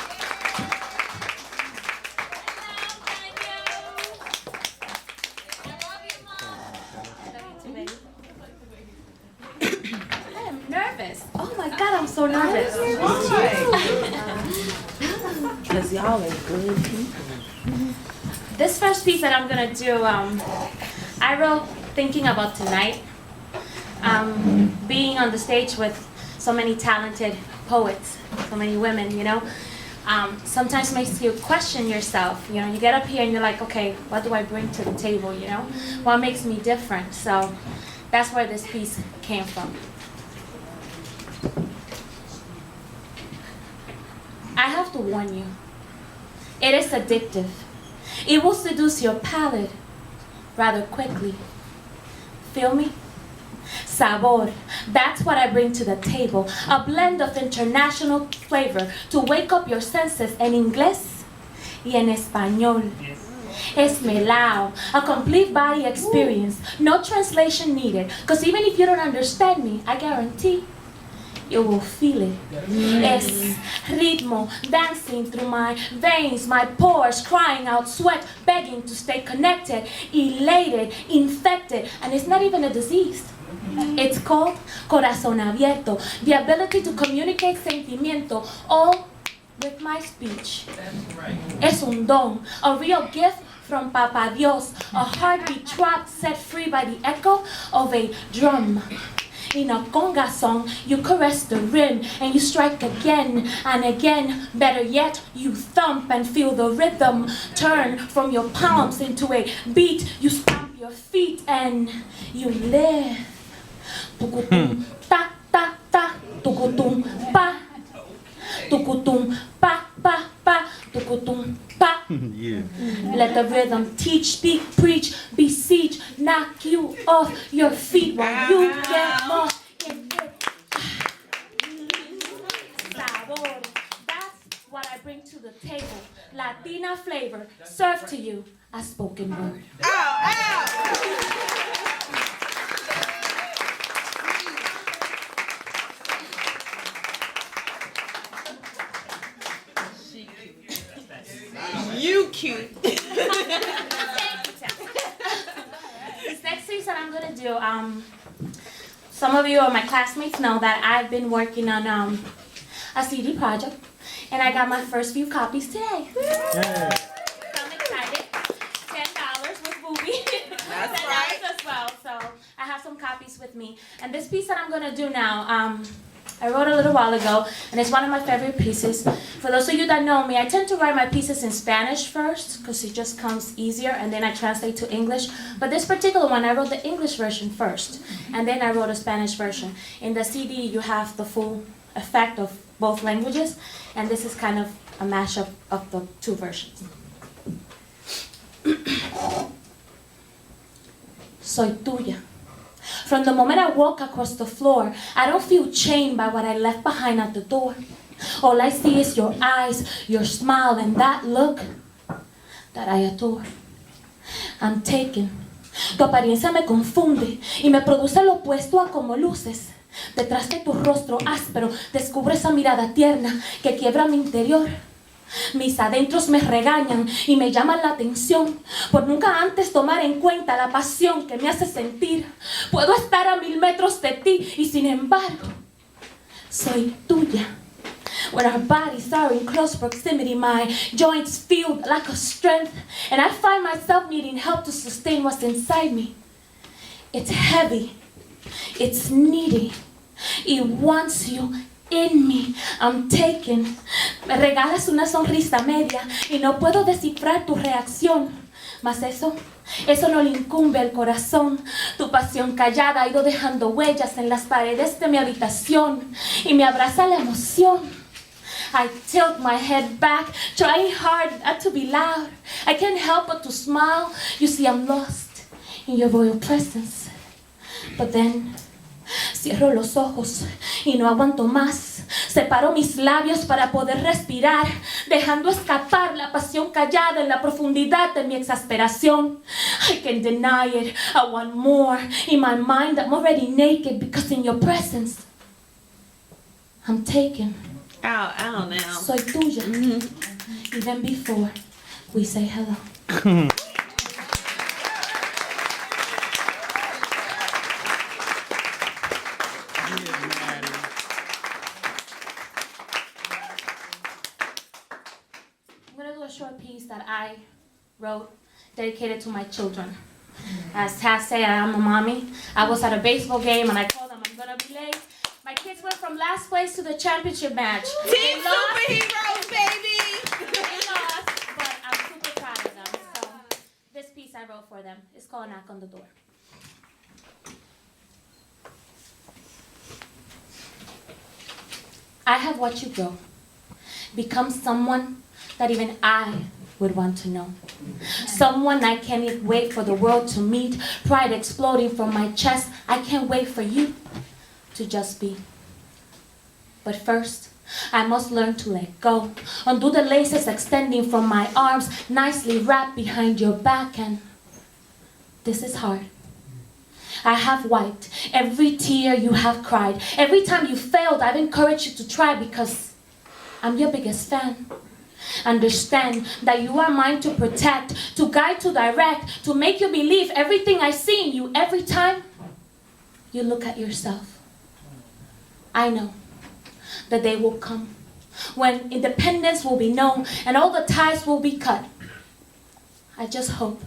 I am nervous. Oh my God, I'm so nervous. Because y'all are good people. This first piece that I'm gonna do, I wrote thinking about tonight. Being on the stage with so many talented poets, so many women, you know, sometimes makes you question yourself. You know, you get up here and you're like, okay, what do I bring to the table, you know? What makes me different? So that's where this piece came from. I have to warn you, it is addictive. It will seduce your palate rather quickly. Feel me? Sabor, that's what I bring to the table. A blend of international flavor to wake up your senses en inglés y en español. Esmelao, a complete body experience. No translation needed, because even if you don't understand me, I guarantee you will feel it. Es ritmo dancing through my veins, my pores crying out sweat, begging to stay connected, elated, infected, and it's not even a disease. It's called corazón abierto, the ability to communicate sentimiento, all with my speech. Es un don, a real gift from Papa Dios, a heartbeat trapped, set free by the echo of a drum. In a conga song, you caress the rim and you strike again and again. Better yet, you thump and feel the rhythm turn from your palms into a beat. You stomp your feet and you live. Tukutum ta ta ta, tukutum pa, tukutum pa pa pa, tukutum pa. Yeah. Let the rhythm teach, speak, preach, beseech, knock you off your feet while you get off. Sabor, that's what I bring to the table. Latina flavor, served to you as spoken word. You cute. This next piece that I'm gonna do, some of you or my classmates know that I've been working on a CD project, and I got my first few copies today. Yeah. So I'm excited. $10 with Booby. That's $10 right. as well. So I have some copies with me, and this piece that I'm gonna do now, I wrote a little while ago, and it's one of my favorite pieces. For those of you that know me, I tend to write my pieces in Spanish first, because it just comes easier, and then I translate to English. But this particular one, I wrote the English version first, and then I wrote a Spanish version. In the CD, you have the full effect of both languages, and this is kind of a mashup of the two versions. Soy tuya. From the moment I walk across the floor, I don't feel chained by what I left behind at the door. All I see is your eyes, your smile, and that look that I adore. I'm taken. Tu apariencia me confunde y me produce lo opuesto a como luces. Detrás de tu rostro áspero descubro esa mirada tierna que quiebra mi interior. Mis adentros me regañan y me llaman la atención por nunca antes tomar en cuenta la pasión que me hace sentir. Puedo estar a 1000 metros de ti y sin embargo soy tuya. When our bodies are in close proximity, my joints feel like a strength, and I find myself needing help to sustain what's inside me. It's heavy, it's needy, it wants you in me. I'm taken. Me regalas una sonrisa media y no puedo descifrar tu reacción. Mas eso no le incumbe al corazón. Tu pasión callada ha ido dejando huellas en las paredes de mi habitación y me abraza la emoción. I tilt my head back, trying hard not to be loud. I can't help but to smile. You see, I'm lost in your royal presence. But then cierro los ojos y no aguanto más. Separo mis labios para poder respirar, dejando escapar la pasión callada en la profundidad de mi exasperación. I can't deny it, I want more. In my mind, I'm already naked because in your presence, I'm taken. Ow, now. Soy tuya. Even before we say hello. I'm going to do a short piece that I wrote dedicated to my children. As Taz said, I'm a mommy. I was at a baseball game and I told them I'm going to be late. My kids went from last place to the championship match. Team Superheroes, baby! They lost, but I'm super proud of them. So this piece I wrote for them. It's called Knock on the Door. I have watched you grow. Become someone that even I would want to know. Someone I can't wait for the world to meet. Pride exploding from my chest. I can't wait for you to just be. But first, I must learn to let go. Undo the laces extending from my arms, nicely wrapped behind your back, and this is hard. I have wiped every tear you have cried. Every time you failed, I've encouraged you to try because I'm your biggest fan. Understand that you are mine to protect, to guide, to direct, to make you believe everything I see in you every time you look at yourself. I know the day will come when independence will be known and all the ties will be cut. I just hope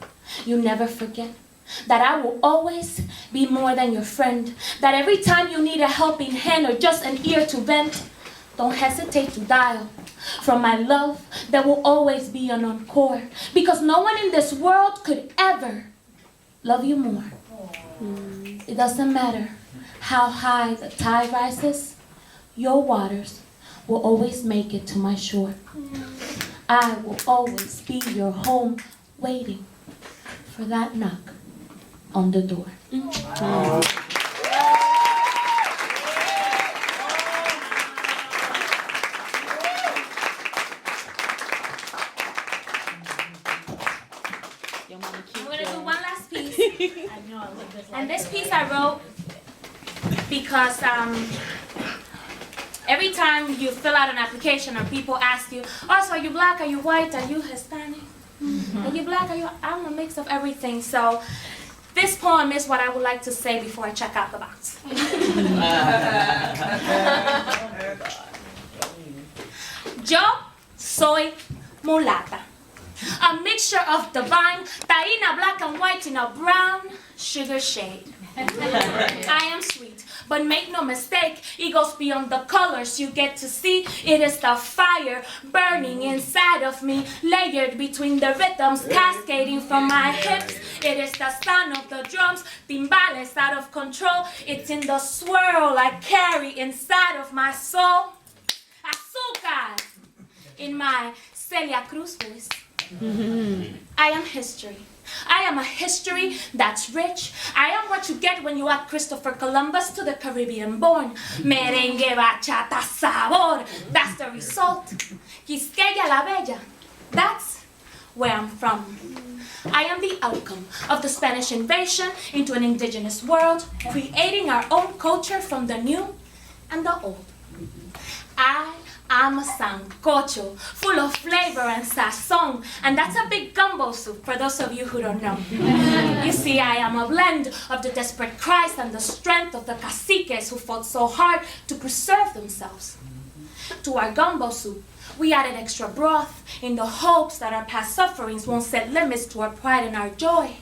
you never forget that I will always be more than your friend. That every time you need a helping hand or just an ear to vent, don't hesitate to dial. From my love, there will always be an encore. Because no one in this world could ever love you more. It doesn't matter how high the tide rises, your waters will always make it to my shore. I will always be your home, waiting for that knock on the door. I'm gonna do one last piece. And this piece I wrote because every time you fill out an application or people ask you, oh, so are you black, are you white, are you Hispanic? Are you black, I'm a mix of everything. So this poem is what I would like to say before I check out the box. Yo soy mulata. A mixture of divine, taína, black and white in a brown sugar shade. I am sweet, but make no mistake, it goes beyond the colors you get to see. It is the fire burning inside of me, layered between the rhythms cascading from my hips. It is the sound of the drums, timbales out of control. It's in the swirl I carry inside of my soul. Azúcar in my Celia Cruz voice. I am history. I am a history that's rich. I am what you get when you add Christopher Columbus to the Caribbean born. Merengue, bachata, sabor. That's the result. Quisqueya la Bella. That's where I'm from. I am the outcome of the Spanish invasion into an indigenous world, creating our own culture from the new and the old. I'm a sancocho, full of flavor and sazon, and that's a big gumbo soup for those of you who don't know. You see, I am a blend of the desperate cries and the strength of the caciques who fought so hard to preserve themselves. To our gumbo soup, we added extra broth in the hopes that our past sufferings won't set limits to our pride and our joy.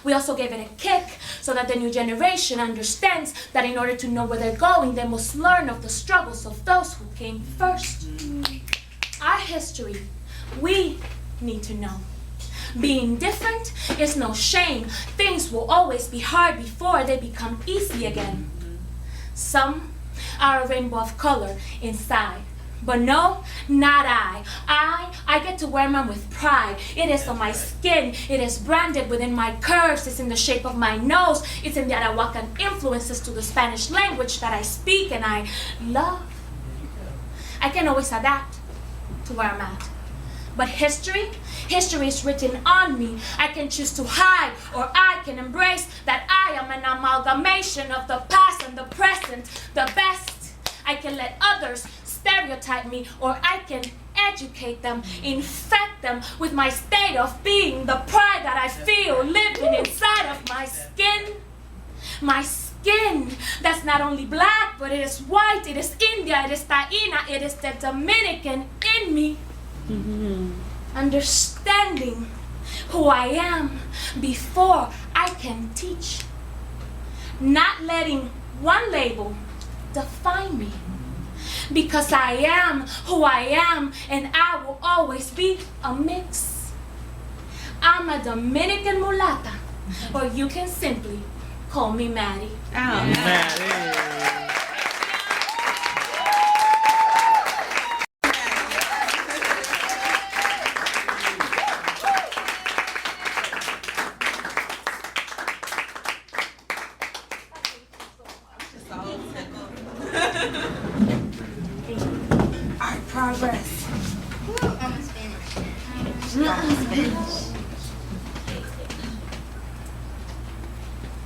We also gave it a kick so that the new generation understands that in order to know where they're going, they must learn of the struggles of those who came first. Our history, we need to know. Being different is no shame. Things will always be hard before they become easy again. Some are a rainbow of color inside. But no, not I. I get to wear mine with pride. It is on my skin. It is branded within my curves. It's in the shape of my nose. It's in the Arawakan influences to the Spanish language that I speak and I love. I can always adapt to where I'm at. But history is written on me. I can choose to hide or I can embrace that I am an amalgamation of the past and the present, the best. I can let others stereotype me, or I can educate them, infect them with my state of being, the pride that I feel living inside of my skin. My skin that's not only black, but it is white, it is India, it is Taína, it is the Dominican in me. Understanding who I am before I can teach. Not letting one label define me. Because I am who I am, and I will always be a mix. I'm a Dominican mulata, or you can simply call me Maddie. Progress. Almost finished. Almost finished.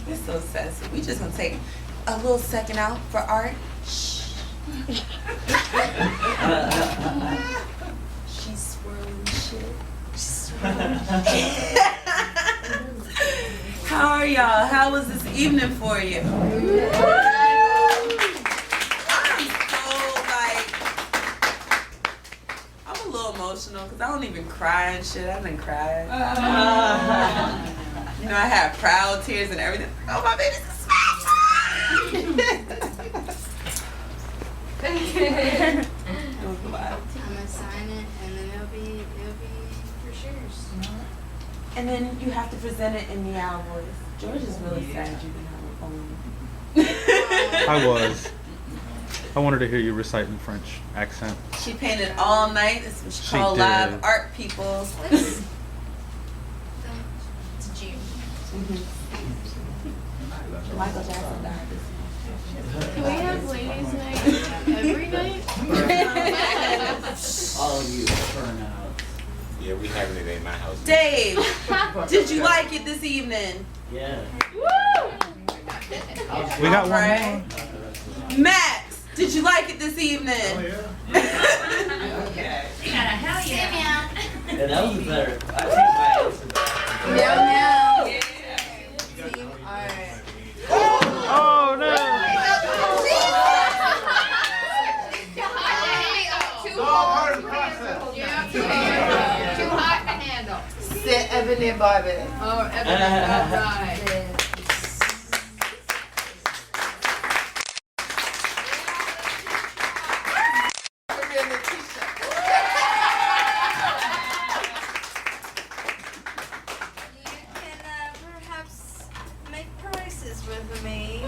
It's so sassy. We just gonna take a little second out for art. Shh. She's swirling shit. How are y'all? How was this evening for you? Emotional because I don't even cry and shit. I didn't cry. You know, I had proud tears and everything. Oh, my baby's I'm gonna sign it, and then it'll be for sure. And then you have to present it in Meow voice. George is really sad you didn't have a phone. I was. I wanted to hear you recite in French accent. She painted all night. This was She called did. live art, people. It's June. Michael Jackson died this Can we have ladies' night every night? All of you turn out. Yeah, we having it in my house. Dave, did you like it this evening? Yeah. We got one Right. Max, did you like it this evening? Okay. Hell yeah. Yeah, that was better. I think my answer. Meow meow. Team Alright. Oh no! Too hot to handle. Sit Ebony Barbie. Oh, Ebony. Alright. Perhaps make prices with me.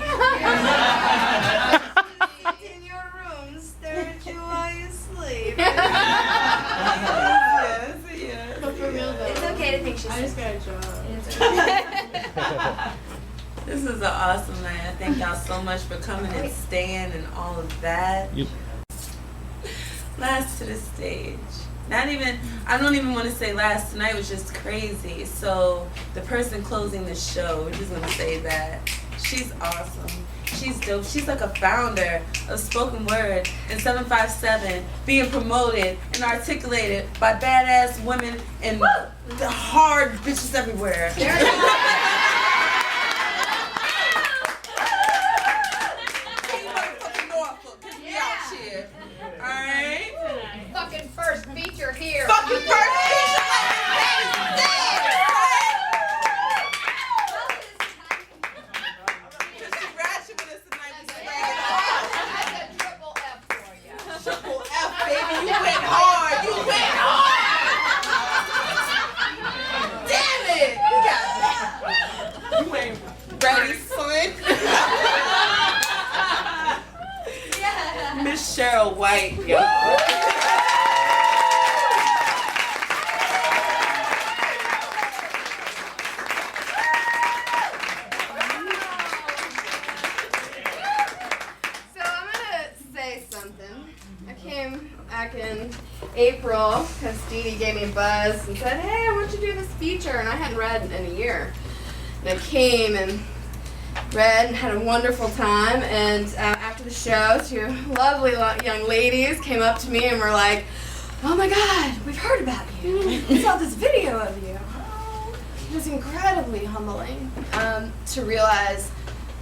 In your rooms, stare at you while you sleep. Yes, yes. But for real though. It's okay to think she's. I just got a job. This is an awesome night. I thank y'all so much for coming and staying and all of that. Yep. Last to the stage. Not even, I don't even want to say last. Tonight was just crazy. So the person closing the show, we're just going to say that. She's awesome. She's dope. She's like a founder of spoken word in 757, being promoted and articulated by badass women and the hard bitches everywhere. Fucking first feature here. Fucking first feature. Miss Cheryl White, y'all. So I'm gonna say something. I came back in April because Dee Dee gave me a buzz and said, "Hey, I want you to do this feature," and I hadn't read in a year. And I came and read and had a wonderful time. And after the show, two lovely young ladies came up to me and were like, "Oh my God, we've heard about you. We saw this video of you." It was incredibly humbling to realize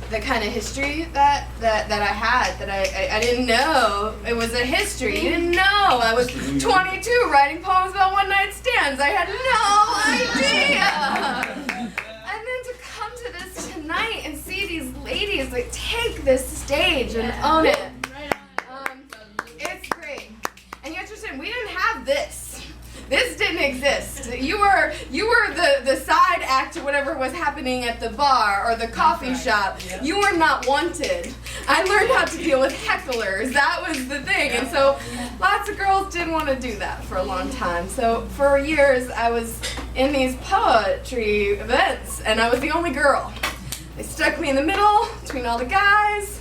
the kind of history that I had, that I didn't know it was a history. You didn't know I was 22 writing poems about one night stands. I had no idea. And then to come to this tonight and see these ladies like take this stage and own it. It's great. And you're interested, we didn't have this. This didn't exist. You were the side act to whatever was happening at the bar or the coffee shop. You were not wanted. I learned how to deal with hecklers. That was the thing. And so lots of girls didn't want to do that for a long time. So for years I was in these poetry events and I was the only girl. They stuck me in the middle between all the guys.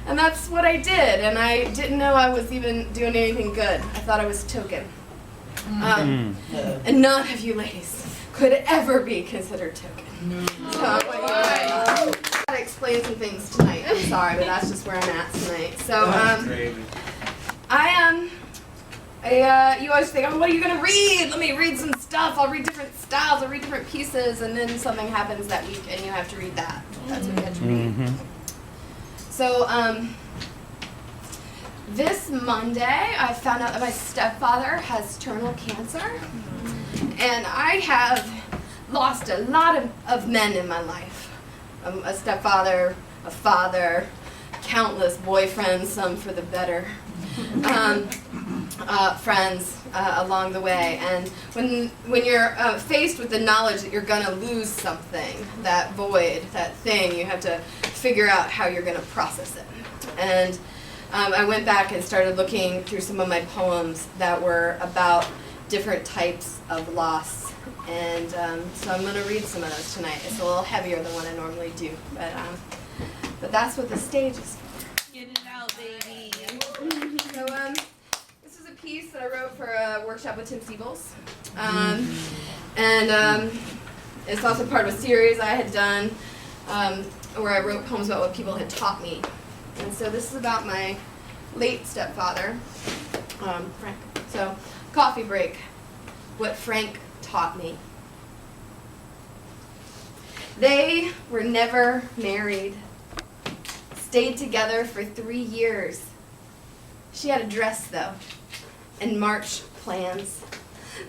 And that's what I did. And I didn't know I was even doing anything good. I thought I was token. And none of you ladies could ever be considered token. So I gotta explain some things tonight. I'm sorry, but that's just where I'm at tonight. So you always think, "Oh, what are you gonna read? Let me read some stuff. I'll read different styles. I'll read different pieces," and then something happens that week, and you have to read that. That's what you have to read. So this Monday, I found out that my stepfather has terminal cancer, and I have lost a lot of men in my life. A stepfather, a father, countless boyfriends, some for the better, friends along the way. And when you're faced with the knowledge that you're gonna lose something, that void, that thing, you have to figure out how you're gonna process it. And I went back and started looking through some of my poems that were about different types of loss. And so I'm gonna read some of those tonight. It's a little heavier than what I normally do, but that's what the stage is for. Get it out, baby. So this is a piece that I wrote for a workshop with Tim Siebels. It's also part of a series I had done where I wrote poems about what people had taught me. And so this is about my late stepfather, Frank. So, coffee break, what Frank taught me. They were never married, stayed together for 3 years. She had a dress though, and March plans,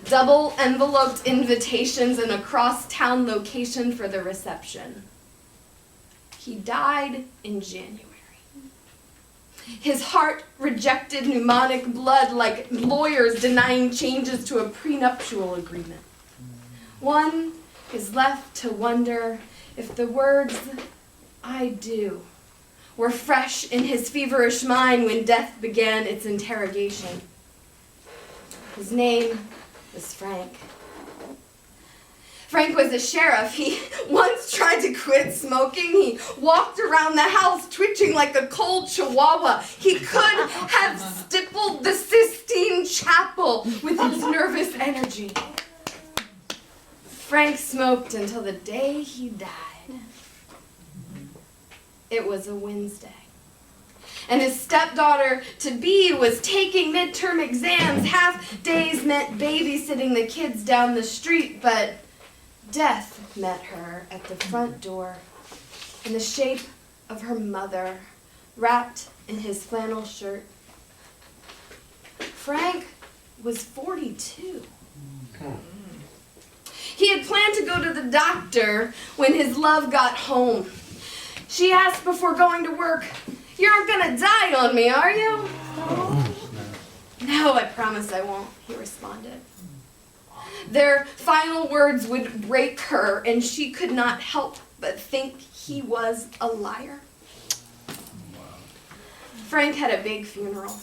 double enveloped invitations and a cross-town location for the reception. He died in January. His heart rejected pneumonic blood like lawyers denying changes to a prenuptial agreement. One is left to wonder if the words, "I do," were fresh in his feverish mind when death began its interrogation. His name was Frank. Frank was a sheriff. He once tried to quit smoking. He walked around the house twitching like a cold chihuahua. He could have stippled the Sistine Chapel with his nervous energy. Frank smoked until the day he died. It was a Wednesday. And his stepdaughter-to-be was taking midterm exams. Half days meant babysitting the kids down the street, but death met her at the front door in the shape of her mother, wrapped in his flannel shirt. Frank was 42. He had planned to go to the doctor when his love got home. She asked before going to work, "You aren't gonna die on me, are you?" "No, I promise I won't," he responded. Their final words would break her, and she could not help but think he was a liar. Frank had a big funeral.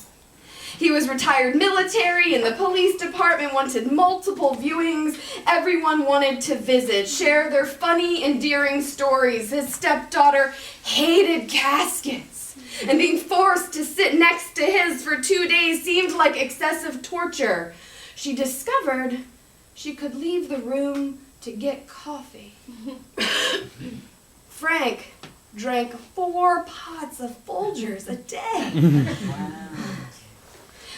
He was retired military, and the police department wanted multiple viewings. Everyone wanted to visit, share their funny, endearing stories. His stepdaughter hated caskets, and being forced to sit next to his for 2 days seemed like excessive torture. She discovered she could leave the room to get coffee. Frank drank 4 pots of Folgers a day.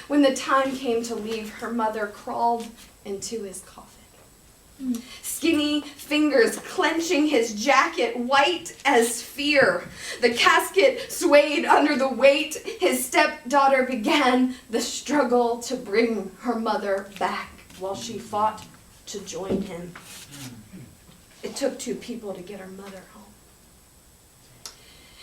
When the time came to leave, her mother crawled into his coffin. Skinny fingers clenching his jacket, white as fear. The casket swayed under the weight. His stepdaughter began the struggle to bring her mother back while she fought to join him. It took 2 people to get her mother home.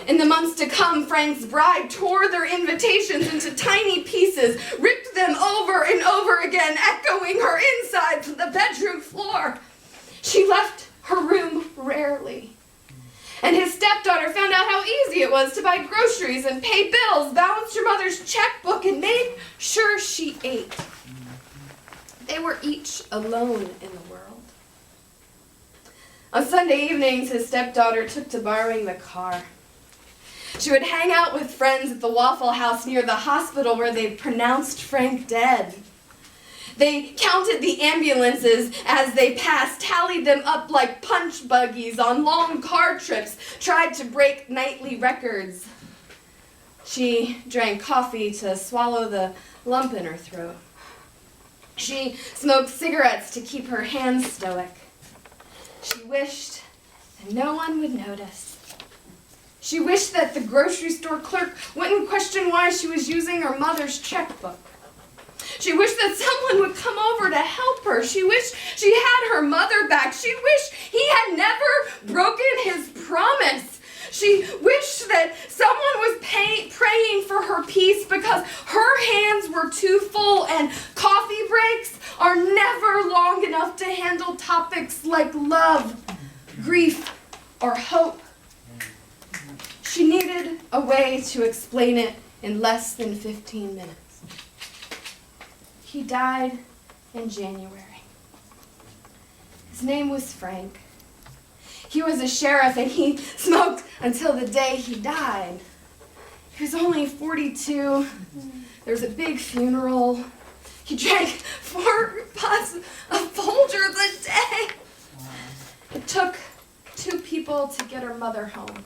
In the months to come, Frank's bride tore their invitations into tiny pieces, ripped them over and over again, echoing her inside to the bedroom floor. She left her room rarely. And his stepdaughter found out how easy it was to buy groceries and pay bills, balanced her mother's checkbook, and made sure she ate. They were each alone in the world. On Sunday evenings, his stepdaughter took to borrowing the car. She would hang out with friends at the Waffle House near the hospital where they pronounced Frank dead. They counted the ambulances as they passed, tallied them up like punch buggies on long car trips, tried to break nightly records. She drank coffee to swallow the lump in her throat. She smoked cigarettes to keep her hands stoic. She wished that no one would notice. She wished that the grocery store clerk wouldn't question why she was using her mother's checkbook. She wished that someone would come over to help her. She wished she had her mother back. She wished he had never broken his promise. She wished that someone was paying crying for her piece because her hands were too full and coffee breaks are never long enough to handle topics like love, grief, or hope. She needed a way to explain it in less than 15 minutes. He died in January. His name was Frank. He was a sheriff and he smoked until the day he died. He was only 42. There was a big funeral. He drank 4 pots of Folgers a day. It took 2 people to get her mother home.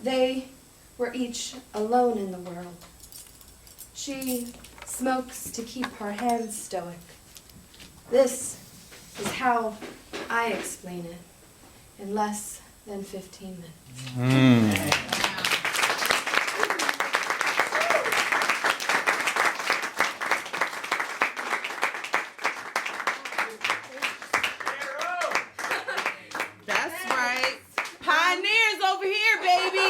They were each alone in the world. She smokes to keep her hands stoic. This is how I explain it in less than 15 minutes. That's right. Pioneers over here, baby.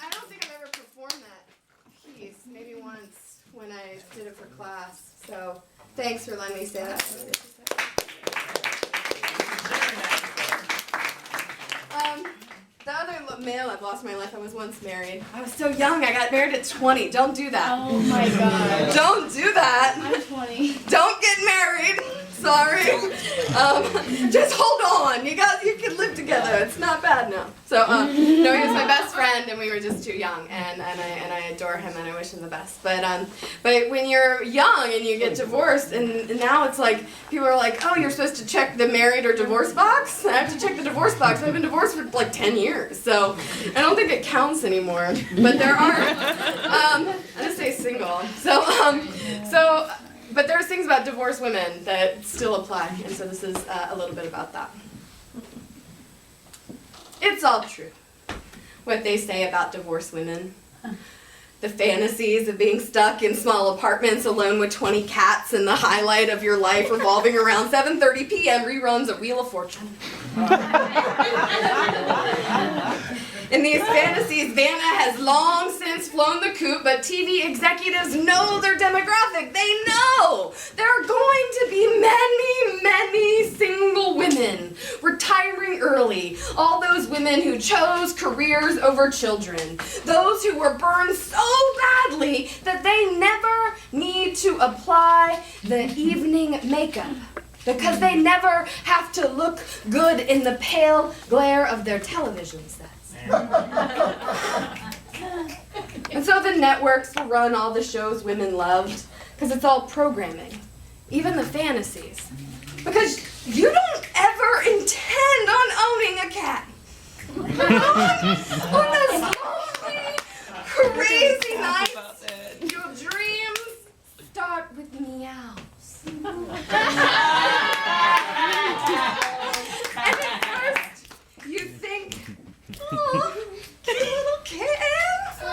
I don't think I've ever performed that piece. Maybe once when I did it for class. So thanks for letting me say that. The other male I've lost in my life, I was once married. I was so young. I got married at 20. Don't do that. Oh my God. Don't do that. I'm 20. Don't get married. Sorry. Just hold on. You can live together. It's not bad now. So no, he was my best friend, and we were just too young, and I adore him, and I wish him the best. But when you're young and you get divorced, and now it's like people are like, oh, you're supposed to check the married or divorce box. I have to check the divorce box. I've been divorced for like 10 years, so I don't think it counts anymore. But there are. I just say single. But there's things about divorced women that still apply, and so this is a little bit about that. It's all true, what they say about divorced women. The fantasies of being stuck in small apartments alone with 20 cats and the highlight of your life revolving around 7:30 p.m. reruns of Wheel of Fortune. In these fantasies, Vanna has long since flown the coop, but TV executives know their demographic. They know there are going to be many, many single women retiring early. All those women who chose careers over children. Those who were burned so badly that they never need to apply the evening makeup, because they never have to look good in the pale glare of their television sets. And so the networks will run all the shows women loved, because it's all programming, even the fantasies. Because you don't ever intend on owning a cat. On those lonely, crazy nights, your dreams start with meows. And at first, you think, oh, cute little kittens. Oh.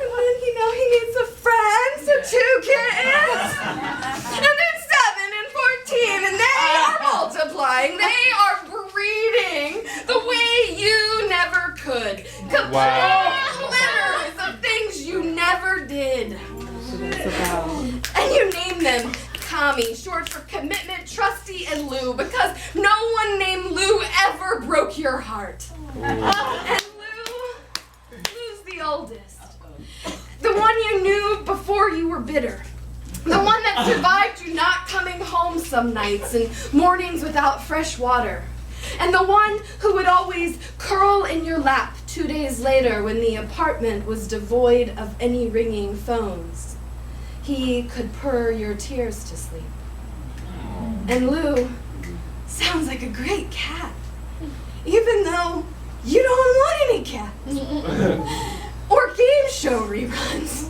And then, he needs a friend, so 2 kittens. And then 7 and 14, and they are multiplying. They are breeding the way you never could. Complete litters of things you never did. And you name them Kami, short for commitment, trusty, and Lou, because no one named Lou ever broke your heart. And Lou's the oldest. The one you knew before you were bitter. The one that survived you not coming home some nights and mornings without fresh water. And the one who would always curl in your lap 2 days later when the apartment was devoid of any ringing phones. He could purr your tears to sleep. And Lou sounds like a great cat, even though you don't want any cats. Or game show reruns.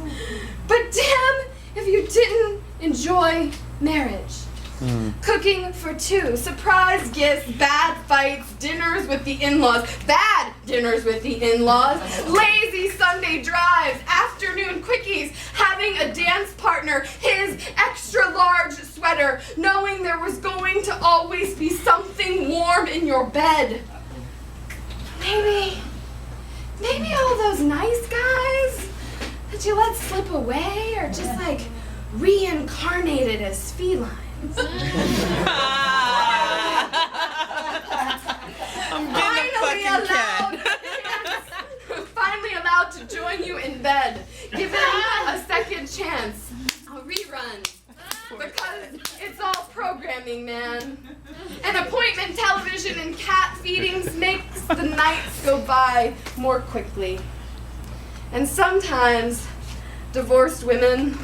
But damn if you didn't enjoy marriage. Cooking for 2, surprise gifts, bad fights, dinners with the in-laws, bad dinners with the in-laws, lazy Sunday drives, afternoon quickies, having a dance partner, his extra large sweater, knowing there was going to always be something warm in your bed. maybe all those nice guys that you let slip away are just like reincarnated as felines. Finally allowed to join you in bed, given a second chance, a rerun, because it's all programming, man. And appointment television and cat feedings makes the nights go by more quickly. And sometimes divorced women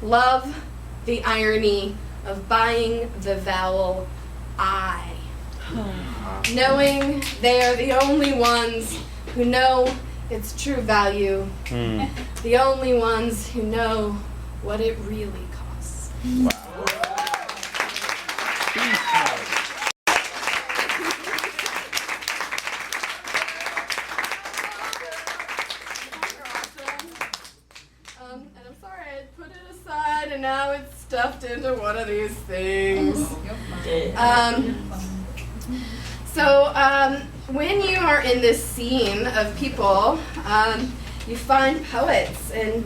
love the irony of buying the vowel I, knowing they are the only ones who know its true value, the only ones who know what it really costs. And I'm sorry, I had put it aside and now it's stuffed into one of these things. When you are in this scene of people, you find poets, and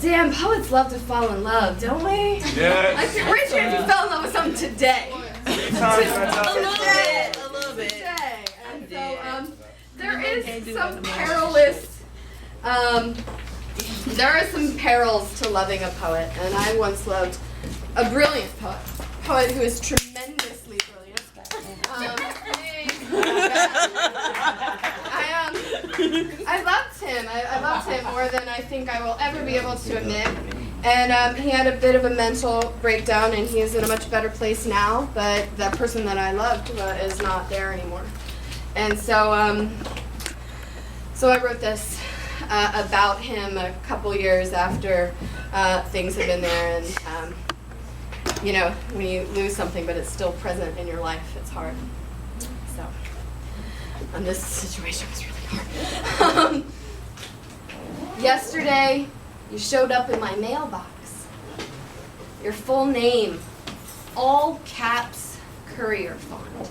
damn, poets love to fall in love, don't we? Yes. Like, raise your hand if you fell in love with someone today. A little bit. Today. And so, there is some perilous, there are some perils to loving a poet, and I once loved a brilliant poet who is tremendously brilliant. I loved him. I loved him more than I think I will ever be able to admit. And he had a bit of a mental breakdown, and he is in a much better place now. But that person that I loved is not there anymore. And so I wrote this about him a couple years after things had been there. And you know, when you lose something, but it's still present in your life, it's hard. So, and this situation was really hard. Yesterday, you showed up in my mailbox. Your full name, all caps, courier font.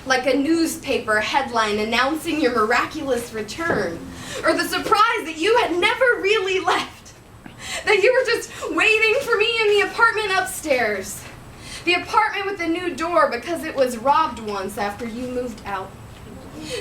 Like a newspaper headline announcing your miraculous return. Or the surprise that you had never really left. That you were just waiting for me in the apartment upstairs. The apartment with the new door because it was robbed once after you moved out.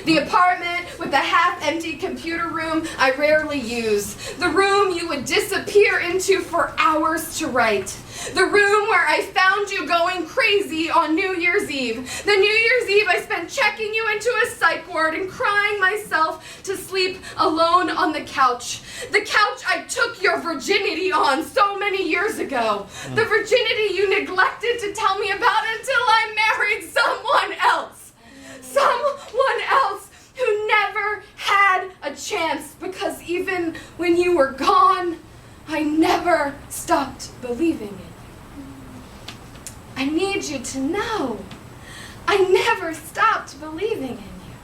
The apartment with the half-empty computer room I rarely use. The room you would disappear into for hours to write. The room where I found you going crazy on New Year's Eve. The New Year's Eve I spent checking you into a psych ward and crying myself to sleep alone on the couch. The couch I took your virginity on so many years ago. The virginity you neglected to tell me about until I married someone else. Someone else who never had a chance, because even when you were gone, I never stopped believing in you. I need you to know, I never stopped believing in you.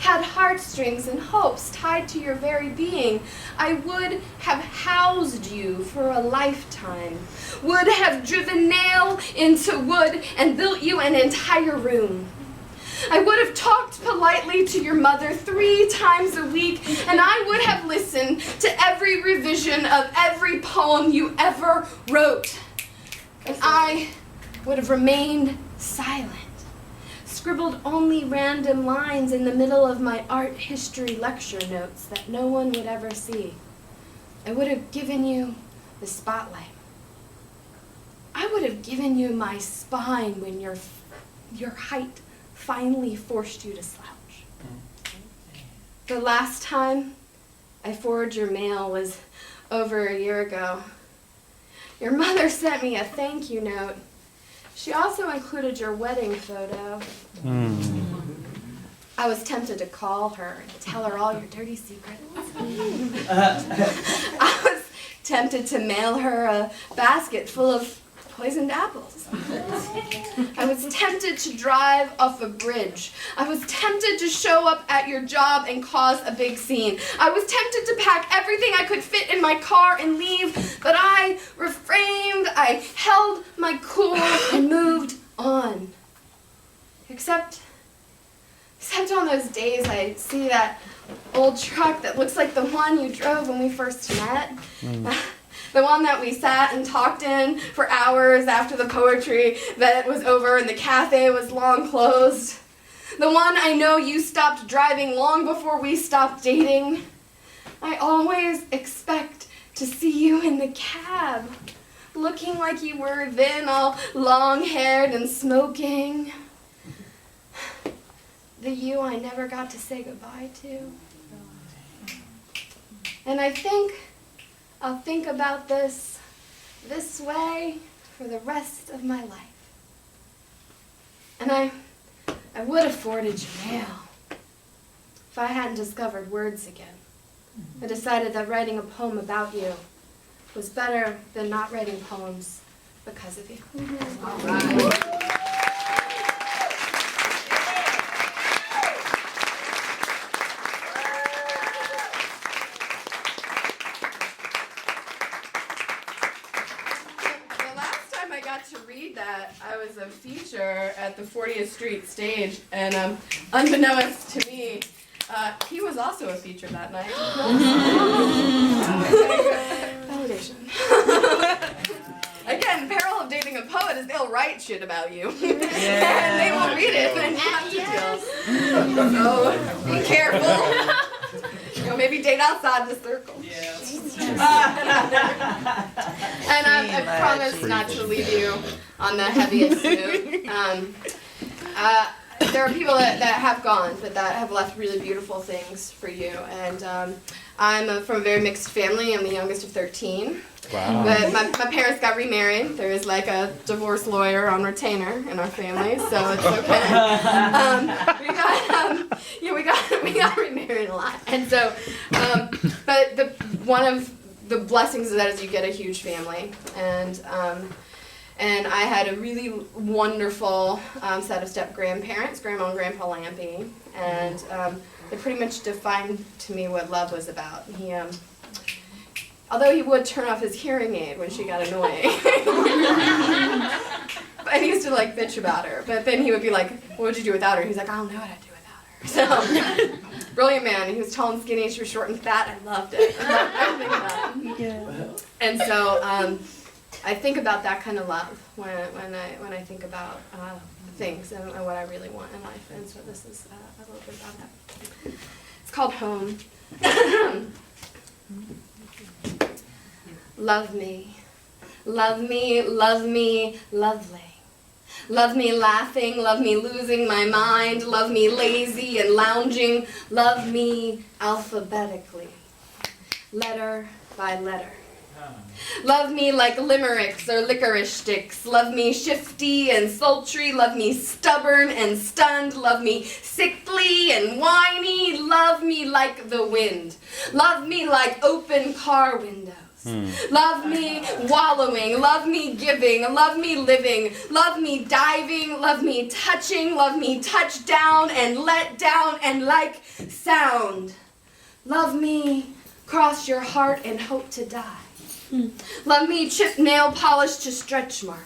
Had heartstrings and hopes tied to your very being, I would have housed you for a lifetime, would have driven nail into wood and built you an entire room. I would have talked politely to your mother 3 times a week, and I would have listened to every revision of every poem you ever wrote. And I would have remained silent, scribbled only random lines in the middle of my art history lecture notes that no one would ever see. I would have given you the spotlight. I would have given you my spine when your height finally forced you to slouch. The last time I forwarded your mail was over a year ago. Your mother sent me a thank you note. She also included your wedding photo. I was tempted to call her and tell her all your dirty secrets. I was tempted to mail her a basket full of poisoned apples. I was tempted to drive off a bridge. I was tempted to show up at your job and cause a big scene. I was tempted to pack everything I could fit in my car and leave, but I refrained, I held my cool and moved on. Except Except on those days I see that old truck that looks like the one you drove when we first met. The one that we sat and talked in for hours after the poetry that was over and the cafe was long closed. The one I know you stopped driving long before we stopped dating. I always expect to see you in the cab, looking like you were then, all long-haired and smoking. The you I never got to say goodbye to. And I think I'll think about this way for the rest of my life. And I would have forwarded you mail if I hadn't discovered words again. I decided that writing a poem about you was better than not writing poems because of you. All right. To read that, I was a feature at the 40th Street stage, and unbeknownst to me, he was also a feature that night. Validation. Again, peril of dating a poet is they'll write shit about you, and they will read it and have details. So be careful. Maybe date outside the circle. And I promise not to leave you on the heaviest note. There are people that have gone, but that have left really beautiful things for you. And I'm from a very mixed family. I'm the youngest of 13. Wow. But my parents got remarried. There is like a divorce lawyer on retainer in our family, so it's okay. We got remarried a lot, and so. But one of the blessings of that is you get a huge family, and I had a really wonderful set of step grandparents, Grandma and Grandpa Lampy, and they pretty much defined to me what love was about. Although he would turn off his hearing aid when she got annoying. And he used to like bitch about her. But then he would be like, what would you do without her? He's like, I don't know what I'd do without her. So, brilliant man. He was tall and skinny, she was short and fat. I loved it. I loved everything about him. Yeah. And so I think about that kind of love when I think about things and what I really want in life. And so this is a little bit about that. It's called Home. Love me, love me, love me, lovely. Love me laughing, love me losing my mind, love me lazy and lounging, love me alphabetically, letter by letter. Love me like limericks or licorice sticks, love me shifty and sultry, love me stubborn and stunned, love me sickly and whiny, love me like the wind, love me like open car windows. Love me wallowing, love me giving, love me living, love me diving, love me touching, love me touch down and let down and like sound. Love me cross your heart and hope to die. Love me chip nail polish to stretch mark.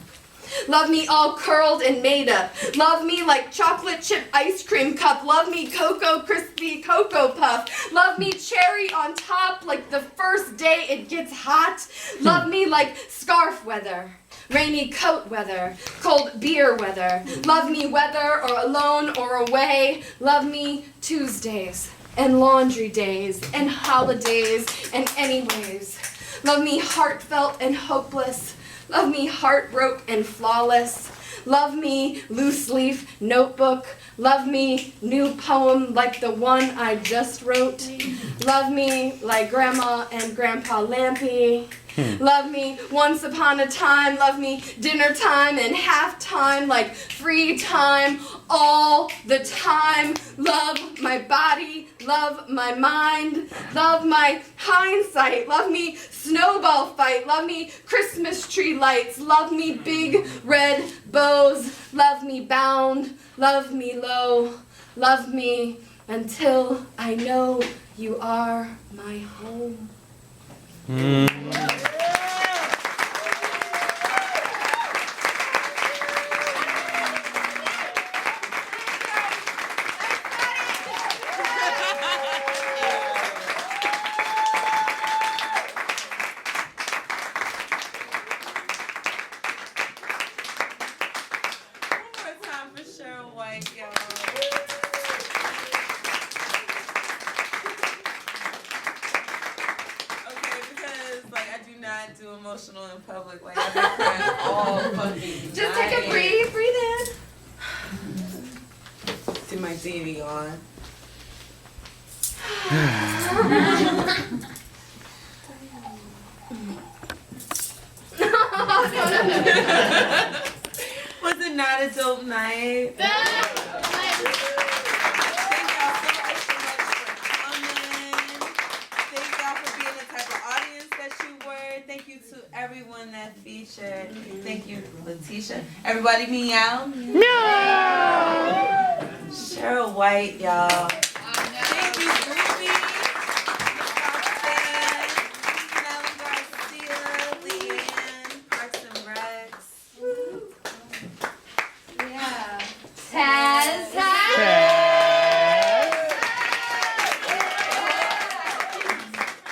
Love me all curled and made up. Love me like chocolate chip ice cream cup. Love me cocoa crispy cocoa puff. Love me cherry on top like the first day it gets hot. Love me like scarf weather, rainy coat weather, cold beer weather. Love me whether or alone or away. Love me Tuesdays and laundry days and holidays and anyways. Love me heartfelt and hopeless. Love me heartbroken and flawless. Love me loose leaf notebook. Love me new poem like the one I just wrote. Love me like Grandma and Grandpa Lampy. Love me once upon a time. Love me dinner time and half time like free time all the time. Love my body. Love my mind. Love my hindsight. Love me snowball fight. Love me Christmas tree lights. Love me big red bows. Love me bound. Love me low. Love me until I know you are my home. mic, y'all. Okay, because like I do not do emotional in public. Like I've been crying all fucking Just take a breathe in. Do my DV on. Was it not a dope night? Thank y'all so much for coming. Thank y'all for being the type of audience that you were. Thank you to everyone that featured. Thank you, Letitia. Everybody meow? Meow! Cheryl White, y'all. Thank you, Groovy. Nella Garcia, Leanne, Parks and Recs. Yeah. Taz.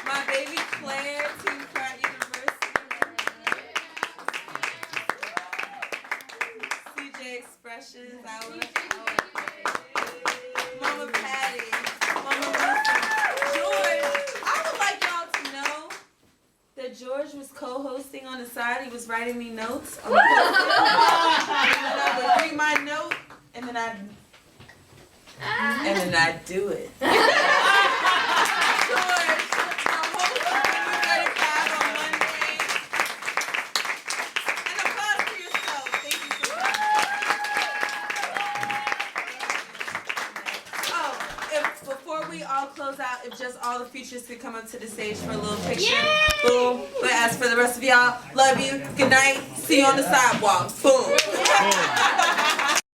My baby Claire, Team Pratt University. CJ Expressions, Mama Patty, Mama Lisa. George, I would like y'all to know that George was co-hosting on the side. He was writing me notes. On the and then I would read my note, and then I'd do it. George, I'm hoping you get a cab on Monday. And applause for yourself. Thank you for coming. Oh, before we all close out, if just all the features could come up to the stage for a little picture. Yay! Boom. But as for the rest of y'all, love you. Good night. See you on the sidewalk. Boom.